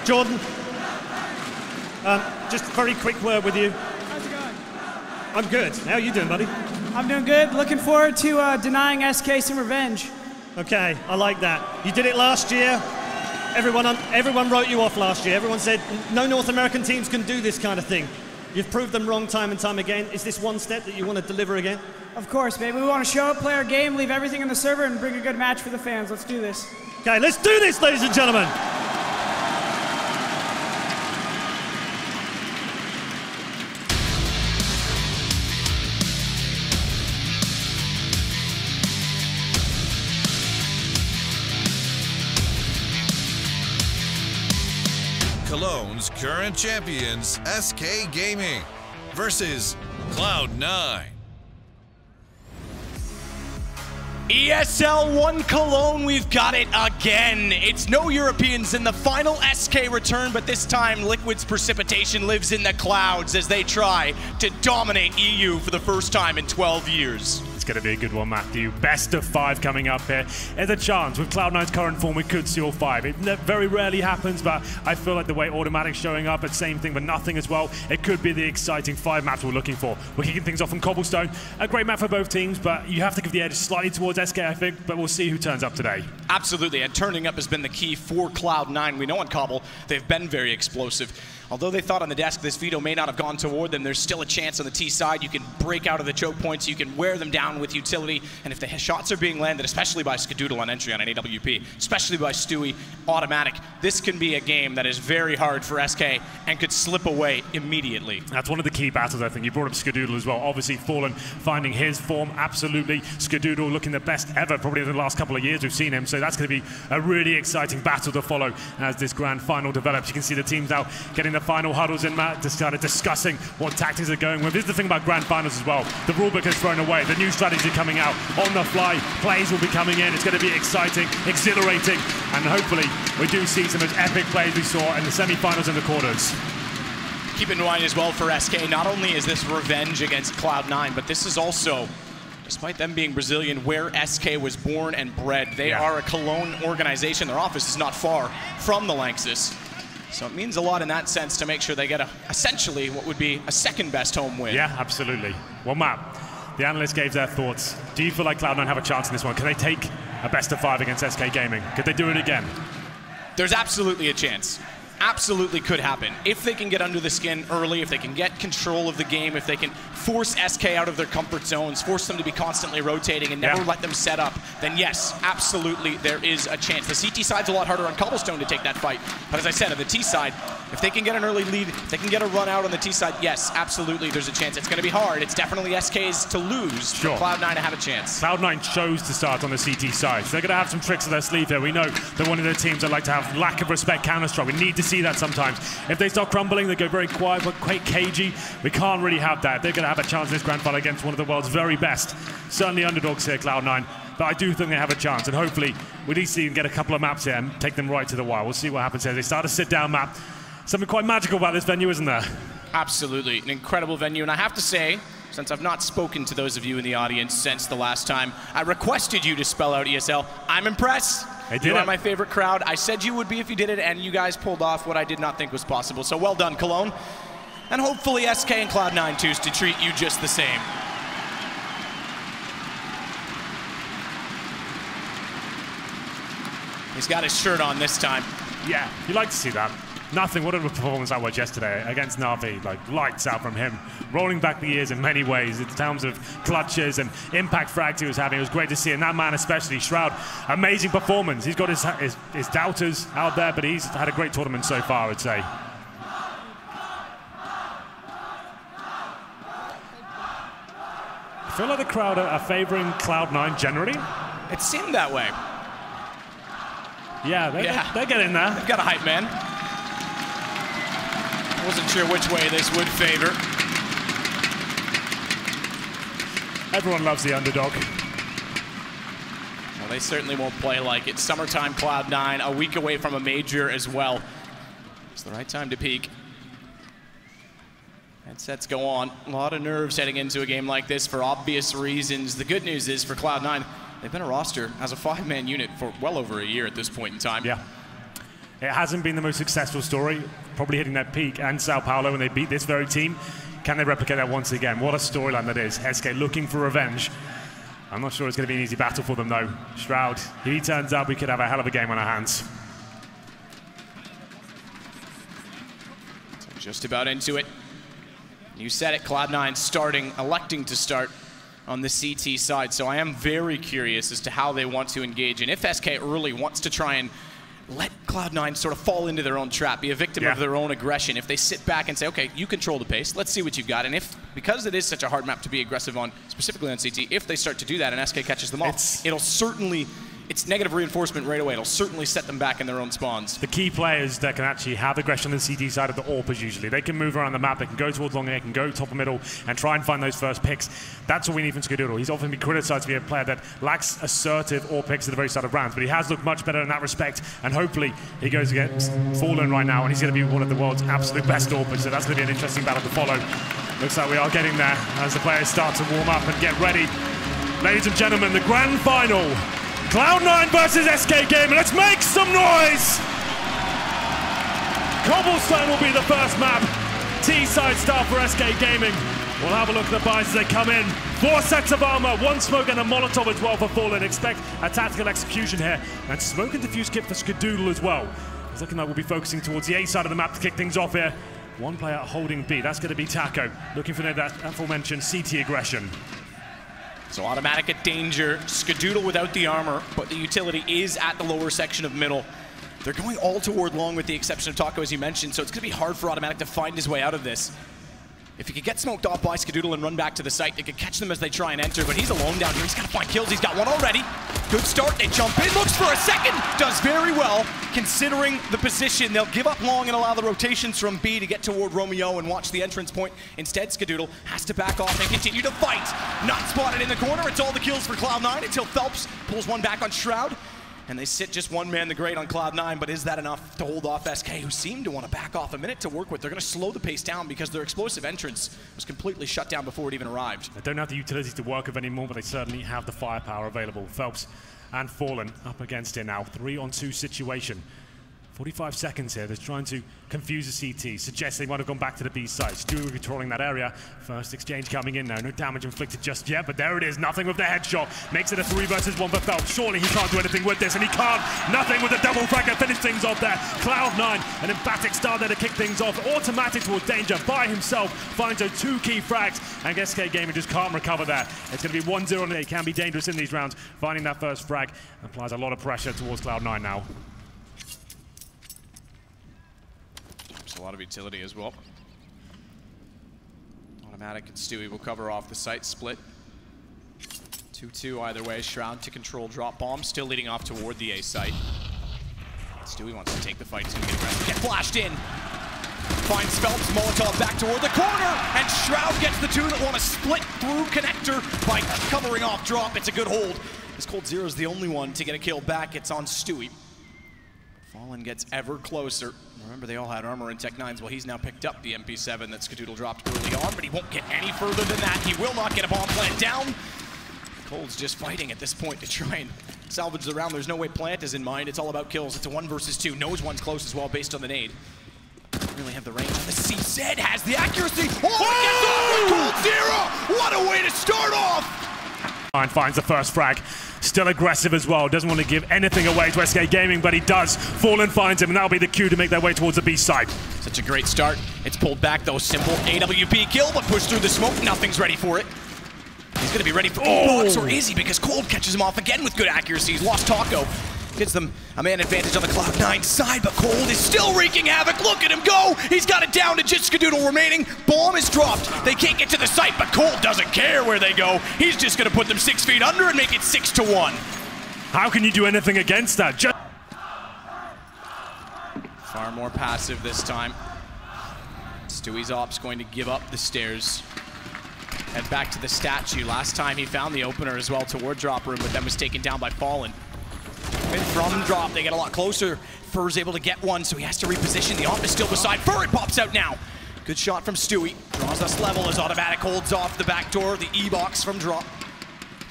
Jordan, just a very quick word with you. How's it going? I'm good. How are you doing, buddy? I'm doing good. Looking forward to denying SK some revenge. Okay, I like that. You did it last year. Everyone wrote you off last year. Everyone said no North American teams can do this kind of thing. You've proved them wrong time and time again. Is this one step that you want to deliver again? Of course, baby. We want to show up, play our game, leave everything in the server, and bring a good match for the fans. Let's do this. Okay, let's do this, ladies and gentlemen. Cologne's current champions, SK Gaming, versus Cloud9. ESL ONE Cologne, we've got it again. It's no Europeans in the final SK return, but this time Liquid's precipitation lives in the clouds as they try to dominate EU for the first time in 12 years. It's going to be a good one, Matthew. Best of 5 coming up here. There's a chance with Cloud9's current form we could see all 5. It very rarely happens, but I feel like the way automatic's showing up, it's same thing but nothing as well. It could be the exciting 5 maps we're looking for. We're kicking things off on Cobblestone. A great map for both teams, but you have to give the edge slightly towards SK, I think, but we'll see who turns up today. Absolutely, and turning up has been the key for Cloud9. We know on Cobble, they've been very explosive. although they thought on the desk this veto may not have gone toward them, there's still a chance on the T side. You can break out of the choke points, you can wear them down with utility, and if the shots are being landed, especially by Skadoodle on entry on an AWP, especially by Stewie, automatic, this can be a game that is very hard for SK and could slip away immediately. That's one of the key battles, I think. You brought up Skadoodle as well. Obviously, Fallen finding his form, absolutely. Skadoodle looking the best ever, probably in the last couple of years we've seen him, so that's going to be a really exciting battle to follow as this grand final develops. You can see the teams out getting the final huddles in, Matt, just kind of discussing what tactics are going with. This is the thing about grand finals as well. The rulebook is thrown away. The new strategies are coming out on the fly. Plays will be coming in. It's going to be exciting, exhilarating, and hopefully we do see some of those epic plays we saw in the semi-finals and the quarters. Keep in mind as well for SK, not only is this revenge against Cloud9, but this is also, despite them being Brazilian, where SK was born and bred. They are a Cologne organization. Their office is not far from the Lanxess. So it means a lot in that sense to make sure they get essentially what would be a second best home win. Yeah, absolutely. Well, Matt, the analysts gave their thoughts. Do you feel like Cloud9 have a chance in this one? Can they take a best of 5 against SK Gaming? Could they do it again? There's absolutely a chance. Absolutely could happen. If they can get under the skin early, if they can get control of the game, if they can force SK out of their comfort zones, force them to be constantly rotating and never let them set up, then yes, absolutely there is a chance. The CT side's a lot harder on Cobblestone to take that fight. But as I said, on the T side, if they can get an early lead, if they can get a run out on the T side, yes, absolutely there's a chance. It's going to be hard. It's definitely SK's to lose for Cloud9 to have a chance. Cloud9 chose to start on the CT side. So they're going to have some tricks up their sleeve here. We know they're one of the teams that like to have lack of respect Counter-Strike. We need to see that sometimes. If they start crumbling, they go very quiet, but quite cagey. We can't really have that. They're going to have a chance in this grand final against one of the world's very best. Certainly underdogs here, Cloud9. But I do think they have a chance, and hopefully we need to see them get a couple of maps here and take them right to the wire. We'll see what happens here. They start a sit-down map. Something quite magical about this venue, isn't there? Absolutely. An incredible venue. And I have to say, since I've not spoken to those of you in the audience since the last time I requested you to spell out ESL, I'm impressed. You are my favorite crowd. I said you would be if you did it, and you guys pulled off what I did not think was possible. So well done, Cologne. And hopefully SK and Cloud9 choose to treat you just the same. He's got his shirt on this time. Yeah, you like to see that. Nothing, what a performance that was yesterday against Na'Vi, like lights out from him. Rolling back the years in many ways in terms of clutches and impact frags he was having. It was great to see, and that man especially, Shroud, amazing performance. He's got his doubters out there, but he's had a great tournament so far, I'd say. I feel like the crowd are favouring Cloud9 generally. It seemed that way. Yeah, they're getting there. They've got a hype man. Wasn't sure which way this would favor. Everyone loves the underdog. Well, they certainly won't play like it. Summertime Cloud9, a week away from a major as well. It's the right time to peak. Headsets go on. A lot of nerves heading into a game like this for obvious reasons. The good news is for Cloud9, they've been a roster as a 5-man unit for well over a year at this point in time. Yeah. It hasn't been the most successful story, probably hitting their peak and Sao Paulo when they beat this very team. Can they replicate that once again? What a storyline that is. SK looking for revenge. I'm not sure it's going to be an easy battle for them though. Shroud, if he turns up, we could have a hell of a game on our hands. So just about into it. You said it, Cloud9 starting, electing to start on the CT side. So I am very curious as to how they want to engage. And if SK early wants to try and let Cloud9 sort of fall into their own trap, be a victim of their own aggression. If they sit back and say, okay, you control the pace, let's see what you've got. And if, because it is such a hard map to be aggressive on, specifically on CT, if they start to do that and SK catches them off, it'll certainly, it's negative reinforcement right away. It'll certainly set them back in their own spawns. The key players that can actually have aggression on the CT side of the AWPers usually. They can move around the map, they can go towards long air, can go top and middle, and try and find those first picks. That's what we need from Skadoodle. He's often been criticized to be a player that lacks assertive AWP picks at the very start of rounds, but he has looked much better in that respect, and hopefully he goes against Fallen right now, and he's going to be one of the world's absolute best AWPers, so that's going to be an interesting battle to follow. Looks like we are getting there as the players start to warm up and get ready. Ladies and gentlemen, the grand final. Cloud9 versus SK Gaming. Let's make some noise! Cobblestone will be the first map. T-side start for SK Gaming. We'll have a look at the buys as they come in. 4 sets of armor, 1 smoke and a Molotov as well for Fallen. Expect a tactical execution here. And smoke and defuse kit for Skadoodle as well. It's looking like we'll be focusing towards the A side of the map to kick things off here. One player holding B, that's going to be Taco, looking for that aforementioned CT aggression. So automatic at danger, Skadoodle without the armor, but the utility is at the lower section of middle. They're going all toward long with the exception of Taco, as you mentioned, so it's going to be hard for automatic to find his way out of this. If he could get smoked off by Skadoodle and run back to the site, they could catch them as they try and enter, but he's alone down here. He's got to find kills. He's got one already. Good start. They jump in, looks for a second, does very well considering the position. They'll give up long and allow the rotations from B to get toward Romeo and watch the entrance point. Instead, Skadoodle has to back off and continue to fight. Not spotted in the corner. It's all the kills for Cloud9 until Phelps pulls one back on Shroud. And they sit just one man the great on Cloud9, but is that enough to hold off SK, who seem to want to back off a minute to work with? They're going to slow the pace down because their explosive entrance was completely shut down before it even arrived. They don't have the utilities to work with anymore, but they certainly have the firepower available. Phelps and Fallen up against it now. 3-on-2 situation. 45 seconds here. They're trying to confuse the CT, suggest they might have gone back to the B side. Stewie controlling that area. First exchange coming in now. No damage inflicted just yet, but there it is. Nothing with the headshot. Makes it a 3 versus 1 for Phelps. Surely he can't do anything with this, and he can't. Nothing with the double frag to finish things off there. Cloud9, an emphatic start there to kick things off. Automatic towards danger by himself. Finds those 2 key frags, and SK Gaming just can't recover that. It's going to be 1-0, and it can be dangerous in these rounds. Finding that first frag applies a lot of pressure towards Cloud9 now. A lot of utility as well. Automatic and Stewie will cover off the site split. 2-2 either way. Shroud to control drop bomb, still leading off toward the A site. Stewie wants to take the fight, to get flashed in. Finds Phelps, Molotov back toward the corner, and Shroud gets the 2 that want to split through connector by covering off drop. It's a good hold. This Cold Zero is the only one to get a kill back. It's on Stewie. Fallen gets ever closer. Remember, they all had armor and Tech 9s. Well, he's now picked up the MP7 that Skadoodle dropped early on, but he won't get any further than that. He will not get a bomb plant down. Cold's just fighting at this point to try and salvage the round. There's no way plant is in mind. It's all about kills. It's a 1 versus 2. Knows one's close as well based on the nade. Doesn't really have the range. The CZ has the accuracy. Oh, it gets off with Cold Zero! What a way to start off! Finds the first frag. Still aggressive as well. Doesn't want to give anything away to SK Gaming, but he does. Fallen finds him, and that'll be the cue to make their way towards the B side. Such a great start. It's pulled back, though. Simple AWP kill, but pushed through the smoke. Nothing's ready for it. He's going to be ready for E-box, or is he? Because Cold catches him off again with good accuracy. He's lost Taco. Gives them a man advantage on the Cloud9 side, but Cold is still wreaking havoc. Look at him go! He's got it down to just Skadoodle remaining. Bomb is dropped. They can't get to the site, but Cold doesn't care where they go. He's just going to put them 6 feet under and make it 6-1. How can you do anything against that? Far more passive this time. Stewie's ops going to give up the stairs. Head back to the statue. Last time he found the opener as well toward drop room, but then was taken down by Fallen. And from drop, they get a lot closer. Fur's able to get one, so he has to reposition. The op is still beside Fur. It pops out now. Good shot from Stewie. Draws us level as automatic holds off the back door. The E-box from drop.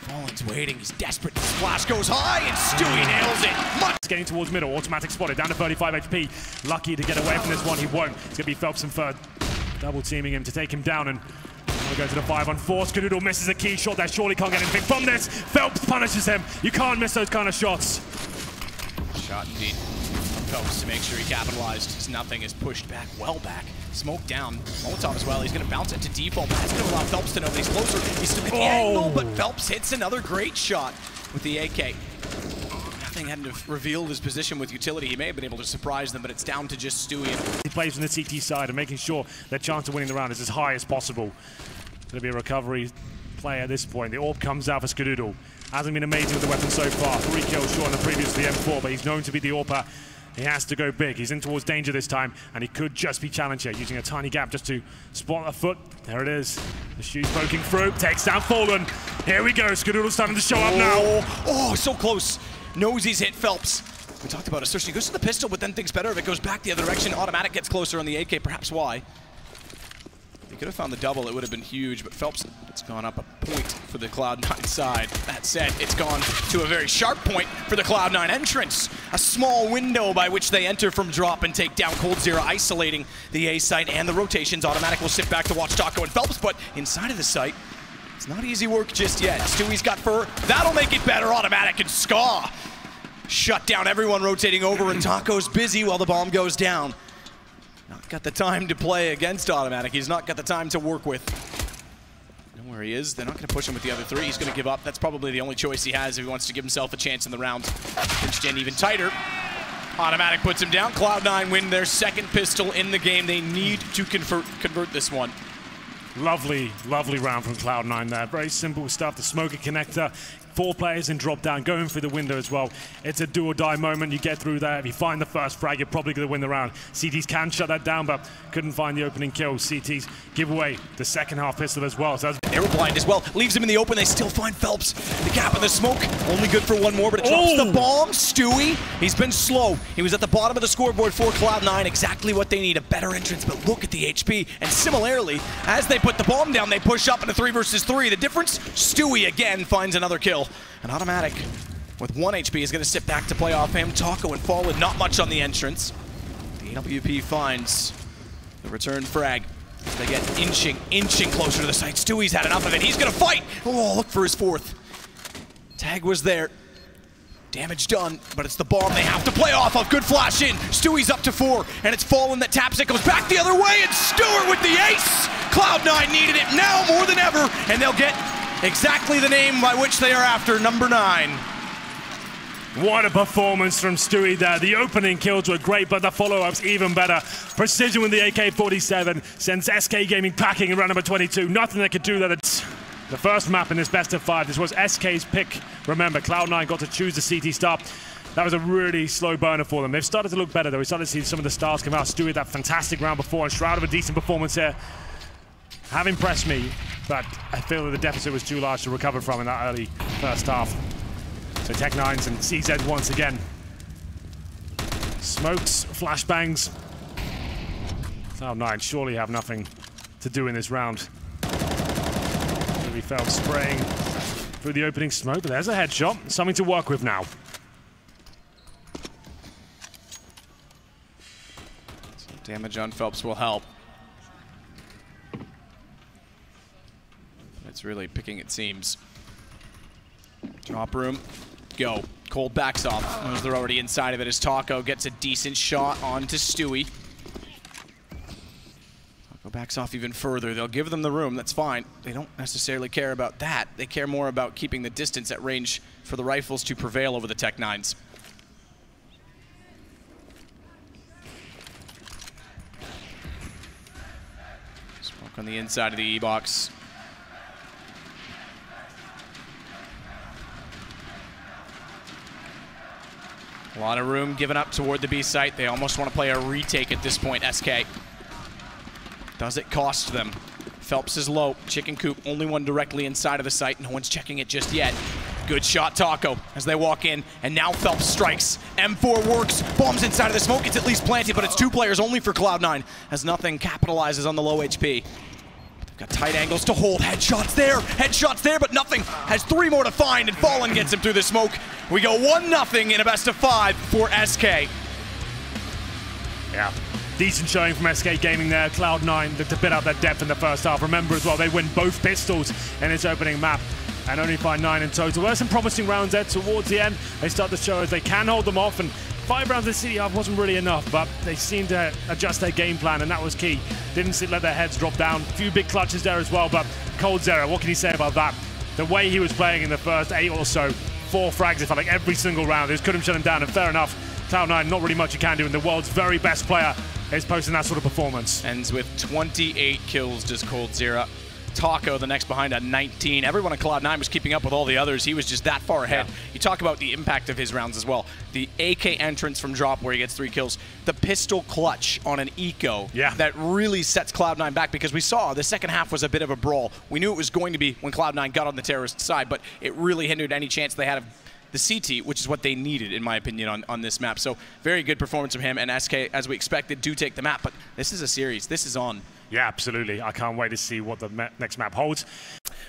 Fallen's waiting. He's desperate. The splash goes high, and Stewie nails it. Getting towards middle. Automatic spotted. Down to 35 HP. Lucky to get away from this one. He won't. It's going to be Phelps and Fur double teaming him to take him down, and we'll go to the 5-on-4. Skadoodle misses a key shot there. Surely can't get anything from this. Phelps punishes him. You can't miss those kind of shots. Shot indeed. Phelps to make sure he capitalized. As nothing is pushed back, well back. Smoke down. Molotov as well. He's going to bounce it to default. That's going to allow Phelps to know that he's closer. He's still at the angle, but Phelps hits another great shot with the AK. Nothing hadn't revealed his position with utility. He may have been able to surprise them, but it's down to just Stewie. He plays from the CT side and making sure their chance of winning the round is as high as possible. It's going to be a recovery play at this point. The AWP comes out for Skadoodle. Hasn't been amazing with the weapon so far. 3 kills short on the previous the M4, but he's known to be the AWPer. He has to go big. He's in towards danger this time, and he could just be challenged here, using a tiny gap just to spot a foot. There it is. The shoe's poking through. Takes down Fallen. Here we go. Skadoodle starting to show up now. Oh, so close. Knows he's hit Phelps. We talked about assertion. He goes to the pistol, but then thinks better of it. Goes back the other direction. Automatic gets closer on the AK, perhaps why. He could have found the double. It would have been huge, but Phelps, it's gone up a point for the Cloud9 side. That said, it's gone to a very sharp point for the Cloud9 entrance. A small window by which they enter from drop and take down Cold Zero, isolating the A site and the rotations. Automatic will sit back to watch Taco and Phelps, but inside of the site, it's not easy work just yet. Stewie's got Fur. That'll make it better. Automatic and Ska shut down everyone rotating over, and Taco's busy while the bomb goes down. not got the time to play against OpTic. He's not got the time to work with. Know where he is. They're not going to push him with the other three. He's going to give up. That's probably the only choice he has if he wants to give himself a chance in the round. Pinch Gen even tighter. OpTic puts him down. Cloud9 win their second pistol in the game. They need to convert this one. Lovely, lovely round from Cloud9 there. Very simple stuff. The smoker connector, 4 players in drop down, going through the window as well. It's a do or die moment. You get through there. If you find the first frag, you're probably going to win the round. CTs can shut that down, but couldn't find the opening kill. CTs give away the second half pistol as well. So they were blind as well. Leaves him in the open. They still find Phelps. The gap in the smoke. Only good for one more, but it drops the bomb. Stewie, he's been slow. He was at the bottom of the scoreboard for Cloud9. Exactly what they need. A better entrance, but look at the HP. And similarly, as they put the bomb down, they push up into 3 versus 3. The difference, Stewie again finds another kill. And OpTic, with 1 HP, is going to sit back to play off him. Taco and Fallen, not much on the entrance. The AWP finds the return frag. They get inching closer to the site. Stewie's had enough of it. He's going to fight. Oh, look for his 4th. Tag was there. Damage done, but it's the bomb they have to play off of. Good flash in. Stewie's up to 4, and it's Fallen that taps it. Goes back the other way, and Stewart with the ace. Cloud9 needed it now more than ever, and they'll get exactly the name by which they are after, number 9. What a performance from Stewie there. The opening kills were great, but the follow-ups even better. Precision with the AK-47 sends SK Gaming packing in round number 22. Nothing they could do there. The first map in this best of 5. This was SK's pick. Remember, Cloud9 got to choose the CT start. That was a really slow burner for them. They've started to look better, though. We started to see some of the stars come out. Stewie, that fantastic round before, and Shroud of a decent performance here. Have impressed me, but I feel that the deficit was too large to recover from in that early first half. So Tech9s and CZ once again. Smokes, flashbangs. Cloud9 surely have nothing to do in this round. Really felt spraying through the opening smoke, but there's a headshot. Something to work with now. Some damage on Phelps will help. It's really picking, it seems. Drop room, go. Cold backs off. As they're already inside of it as Taco gets a decent shot onto Stewie. Taco backs off even further. They'll give them the room, that's fine. They don't necessarily care about that. They care more about keeping the distance at range for the rifles to prevail over the Tech9s. Smoke on the inside of the E-box. A lot of room given up toward the B site. They almost want to play a retake at this point, SK. Does it cost them? Phelps is low. Chicken coop, only one directly inside of the site. No one's checking it just yet. Good shot, Taco, as they walk in. And now Phelps strikes. M4 works. Bombs inside of the smoke. It's at least planted, but it's 2 players only for Cloud9, as nothing capitalizes on the low HP. Got tight angles to hold. Headshots there, but nothing. Has 3 more to find, and Fallen gets him through the smoke. We go 1-0 in a best of 5 for SK. Yeah, decent showing from SK Gaming there. Cloud9 looked to bit out their depth in the first half. Remember as well, they win both pistols in its opening map and only find 9 in total. There were some promising rounds there towards the end. They start to show as they can hold them off, and 5 rounds of the city half wasn't really enough, but they seemed to adjust their game plan, and that was key. Didn't let their heads drop down. A few big clutches there as well, but coldzera, what can you say about that? The way he was playing in the first 8 or so, 4 frags, it felt like every single round. They just couldn't shut him down, and fair enough. Cloud9, not really much you can do, and the world's very best player is posting that sort of performance. Ends with 28 kills, does coldzera. Taco, the next behind at 19. Everyone at Cloud9 was keeping up with all the others. He was just that far ahead. Yeah. You talk about the impact of his rounds as well. The AK entrance from drop where he gets 3 kills. The pistol clutch on an eco that really sets Cloud9 back, because we saw the second half was a bit of a brawl. We knew it was going to be when Cloud9 got on the terrorist side, but it really hindered any chance they had of the CT, which is what they needed, in my opinion, on this map. So very good performance from him, and SK, as we expected, do take the map, but this is a series. This is on. Yeah, absolutely. I can't wait to see what the next map holds.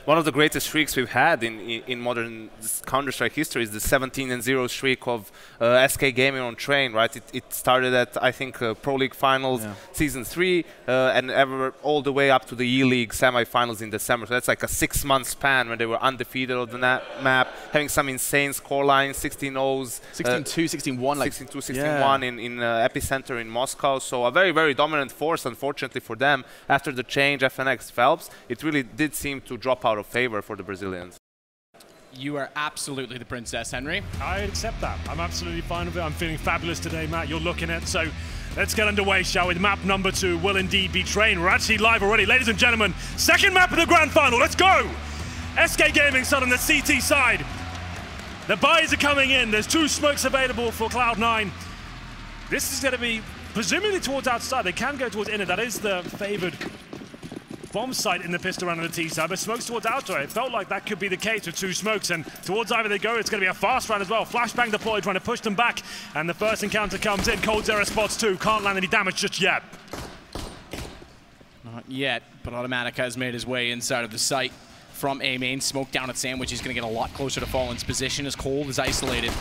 one of the greatest streaks we've had in modern Counter-Strike history is the 17-0 streak of SK Gaming on Train, right? It started at, I think, Pro League Finals Season 3 and all the way up to the E-League semi-finals in December. So that's like a 6-month span when they were undefeated on the map, having some insane score lines, 16-0s. 16-2, 16-1. Like 16-2, 16-1 in Epicenter in Moscow. So a very, very dominant force, unfortunately for them. After the change, FNX Phelps, it really did seem to drop out of favor for the Brazilians. You are absolutely the princess, Henry. I accept that. I'm absolutely fine with it. I'm feeling fabulous today, Matt. You're looking at. So let's get underway, shall we? Map number 2 will indeed be Train. We're actually live already. Ladies and gentlemen, second map of the grand final. Let's go! SK Gaming side on the CT side. The buys are coming in. There's 2 smokes available for Cloud9. This is going to be presumably towards outside. They can go towards inner. That is the favored bomb site in the pistol round on the T side, but smokes towards outdoor. It felt like that could be the case with 2 smokes, and towards either they go, it's going to be a fast round as well. Flashbang deployed, trying to push them back, and the first encounter comes in. coldzera spots 2, can't land any damage just yet. Not yet, but OpTic has made his way inside of the site from A main. Smoke down at Sandwich. He's going to get a lot closer to Fallen's position as Cold is isolated.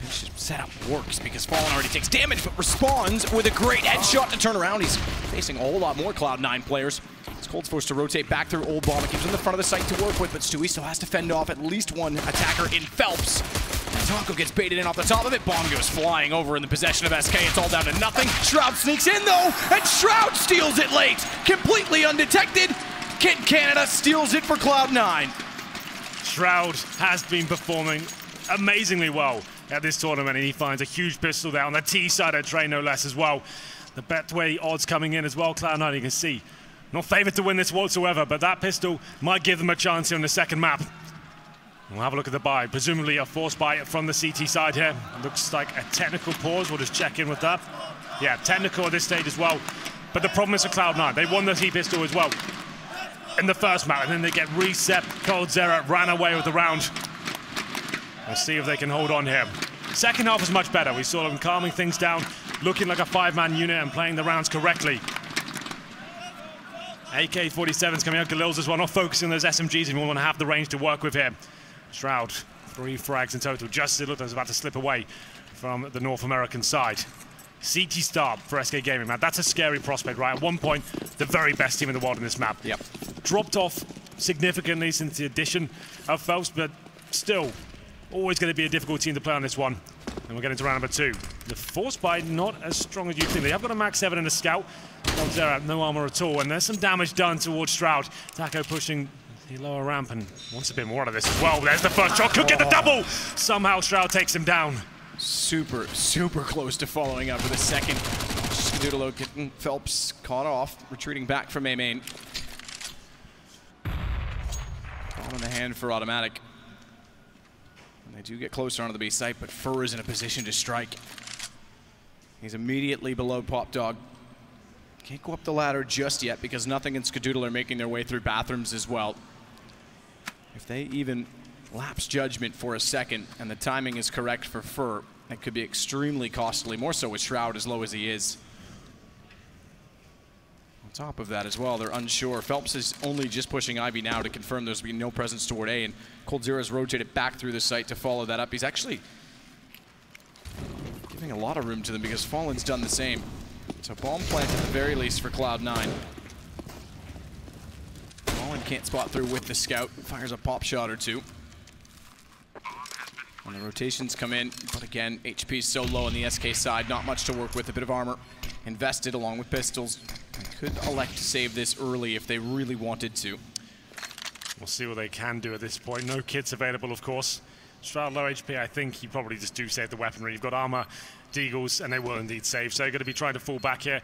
His setup works because Fallen already takes damage, but responds with a great headshot to turn around. He's facing a whole lot more Cloud9 players. Cold's forced to rotate back through Old Bomb. It keeps him in the front of the site to work with, but Stewie still has to fend off at least one attacker in Phelps. Taco gets baited in off the top of it. Bomb goes flying over in the possession of SK. It's all down to nothing. Shroud sneaks in though, and Shroud steals it late. Completely undetected. Kid Canada steals it for Cloud9. Shroud has been performing amazingly well at this tournament, and he finds a huge pistol there on the T side of Train, no less as well. The Betway odds coming in as well. Cloud9, you can see, not favored to win this whatsoever, but that pistol might give them a chance here in the second map. We'll have a look at the buy. Presumably a force buy from the CT side here. It looks like a technical pause. We'll just check in with that. Yeah, technical at this stage as well. But the problem is for Cloud9. They won the T pistol as well in the first map, and then they get reset. coldzera ran away with the round. Let's see if they can hold on here. Second half was much better. We saw them calming things down, looking like a 5-man unit and playing the rounds correctly. AK-47's coming out. Galil's as well, not focusing on those SMGs if you want to have the range to work with here. Shroud, 3 frags in total. Just as it looked like it was about to slip away from the North American side. CT Star for SK Gaming, man. That's a scary prospect, right? At one point, the very best team in the world in this map. Yep. Dropped off significantly since the addition of Phelps, but still, always going to be a difficult team to play on this one. And we're getting to round number 2. The force buy not as strong as you think. They have got a max 7 and a scout. coldzera, no armor at all, and there's some damage done towards Shroud. Taco pushing the lower ramp and wants a bit more out of this as well. There's the first shot, could get the double! Somehow Shroud takes him down. Super, super close to following up with a second. Skadoodle getting Phelps caught off, retreating back from A main. Caught on the hand for OpTic. And they do get closer onto the B site, but Fur is in a position to strike. He's immediately below Pop Dog. Can't go up the ladder just yet because Nothing and Skadoodle are making their way through bathrooms as well. If they even lapse judgment for a second and the timing is correct for Fur, that could be extremely costly, more so with Shroud as low as he is. On top of that as well, they're unsure. Phelps is only just pushing Ivy now to confirm there's been no presence toward A, and coldzera's rotated back through the site to follow that up. He's actually giving a lot of room to them because Fallen's done the same. So bomb plant at the very least for Cloud9. Fallen can't spot through with the scout. Fires a pop shot or 2. And the rotations come in, but again, HP is so low on the SK side, not much to work with. A bit of armor invested along with pistols. They could elect to save this early if they really wanted to. We'll see what they can do at this point. No kits available, of course. Shroud low HP, I think you probably just do save the weaponry. You've got armor, deagles, and they will indeed save. So you're going to be trying to fall back here.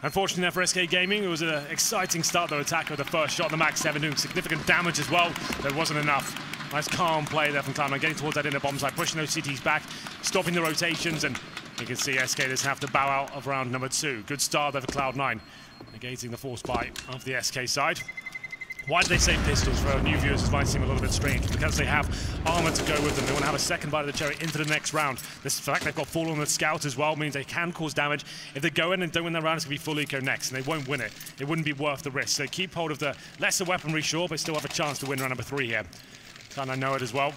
Unfortunately for SK Gaming, it was an exciting start to attack with the first shot. The max 7 doing significant damage as well. There wasn't enough. Nice calm play there from Cloud9, getting towards that inner bomb side, pushing those CTs back, stopping the rotations, and you can see SK doesn't have to bow out of round number 2. Good start there for Cloud9, negating the force buy of the SK side. Why do they say pistols? For our new viewers, this might seem a little bit strange. Because they have armor to go with them. They want to have a second bite of the cherry into the next round. The fact they've got Fallen on the Scout as well means they can cause damage. If they go in and don't win that round, it's going to be full eco next, and they won't win it. It wouldn't be worth the risk. So they keep hold of the lesser weaponry, sure, but still have a chance to win round number 3 here. Can I know it as well?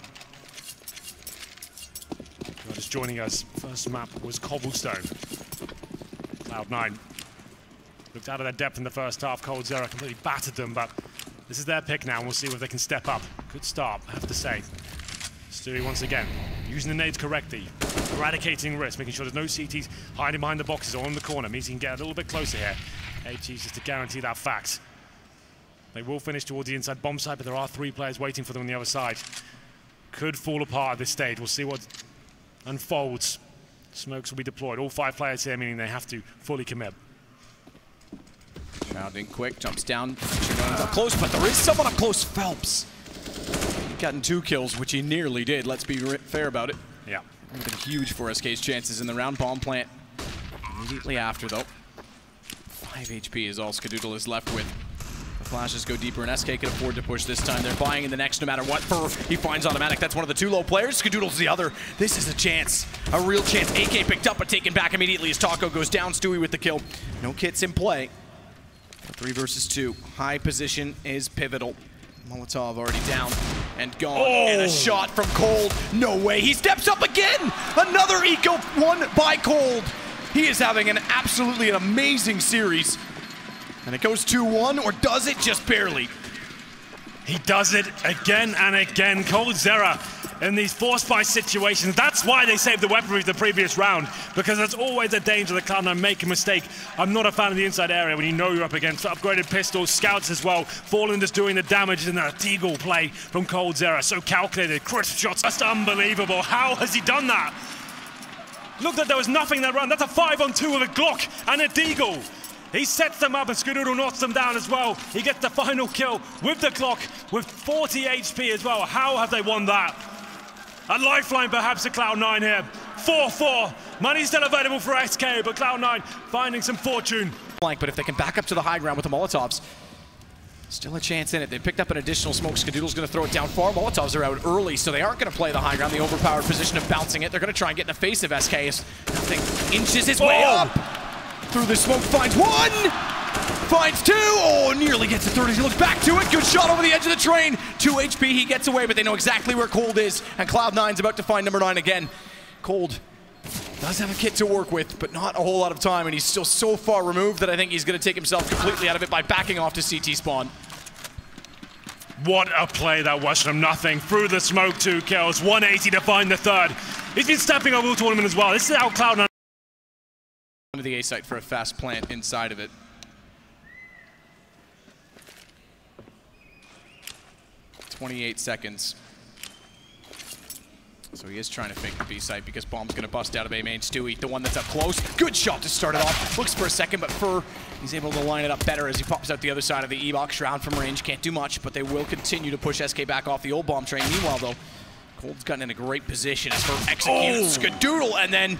Just joining us. First map was Cobblestone. Cloud9 looked out of their depth in the first half. coldzera completely battered them, but this is their pick now, and we'll see if they can step up. Good start, I have to say. Stewie once again, using the nades correctly, eradicating risk, making sure there's no CTs hiding behind the boxes or on the corner, means he can get a little bit closer here. HG's just to guarantee that fact. They will finish towards the inside bomb site, but there are 3 players waiting for them on the other side. Could fall apart at this stage. We'll see what unfolds. Smokes will be deployed. All 5 players here, meaning they have to fully commit. Shroud in quick, jumps down. Up close, but there is someone up close. Phelps. Gotten 2 kills, which he nearly did. Let's be fair about it. Yeah. Would have been huge for SK's chances in the round. Bomb plant immediately after, though. 5 HP is all Skadoodle is left with. The flashes go deeper, and SK can afford to push this time. They're buying in the next no matter what. He finds automatic. That's one of the 2 low players. Skadoodle's the other. This is a chance. A real chance. AK picked up, but taken back immediately as Taco goes down. Stewie with the kill. No kits in play. 3 versus 2. High position is pivotal. Molotov already down and gone. Oh. And a shot from Cold. No way. He steps up again. Another eco one by Cold. He is having an absolutely amazing series. And it goes 2-1, or does it just barely? He does it again and again. coldzera in these forced buy situations. That's why they saved the weaponry the previous round, because there's always a danger that Cloud9 make a mistake. I'm not a fan of the inside area when you know you're up against upgraded pistols, scouts as well. Fallen just doing the damage in that deagle play from coldzera. So calculated, crisp shots, that's unbelievable. How has he done that? Look, that there was nothing in that round. That's a 5-on-2 with a Glock and a deagle. He sets them up and Skadoodle knocks them down as well. He gets the final kill with the Glock with 40 HP as well. How have they won that? A lifeline perhaps to Cloud9 here. 4-4. Money still available for SK, but Cloud9 finding some fortune. But if they can back up to the high ground with the Molotovs, still a chance in it. They picked up an additional smoke. Skadoodle's going to throw it down far. Molotovs are out early, so they aren't going to play the high ground, the overpowered position of bouncing it. They're going to try and get in the face of SK as nothing inches his way up. Through the smoke, finds 1, finds 2, oh, nearly gets to 30. He looks back to it, good shot over the edge of the train. 2 HP, he gets away, but they know exactly where Cold is, and Cloud9's about to find number 9 again. Cold does have a kit to work with, but not a whole lot of time, and he's still so far removed that I think he's going to take himself completely out of it by backing off to CT spawn. What a play that was from nothing. Through the smoke, 2 kills, 180 to find the 3rd. He's been stepping up all tournament as well. This is how Cloud9 to the A site for a fast plant inside of it. "28 seconds. So he is trying to fake the B site because bomb's going to bust out of A main. Stewie, the one that's up close. Good shot to start it off. Looks for a second, but Fur, he's able to line it up better as he pops out the other side of the E-box. Shroud from range, can't do much, but they will continue to push SK back off the old bomb train. Meanwhile, though, Cold's gotten in a great position as Fur executes Skadoodle, and then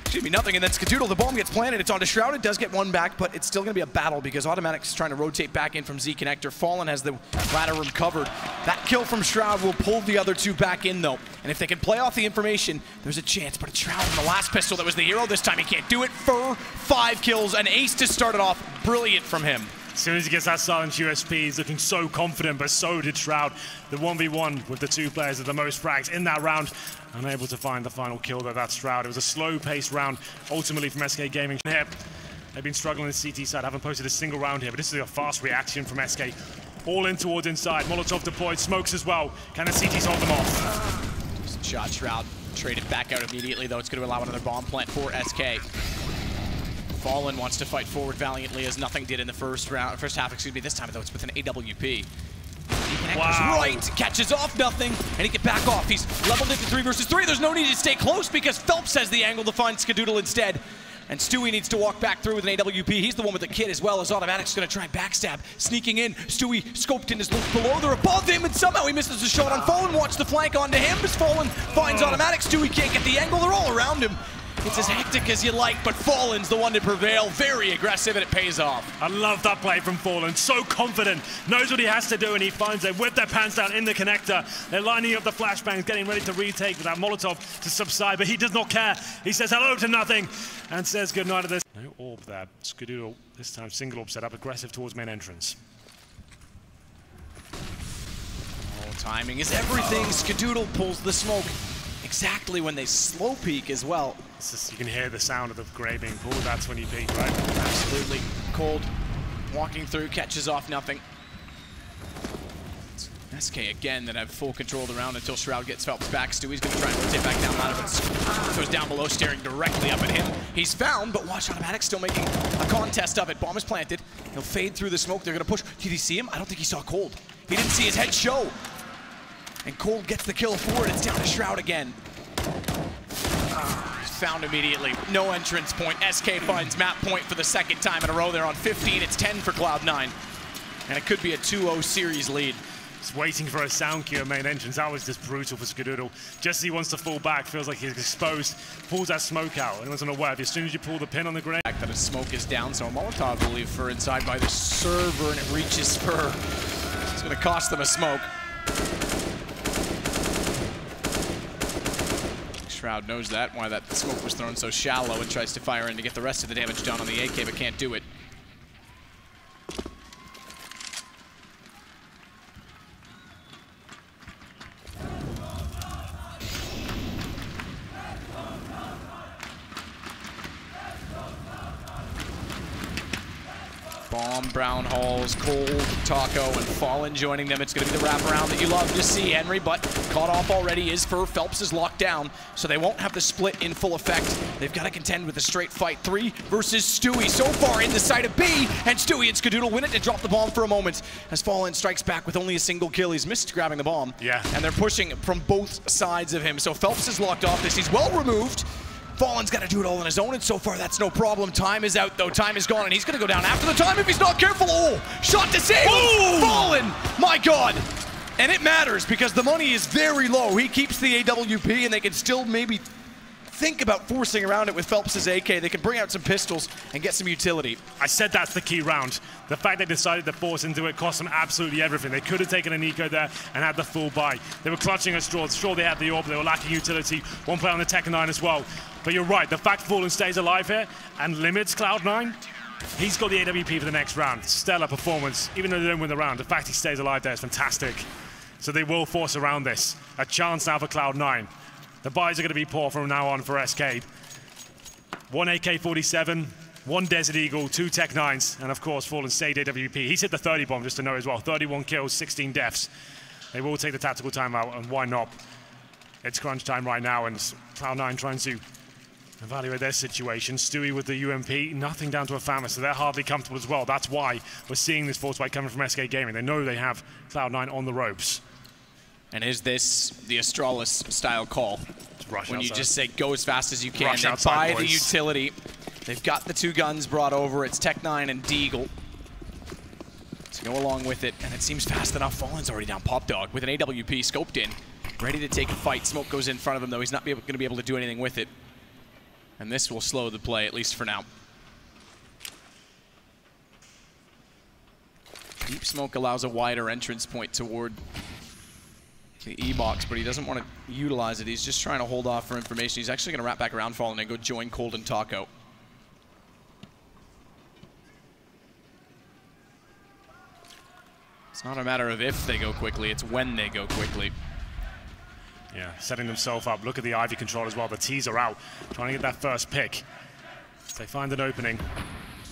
excuse me, nothing, and then Skadoodle, the bomb gets planted, it's onto Shroud, it does get 1 back, but it's still going to be a battle because automatic's trying to rotate back in from Z connector. Fallen has the ladder room covered. That kill from Shroud will pull the other 2 back in though, and if they can play off the information, there's a chance, but it's Shroud in the last pistol that was the hero. This time he can't do it. Fur, 5 kills, an ace to start it off. Brilliant from him. As soon as he gets that silent USP, he's looking so confident, but so did Shroud. The 1v1 with the 2 players with the most frags in that round, unable to find the final kill though. That's Shroud. It was a slow-paced round, ultimately from SK Gaming here. They've been struggling on the CT side, haven't posted a single round here, but this is a fast reaction from SK. All in towards inside. Molotov deployed, smokes as well. Can the CTs hold them off? Just shot Shroud, traded back out immediately though. It's going to allow another bomb plant for SK. Fallen wants to fight forward valiantly as nothing did in the first half, excuse me. This time though it's with an AWP. Wow. Right, catches off nothing, and he can back off. He's leveled into 3 versus 3. There's no need to stay close because Phelps has the angle to find Skadoodle instead. And Stewie needs to walk back through with an AWP. He's the one with the kit as well, as automatic's going to try and backstab. Sneaking in, Stewie scoped in his look below. They're above him, and somehow he misses the shot on Fallen. Watch the flank onto him as Fallen finds automatic. Stewie can't get the angle. They're all around him. It's as hectic as you like, but Fallen's the one to prevail. Very aggressive, and it pays off. I love that play from Fallen. So confident, knows what he has to do, and he finds it. Whip their pants down in the connector. They're lining up the flashbangs, getting ready to retake with that Molotov to subside, but he does not care. He says hello to nothing and says goodnight to this. No orb there. Skadoodle, this time single orb set up, aggressive towards main entrance. Oh, timing is everything. Skadoodle pulls the smoke exactly when they slow peek as well. You can hear the sound of the gray being pulled. That's when you peek, right? Absolutely. Cold walking through, catches off nothing. It's SK again that have full control of the round until Shroud gets Phelps back. Stewie's going to try and rotate back down out of it. Goes down below, staring directly up at him. He's found, but watch Automatic still making a contest of it. Bomb is planted. He'll fade through the smoke. They're going to push. Did he see him? I don't think he saw Cold. He didn't see his head show. And Cold gets the kill forward. It's down to Shroud again. He's found immediately. No entrance point. SK finds map point for the second time in a row. They're on 15. It's 10 for Cloud9. And it could be a 2-0 series lead. Just waiting for a sound cue at main entrance. That was just brutal for Skadoodle. Just as he wants to fall back, feels like he's exposed, pulls that smoke out. Anyone's on a web. As soon as you pull the pin on the grenade. That his smoke is down, so a Molotov will leave Fur inside by the server, and it reaches Fur. It's going to cost them a smoke. Shroud knows that, why that smoke was thrown so shallow, and tries to fire in to get the rest of the damage done on the AK, but can't do it. Bomb, Brown Halls, Cold, Taco, and Fallen joining them. It's going to be the wraparound that you love to see, Henry, but caught off already is Fur. Phelps is locked down, so they won't have the split in full effect. They've got to contend with a straight fight. 3 versus Stewie so far in the side of B, and Stewie and Skadoodle win it to drop the bomb for a moment as Fallen strikes back with only a single kill. He's missed grabbing the bomb, and they're pushing from both sides of him, so Phelps is locked off this. He's well removed. Fallen's got to do it all on his own, and so far that's no problem. Time is out, though. Time is gone, and he's going to go down after the time if he's not careful. Oh, shot to save him. Fallen, my God. And it matters because the money is very low. He keeps the AWP, and they can still maybe think about forcing around it with Phelps' AK. They can bring out some pistols and get some utility. I said that's the key round. The fact they decided to force into it cost them absolutely everything. They could have taken an eco there and had the full buy. They were clutching at straws. Sure, they had the orb, they were lacking utility. One play on the Tech9 as well. But you're right, the fact Fallen stays alive here and limits Cloud9, he's got the AWP for the next round. Stellar performance, even though they don't win the round. The fact he stays alive there is fantastic. So they will force around this. A chance now for Cloud9. The buys are going to be poor from now on for SK. 1 AK-47, 1 Desert Eagle, 2 Tech9s, and of course Fallen stayed AWP. He's hit the 30 bomb, just to know as well. 31 kills, 16 deaths. They will take the tactical timeout, and why not? It's crunch time right now, and Cloud9 trying to evaluate their situation. Stewie with the UMP, nothing down to a FAMAS, so they're hardly comfortable as well. That's why we're seeing this force fight coming from SK Gaming. They know they have Cloud9 on the ropes. And is this the Astralis style call? When you just say go as fast as you can, they buy the utility. They've got the 2 guns brought over. It's Tech9 and Deagle. So go along with it, and it seems fast enough. Fallen's already down Pop Dog with an AWP scoped in, ready to take a fight. Smoke goes in front of him, though. He's not going to be able to do anything with it. And this will slow the play, at least for now. Deep Smoke allows a wider entrance point toward the E-box, but he doesn't want to utilize it. He's just trying to hold off for information. He's actually going to wrap back around Fallen and go join Cold and Taco. It's not a matter of if they go quickly, it's when they go quickly. Yeah, setting themselves up. Look at the Ivy control as well. The T's are out, trying to get that first pick. If they find an opening,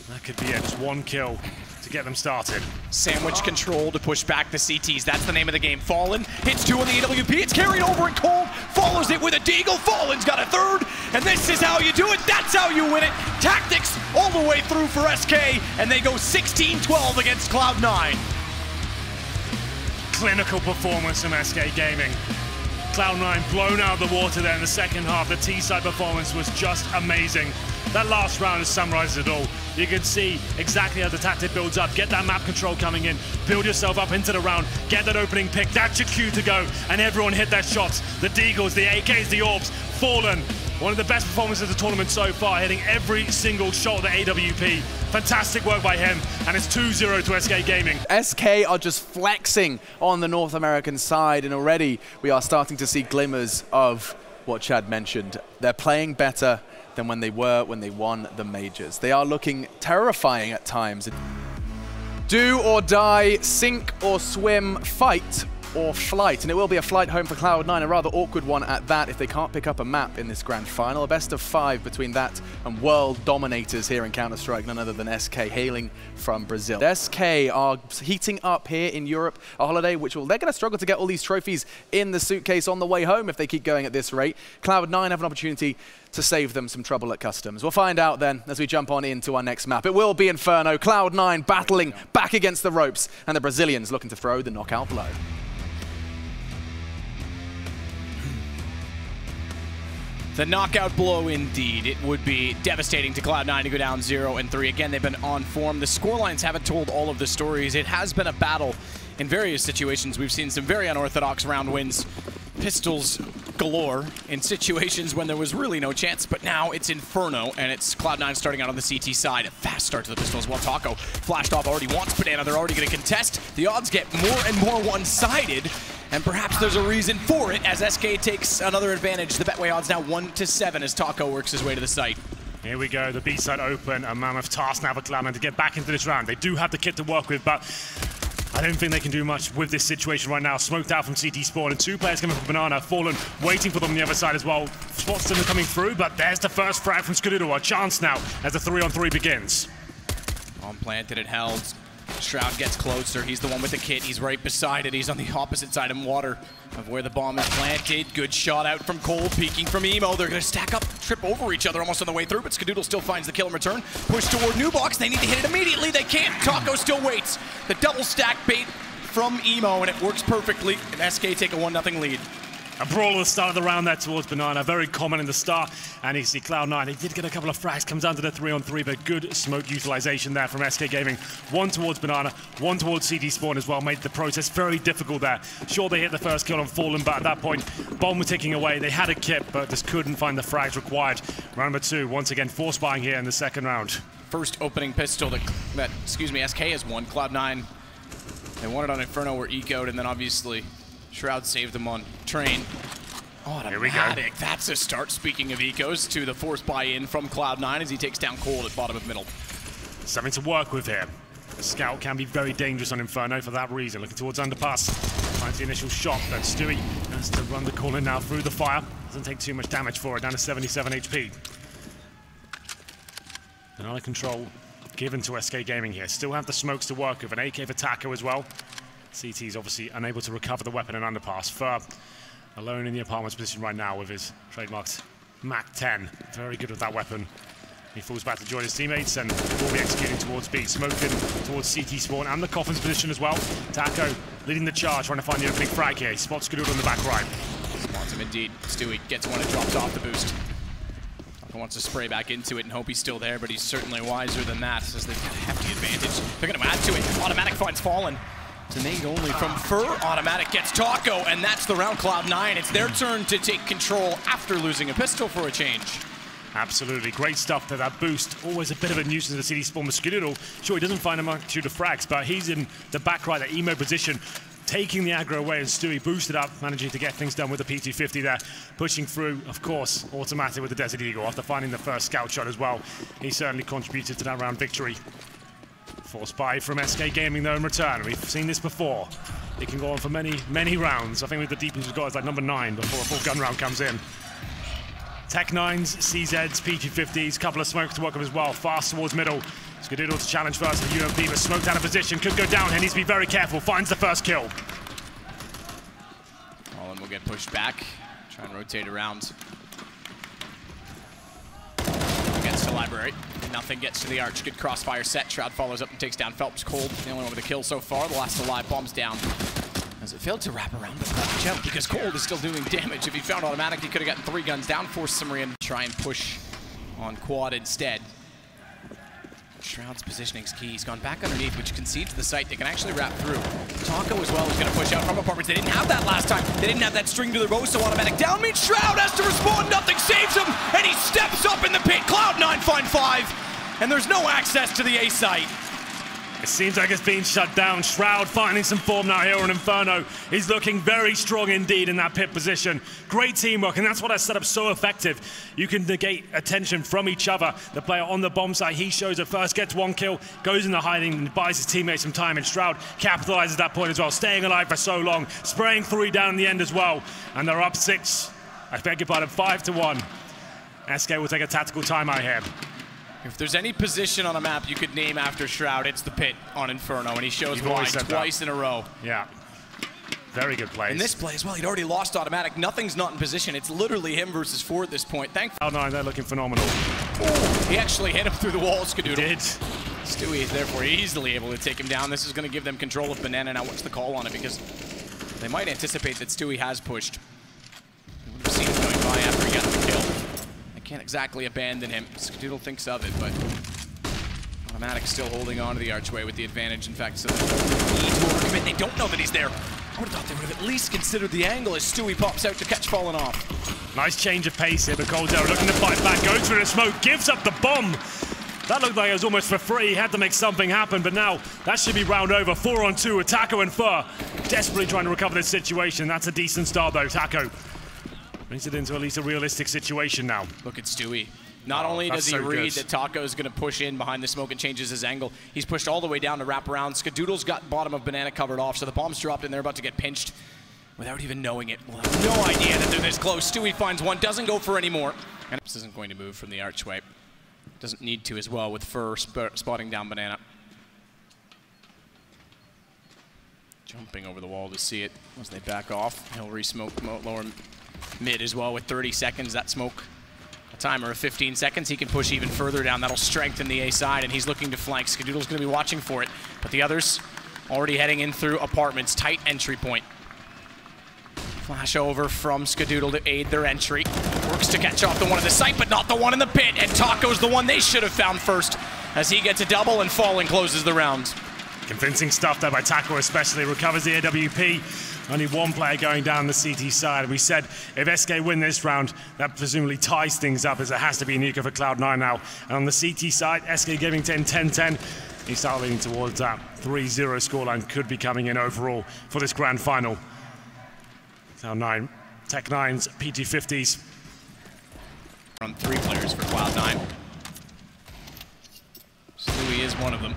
that could be it. Just 1 kill to get them started. Sandwich control to push back the CTs. That's the name of the game. Fallen hits 2 on the AWP. It's carried over and Cold follows it with a Deagle. Fallen's got a 3rd, and this is how you do it. That's how you win it. Tactics all the way through for SK, and they go 16-12 against Cloud9. Clinical performance from SK Gaming. Cloud9 blown out of the water there in the second half. The T-side performance was just amazing. That last round summarizes it all. You can see exactly how the tactic builds up. Get that map control coming in. Build yourself up into the round. Get that opening pick. That's your cue to go. And everyone hit their shots. The Deagles, the AKs, the Orbs. Fallen One of the best performances of the tournament so far, hitting every single shot of the AWP. Fantastic work by him, and it's 2-0 to SK Gaming. SK are just flexing on the North American side, and already we are starting to see glimmers of what Chad mentioned. They're playing better than when they were when they won the majors. They are looking terrifying at times. Do or die, sink or swim, fight or flight, and it will be a flight home for Cloud9, a rather awkward one at that if they can't pick up a map in this grand final. A best of 5 between that and world dominators here in Counter-Strike, none other than SK, hailing from Brazil. SK are heating up here in Europe, a holiday which they're going to struggle to get all these trophies in the suitcase on the way home if they keep going at this rate. Cloud9 have an opportunity to save them some trouble at customs. We'll find out then as we jump on into our next map. It will be Inferno, Cloud9 battling back against the ropes, and the Brazilians looking to throw the knockout blow. The knockout blow indeed. It would be devastating to Cloud9 to go down 0-3. Again, they've been on form. The scorelines haven't told all of the stories. It has been a battle in various situations. We've seen some very unorthodox round wins. Pistols galore in situations when there was really no chance, but now it's Inferno, and it's Cloud9 starting out on the CT side. A fast start to the pistol as well. Taco flashed off, already wants Banana. They're already going to contest. The odds get more and more one-sided, and perhaps there's a reason for it as SK takes another advantage. The Betway odds now 1-7 as Taco works his way to the site. Here we go, the B side open, a mammoth task now for Cloud9 to get back into this round. They do have the kit to work with, but I don't think they can do much with this situation right now. Smoked out from CT Spawn, and 2 players coming from Banana. Fallen waiting for them on the other side as well. Spots them coming through, but there's the first frag from Skadoodle. A chance now as the 3-on-3 begins. On planted and held. Shroud gets closer. He's the one with the kit. He's right beside it. He's on the opposite side of water of where the bomb is planted. Good shot out from Cole, peeking from Emo. They're going to stack up, trip over each other almost on the way through, but Skadoodle still finds the kill in return. Push toward New Box. They need to hit it immediately. They can't. Taco still waits. The double stack bait from Emo, and it works perfectly. And SK take a 1-0 lead. A brawl at the start of the round there towards Banana, very common in the start. And you see Cloud9, they did get a couple of frags, comes down to the 3-on-3, but good smoke utilization there from SK Gaming. 1 towards Banana, 1 towards CT Spawn as well, made the process very difficult there. Sure, they hit the first kill on Fallen, but at that point, bomb was ticking away. They had a kit, but just couldn't find the frags required. Round number 2, once again, force buying here in the second round. First opening pistol that SK has won. Cloud9, they won it on Inferno, were ecoed, and then obviously Shroud saved them on Train. Here we go. That's a start, speaking of ecos, to the force buy-in from Cloud9 as he takes down Cold at bottom of middle. Something to work with here. The scout can be very dangerous on Inferno for that reason. Looking towards underpass. Finds the initial shot, but Stewie has to run the corner now through the fire. Doesn't take too much damage for it, down to 77 HP. Another control given to SK Gaming here. Still have the smokes to work with, an AK for Taco as well. CT is obviously unable to recover the weapon in underpass. Ferb alone in the apartment's position right now with his trademarked MAC-10. Very good with that weapon. He falls back to join his teammates and will be executing towards B. Smoking towards CT Spawn and the Coffin's position as well. Taco leading the charge, trying to find the opening frag here. He spots Skadoodle on the back right. Spots him indeed. Stewie gets one and drops off the boost. Taco wants to spray back into it and hope he's still there, but he's certainly wiser than that, as they've got a hefty advantage. They're going to add to it. Automatic finds Fallen. Denae only from Fur. Automatic gets Taco, and that's the round. Cloud9. It's their turn to take control after losing a pistol for a change. Absolutely. Great stuff there. That boost. Always a bit of a nuisance to the CT Spawn with Skadoodle. Sure, he doesn't find a multitude of frags, but he's in the back right, that emo position, taking the aggro away, and Stewie boosted up, managing to get things done with the PT50 there. Pushing through, of course, automatic with the Desert Eagle after finding the first scout shot as well. He certainly contributed to that round victory. Force buy from SK Gaming though in return. We've seen this before. It can go on for many, many rounds. I think with the deepest we've got is like number 9 before a full gun round comes in. Tech-9s, CZs, PT50s, couple of smokes to work with as well. Fast towards middle. Skadoodle to challenge first for UMP, but smoked out of position. Could go down here, needs to be very careful. Finds the first kill. Fallen will get pushed back. Try and rotate around. Gets to Library. Nothing gets to the arch. Good crossfire set. Shroud follows up and takes down Phelps. Cold, the only one with a kill so far. The last alive. Bombs down. As it failed to wrap around the watch out because Cold is still doing damage. If he found automatic, he could have gotten 3 guns down. Force Simrian try and push on quad instead. Shroud's positioning's key. He's gone back underneath, which concedes the site. They can actually wrap through. Taco as well is going to push out from apartments. They didn't have that last time. They didn't have that string to their bow, so automatic down means Shroud has to respond. Nothing saves him, and he steps up in the pit. Cloud9 find 5, and there's no access to the A site. It seems like it's being shut down. Shroud finding some form now here on Inferno. He's looking very strong indeed in that pit position. Great teamwork, and that's what has set up so effective. You can negate attention from each other. The player on the bomb site, he shows it first, gets 1 kill, goes into hiding and buys his teammates some time, and Shroud capitalizes that point as well, staying alive for so long, spraying 3 down in the end as well. And they're up 6, I beg your pardon, 5-1. SK will take a tactical timeout here. If there's any position on a map you could name after Shroud, it's the pit on Inferno, and he shows why twice in a row. Yeah. Very good play. In this play as well, he'd already lost automatic. Nothing's not in position. It's literally him versus 4 at this point. Cloud9, they're looking phenomenal. He actually hit him through the wall, Skadoodle. He did. Stewie is therefore easily able to take him down. This is going to give them control of Banana. Now, what's the call on it? Because they might anticipate that Stewie has pushed. We would have seen him going by after he got the kill. Can't exactly abandon him. Skadoodle thinks of it, but automatic still holding on to the archway with the advantage. In fact, so they need to overcommit. They don't know that he's there. I would have thought they would have at least considered the angle as Stewie pops out to catch Fallen off. Nice change of pace here, but Coldera looking to fight back, goes through the smoke, gives up the bomb. That looked like it was almost for free. He had to make something happen, but now that should be round over. 4-on-2 with Taco and Fur. Desperately trying to recover this situation. That's a decent start though. Taco brings it into at least a realistic situation now. Look at Stewie. Not only does he read that Taco is going to push in behind the smoke and changes his angle, he's pushed all the way down to wrap around. Skadoodle's got bottom of Banana covered off, so the bomb's dropped and they're about to get pinched without even knowing it. We'll have no idea that they're this close. Stewie finds one, doesn't go for any more. And this isn't going to move from the archway. Doesn't need to as well with Fur spotting down Banana. Jumping over the wall to see it as they back off. He'll re-smoke lower mid as well with 30 seconds. That smoke, a timer of 15 seconds. He can push even further down. That'll strengthen the A side, and he's looking to flank. Skadoodle's going to be watching for it, but the others already heading in through apartments. Tight entry point. Flash over from Skadoodle to aid their entry. Works to catch off the one in the site, but not the one in the pit, and Taco's the one they should have found first as he gets a double and Fallen closes the round. Convincing stuff there by Taco especially. Recovers the AWP. Only 1 player going down the CT side. We said if SK win this round, that presumably ties things up as it has to be Nika for Cloud9 now. And on the CT side, SK giving 10-10-10. He started leaning towards that 3-0 scoreline could be coming in overall for this grand final. Cloud9, Tech9's PT50s. On 3 players for Cloud9. Stewie is one of them.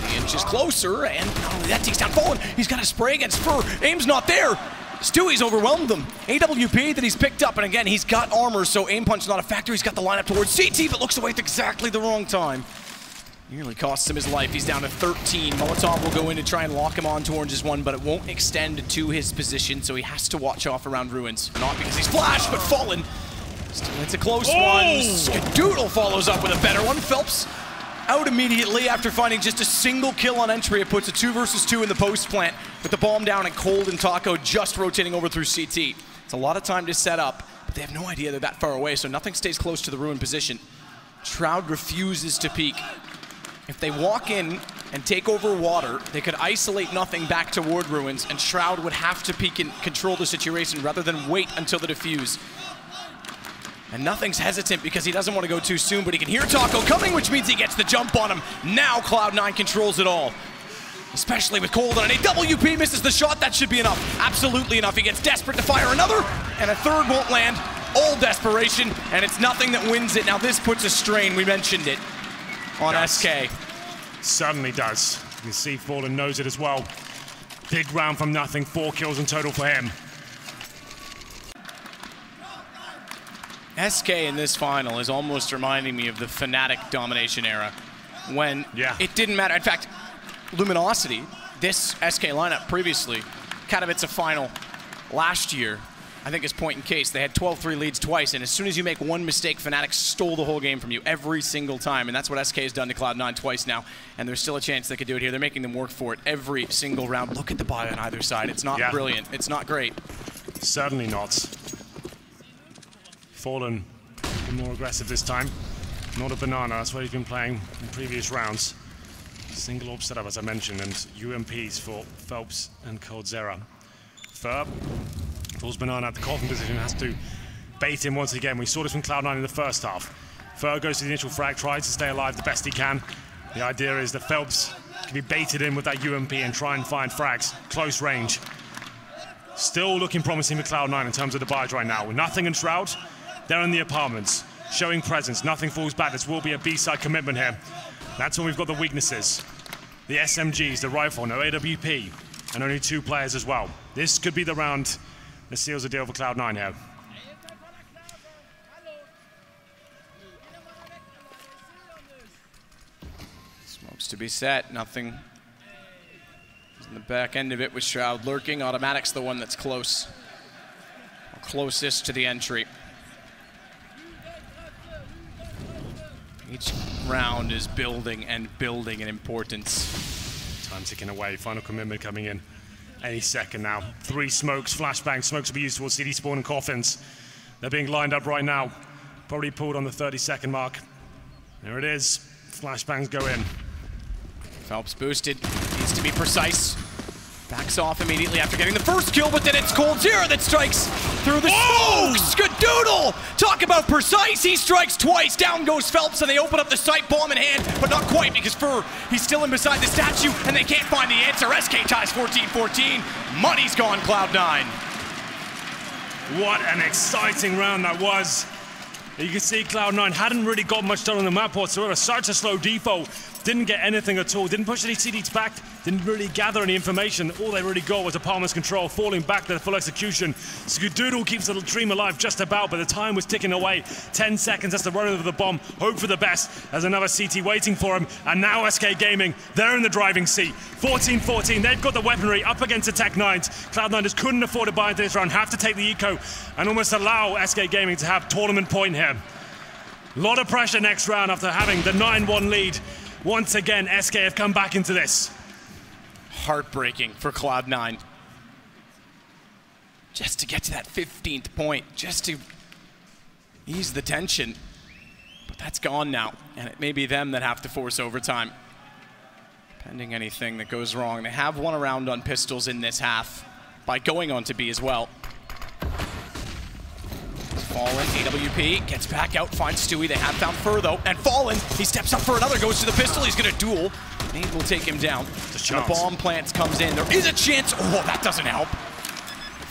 He inches closer, and not only that takes down Fallen. He's got a spray against Fur. Aim's not there. Stewie's overwhelmed them. AWP that he's picked up, and again, he's got armor, so aim punch not a factor. He's got the lineup towards CT, but looks away at exactly the wrong time. Nearly costs him his life. He's down to 13. Molotov will go in to try and lock him on to Orange's one, but it won't extend to his position, so he has to watch off around Ruins. Not because he's flashed, but Fallen. Still, it's a close one. Skadoodle follows up with a better one. Phelps out immediately after finding just a single kill on entry. It puts a 2 versus 2 in the post plant with the bomb down and Cold and Taco just rotating over through CT. It's a lot of time to set up, but they have no idea they're that far away, so nothing stays close to the Ruin position. Shroud refuses to peek. If they walk in and take over water, they could isolate nothing back toward Ruins, and Shroud would have to peek and control the situation rather than wait until the defuse. And nothing's hesitant because he doesn't want to go too soon, but he can hear Taco coming, which means he gets the jump on him. Now Cloud9 controls it all. Especially with Cold on an AWP, misses the shot. That should be enough. Absolutely enough. He gets desperate to fire another, and a third won't land. All desperation, and it's nothing that wins it. Now this puts a strain, we mentioned it, on SK. Certainly does. You can see Fallen knows it as well. Big round from nothing, 4 kills in total for him. SK in this final is almost reminding me of the Fnatic domination era when it didn't matter. In fact, Luminosity, this SK lineup previously, Katowice final last year, I think is point in case. They had 12-3 leads twice, and as soon as you make one mistake, Fnatic stole the whole game from you every single time, and that's what SK has done to Cloud9 twice now, and there's still a chance they could do it here. They're making them work for it every single round. Look at the buy on either side. It's not brilliant. It's not great. Certainly not. Fallen more aggressive this time. not a banana. That's what he's been playing in previous rounds. Single orb setup, as I mentioned, and UMPs for Phelps and Coldzera. Fur pulls banana at the coffin position, has to bait him once again. We saw this from Cloud9 in the first half. Fur goes to the initial frag, tries to stay alive the best he can. The idea is that Phelps can be baited in with that UMP and try and find frags, close range. Still looking promising for Cloud9 in terms of the buys right now. With nothing in Shroud, they're in the apartments, showing presence. Nothing falls back. This will be a B-side commitment here. That's when we've got the weaknesses. The SMGs, the rifle, no AWP, and only 2 players as well. This could be the round that seals the deal for Cloud9 here. Smokes to be set, nothing in the back end of it with Shroud lurking. Automatic's the one that's close, or closest to the entry. Each round is building and building in importance. Time ticking away, final commitment coming in any second now. 3 smokes, flashbangs, smokes will be used towards CD spawn and coffins. They're being lined up right now. Probably pulled on the 30-second mark. There it is, flashbangs go in. Phelps boosted, needs to be precise. Backs off immediately after getting the first kill, but then it's Coldzera that strikes through the smoke. Skadoodle! Talk about precise, he strikes twice. Down goes Phelps, and they open up the sight, bomb in hand, but not quite because Fur, he's still in beside the statue, and they can't find the answer. SK ties 14-14. Money's gone, Cloud9. What an exciting round that was. You can see Cloud9 hadn't really got much done on the map whatsoever. Such a slow defo. Didn't get anything at all. Didn't push any CDs back. Didn't really gather any information. All they really got was Apartment's control, falling back to the full execution. Skadoodle keeps the dream alive just about, but the time was ticking away. 10 seconds, that's the run of the bomb. Hope for the best. There's another CT waiting for him. And now SK Gaming, they're in the driving seat. 14-14, they've got the weaponry up against the Tech-9s. Cloud9 just couldn't afford to buy into this round. Have to take the eco and almost allow SK Gaming to have tournament point here. A lot of pressure next round after having the 9-1 lead. Once again, SK have come back into this. Heartbreaking for Cloud9. Just to get to that 15th point, just to ease the tension. But that's gone now, and it may be them that have to force overtime. Pending anything that goes wrong. They have won a round on pistols in this half by going on to B as well. Fallen, AWP, gets back out, finds Stewie. They have found Fur though, and Fallen, he steps up for another, goes to the pistol, he's gonna duel. Nade will take him down. The bomb plants comes in, there is a chance. Oh, that doesn't help.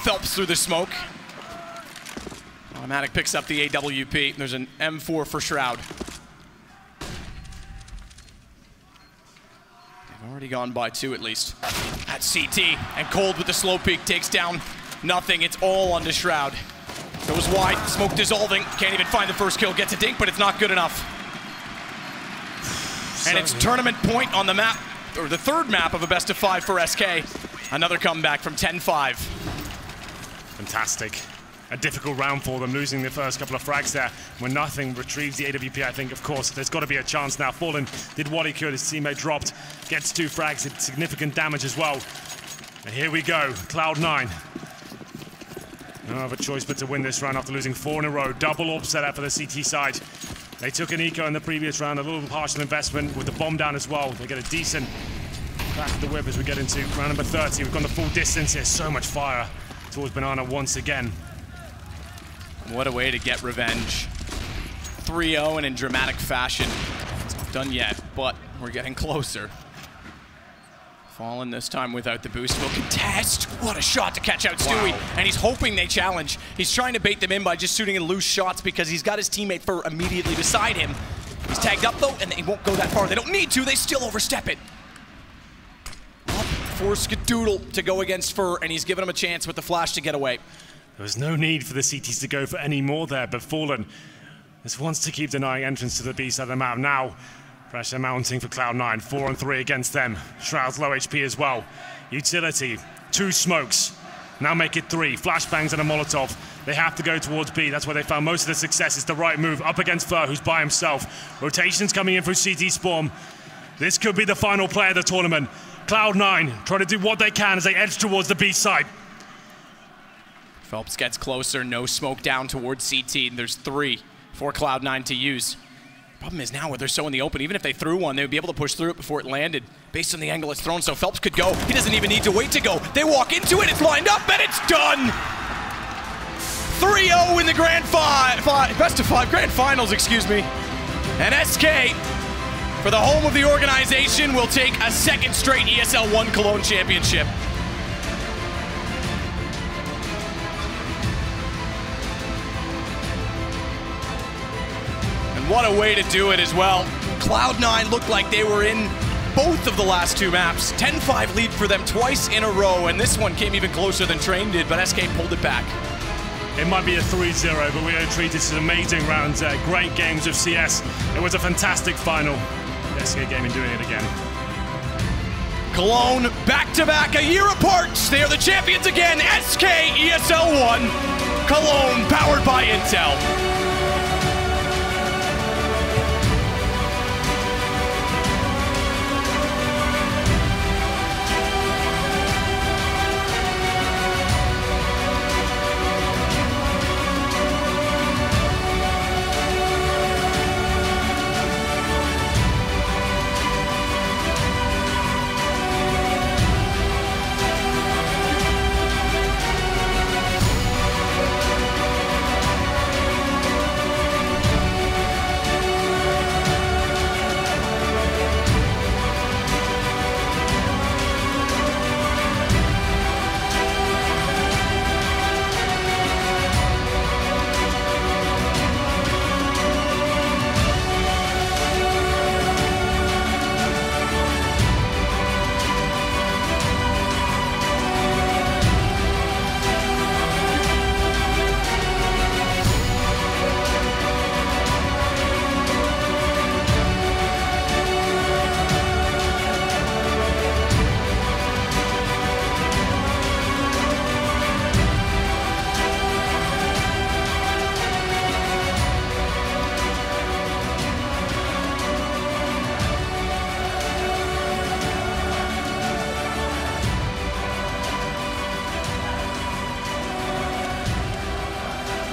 Phelps through the smoke. Automatic picks up the AWP. There's an M4 for Shroud. They've already gone by 2 at least. At CT, and Cold with the slow peek takes down nothing. It's all onto Shroud. Goes wide, smoke dissolving, can't even find the first kill, gets a dink, but it's not good enough. And it's tournament point on the map, or the 3rd map of a best of 5 for SK. Another comeback from 10-5. Fantastic. A difficult round for them, losing the first couple of frags there. When nothing retrieves the AWP, I think, of course, there's got to be a chance now. Fallen did what he could, his teammate dropped, gets 2 frags, did significant damage as well. And here we go, Cloud9. No other choice but to win this round after losing 4 in a row. Double orb set up for the CT side. They took an eco in the previous round, a little partial investment with the bomb down as well. They get a decent crack of the whip as we get into round number 30. We've gone the full distance here. So much fire towards Banana once again. What a way to get revenge. 3-0 and in dramatic fashion. It's not done yet, but we're getting closer. Fallen this time without the boost will contest. What a shot to catch out Stewie. Wow. And he's hoping they challenge. He's trying to bait them in by just shooting in loose shots because he's got his teammate Fur immediately beside him. He's tagged up though, and they won't go that far. They don't need to, they still overstep it. Up for Skadoodle to go against Fur, and he's given him a chance with the flash to get away. There was no need for the CTs to go for any more there, but Fallen just wants to keep denying entrance to the B side of the map. Now, pressure mounting for Cloud9, 4-on-3 against them. Shroud's low HP as well. Utility, 2 smokes. Now make it 3. Flashbangs and a Molotov. They have to go towards B. That's where they found most of the success. It's the right move up against Fur, who's by himself. Rotations coming in through CT Spawn. This could be the final play of the tournament. Cloud9 trying to do what they can as they edge towards the B side. Phelps gets closer, no smoke down towards CT. There's 3 for Cloud9 to use. Problem is now where they're so in the open, even if they threw one, they would be able to push through it before it landed, based on the angle it's thrown, so Phelps could go. He doesn't even need to wait to go. They walk into it, it's lined up, and it's done! 3-0 in the best of five grand finals, excuse me. And SK, for the home of the organization, will take a second straight ESL ONE Cologne championship. What a way to do it as well. Cloud9 looked like they were in both of the last two maps. 10-5 lead for them twice in a row, and this one came even closer than Train did, but SK pulled it back. It might be a 3-0, but we're going to treat this as amazing rounds. Great games of CS. It was a fantastic final. SK Gaming doing it again. Cologne back-to-back, a year apart. They are the champions again. SK ESL ONE Cologne, powered by Intel.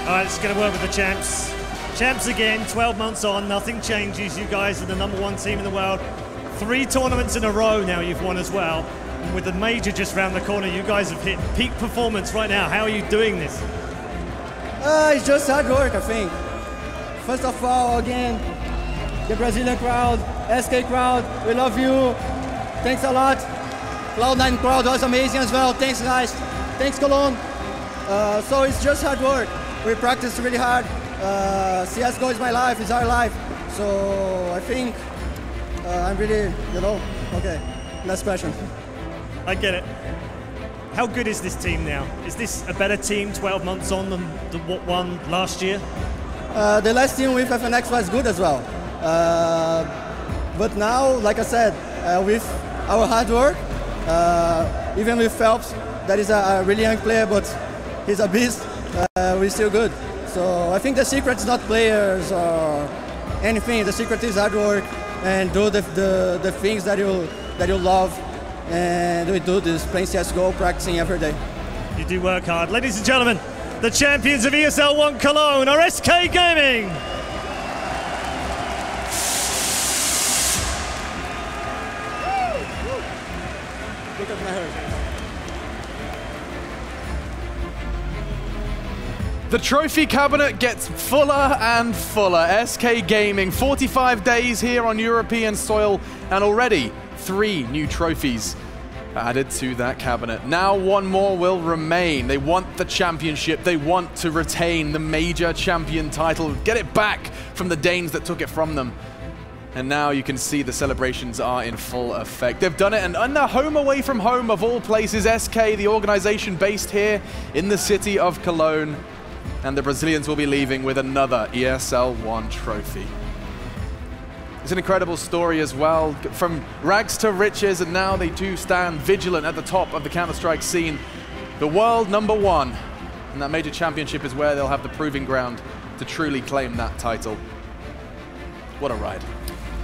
All right, it's going to work with the champs. Champs again, 12 months on, nothing changes. You guys are the #1 team in the world. 3 tournaments in a row now you've won as well. And with the major just round the corner, you guys have hit peak performance right now. How are you doing this? It's just hard work, I think. First of all, again, the Brazilian crowd, SK crowd, we love you. Thanks a lot. Cloud9 crowd was amazing as well. Thanks, guys. Thanks, Cologne. So it's just hard work. We practice really hard. CSGO is my life, it's our life. So I think I'm really, okay. Last question. I get it. How good is this team now? Is this a better team 12 months on than what won last year? The last team with Fnatic was good as well. But now, like I said, with our hard work, even with Phelps, that is a really young player, but he's a beast, we're still good. So I think the secret is not players or anything. The secret is hard work and do the things that you love. And we do this, playing CSGO, practicing every day. You do work hard. Ladies and gentlemen, the champions of ESL ONE Cologne are SK Gaming. Look at my hair. The trophy cabinet gets fuller and fuller. SK Gaming, 45 days here on European soil, and already 3 new trophies added to that cabinet. Now 1 more will remain. They want the championship. They want to retain the major champion title, get it back from the Danes that took it from them. And now you can see the celebrations are in full effect. They've done it, and under home away from home of all places, SK, the organization based here in the city of Cologne. And the Brazilians will be leaving with another ESL ONE trophy. It's an incredible story as well, from rags to riches, and now they do stand vigilant at the top of the Counter-Strike scene. The world #1, and that major championship is where they'll have the proving ground to truly claim that title. What a ride.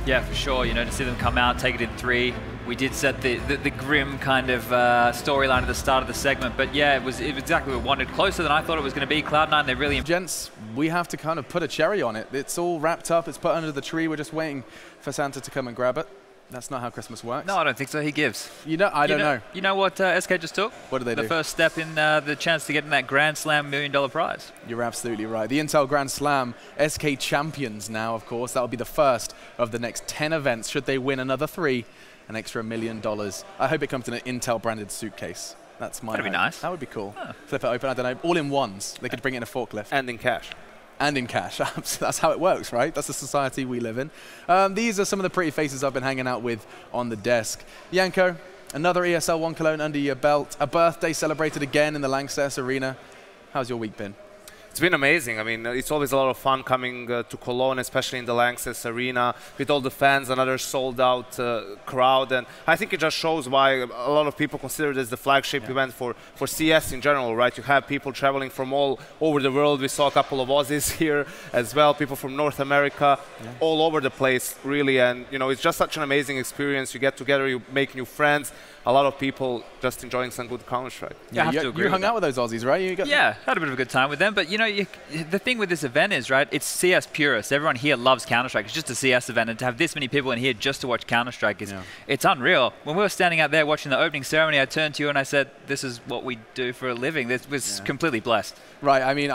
Yeah, for sure. You know, to see them come out, take it in 3. We did set the grim kind of storyline at the start of the segment, but yeah, it was exactly what we wanted. Closer than I thought it was going to be. Cloud9, they're really... Gents, we have to kind of put a cherry on it. It's all wrapped up, it's put under the tree, we're just waiting for Santa to come and grab it. That's not how Christmas works. No, I don't think so. He gives. You know, I don't know. You know what SK just took? What did they do? The first step in the chance to get in that Grand Slam $1 million prize. You're absolutely right. The Intel Grand Slam, SK champions now, of course. That will be the first of the next 10 events. Should they win another 3, an extra $1 million. I hope it comes in an Intel-branded suitcase. That's my That'd be nice. That would be cool. Huh. Flip it open, I don't know, all in ones. They could bring it in a forklift. And in cash. And in cash. That's how it works, right? That's the society we live in. These are some of the pretty faces I've been hanging out with on the desk. Yanko, another ESL ONE Cologne under your belt. A birthday celebrated again in the Lanxess Arena. How's your week been? It's been amazing. I mean, it's always a lot of fun coming to Cologne, especially in the Lanxess Arena, with all the fans, another sold-out crowd. And I think it just shows why a lot of people consider this the flagship event for CS in general, right? You have people traveling from all over the world. We saw a couple of Aussies here as well, people from North America, all over the place, really. And, you know, it's just such an amazing experience. You get together, you make new friends. A lot of people just enjoying some good Counter-Strike. Yeah, you hung out with those Aussies, right? Yeah, had a bit of a good time with them. But, you know, the thing with this event is, right, it's CS purists. Everyone here loves Counter-Strike. It's just a CS event. And to have this many people in here just to watch Counter-Strike, it's unreal. When we were standing out there watching the opening ceremony, I turned to you and I said, this is what we do for a living. This was completely blessed. Right, I mean,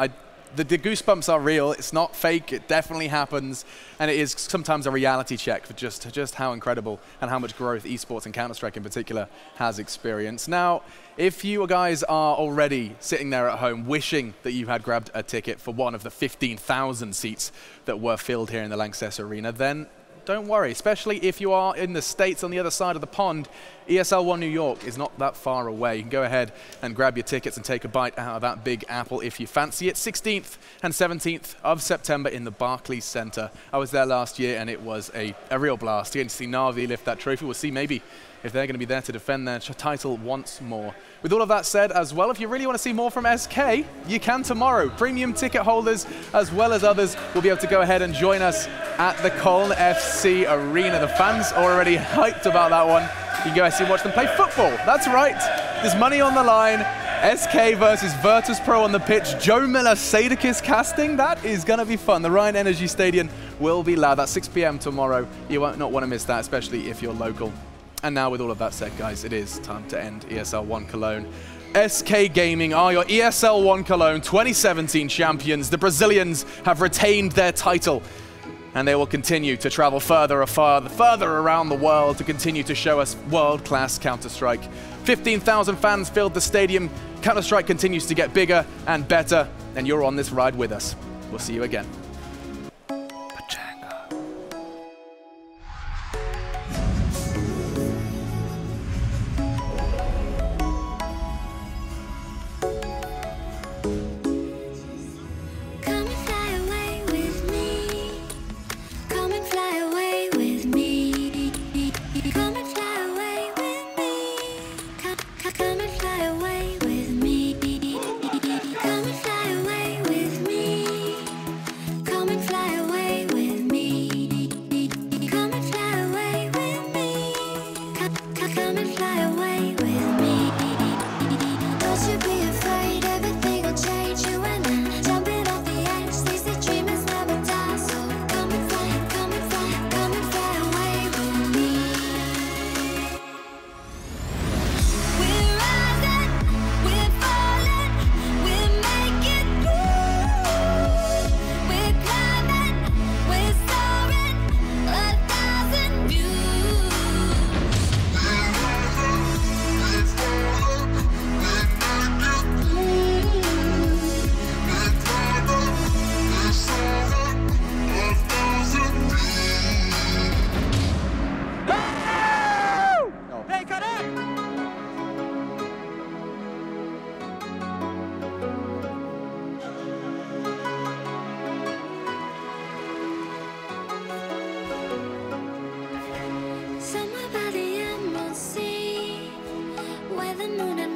the goosebumps are real. It's not fake. It definitely happens. And it is sometimes a reality check for just how incredible and how much growth esports and Counter-Strike in particular has experienced. Now, if you guys are already sitting there at home wishing that you had grabbed a ticket for one of the 15,000 seats that were filled here in the Lanxess Arena, then don't worry, especially if you are in the States on the other side of the pond. ESL ONE New York is not that far away. You can go ahead and grab your tickets and take a bite out of that big apple if you fancy it. 16th and 17th of September in the Barclays Center. I was there last year and it was a real blast. You're going to see Na'Vi lift that trophy. We'll see maybe if they're going to be there to defend their title once more. With all of that said as well, if you really want to see more from SK, you can tomorrow. Premium ticket holders as well as others will be able to go ahead and join us at the Cologne FC Arena. The fans are already hyped about that one. You can go and watch them play football. That's right. There's money on the line. SK versus Virtus Pro on the pitch. Joe Miller Sadakis casting. That is going to be fun. The Ryan Energy Stadium will be loud. That's 6 p.m. tomorrow. You won't not want to miss that, especially if you're local. And now with all of that said, guys, it is time to end ESL ONE Cologne. SK Gaming are your ESL ONE Cologne 2017 champions. The Brazilians have retained their title, and they will continue to travel further around the world to continue to show us world-class Counter-Strike. 15,000 fans filled the stadium. Counter-Strike continues to get bigger and better, and you're on this ride with us. We'll see you again. Somewhere by the emerald sea, where the moon and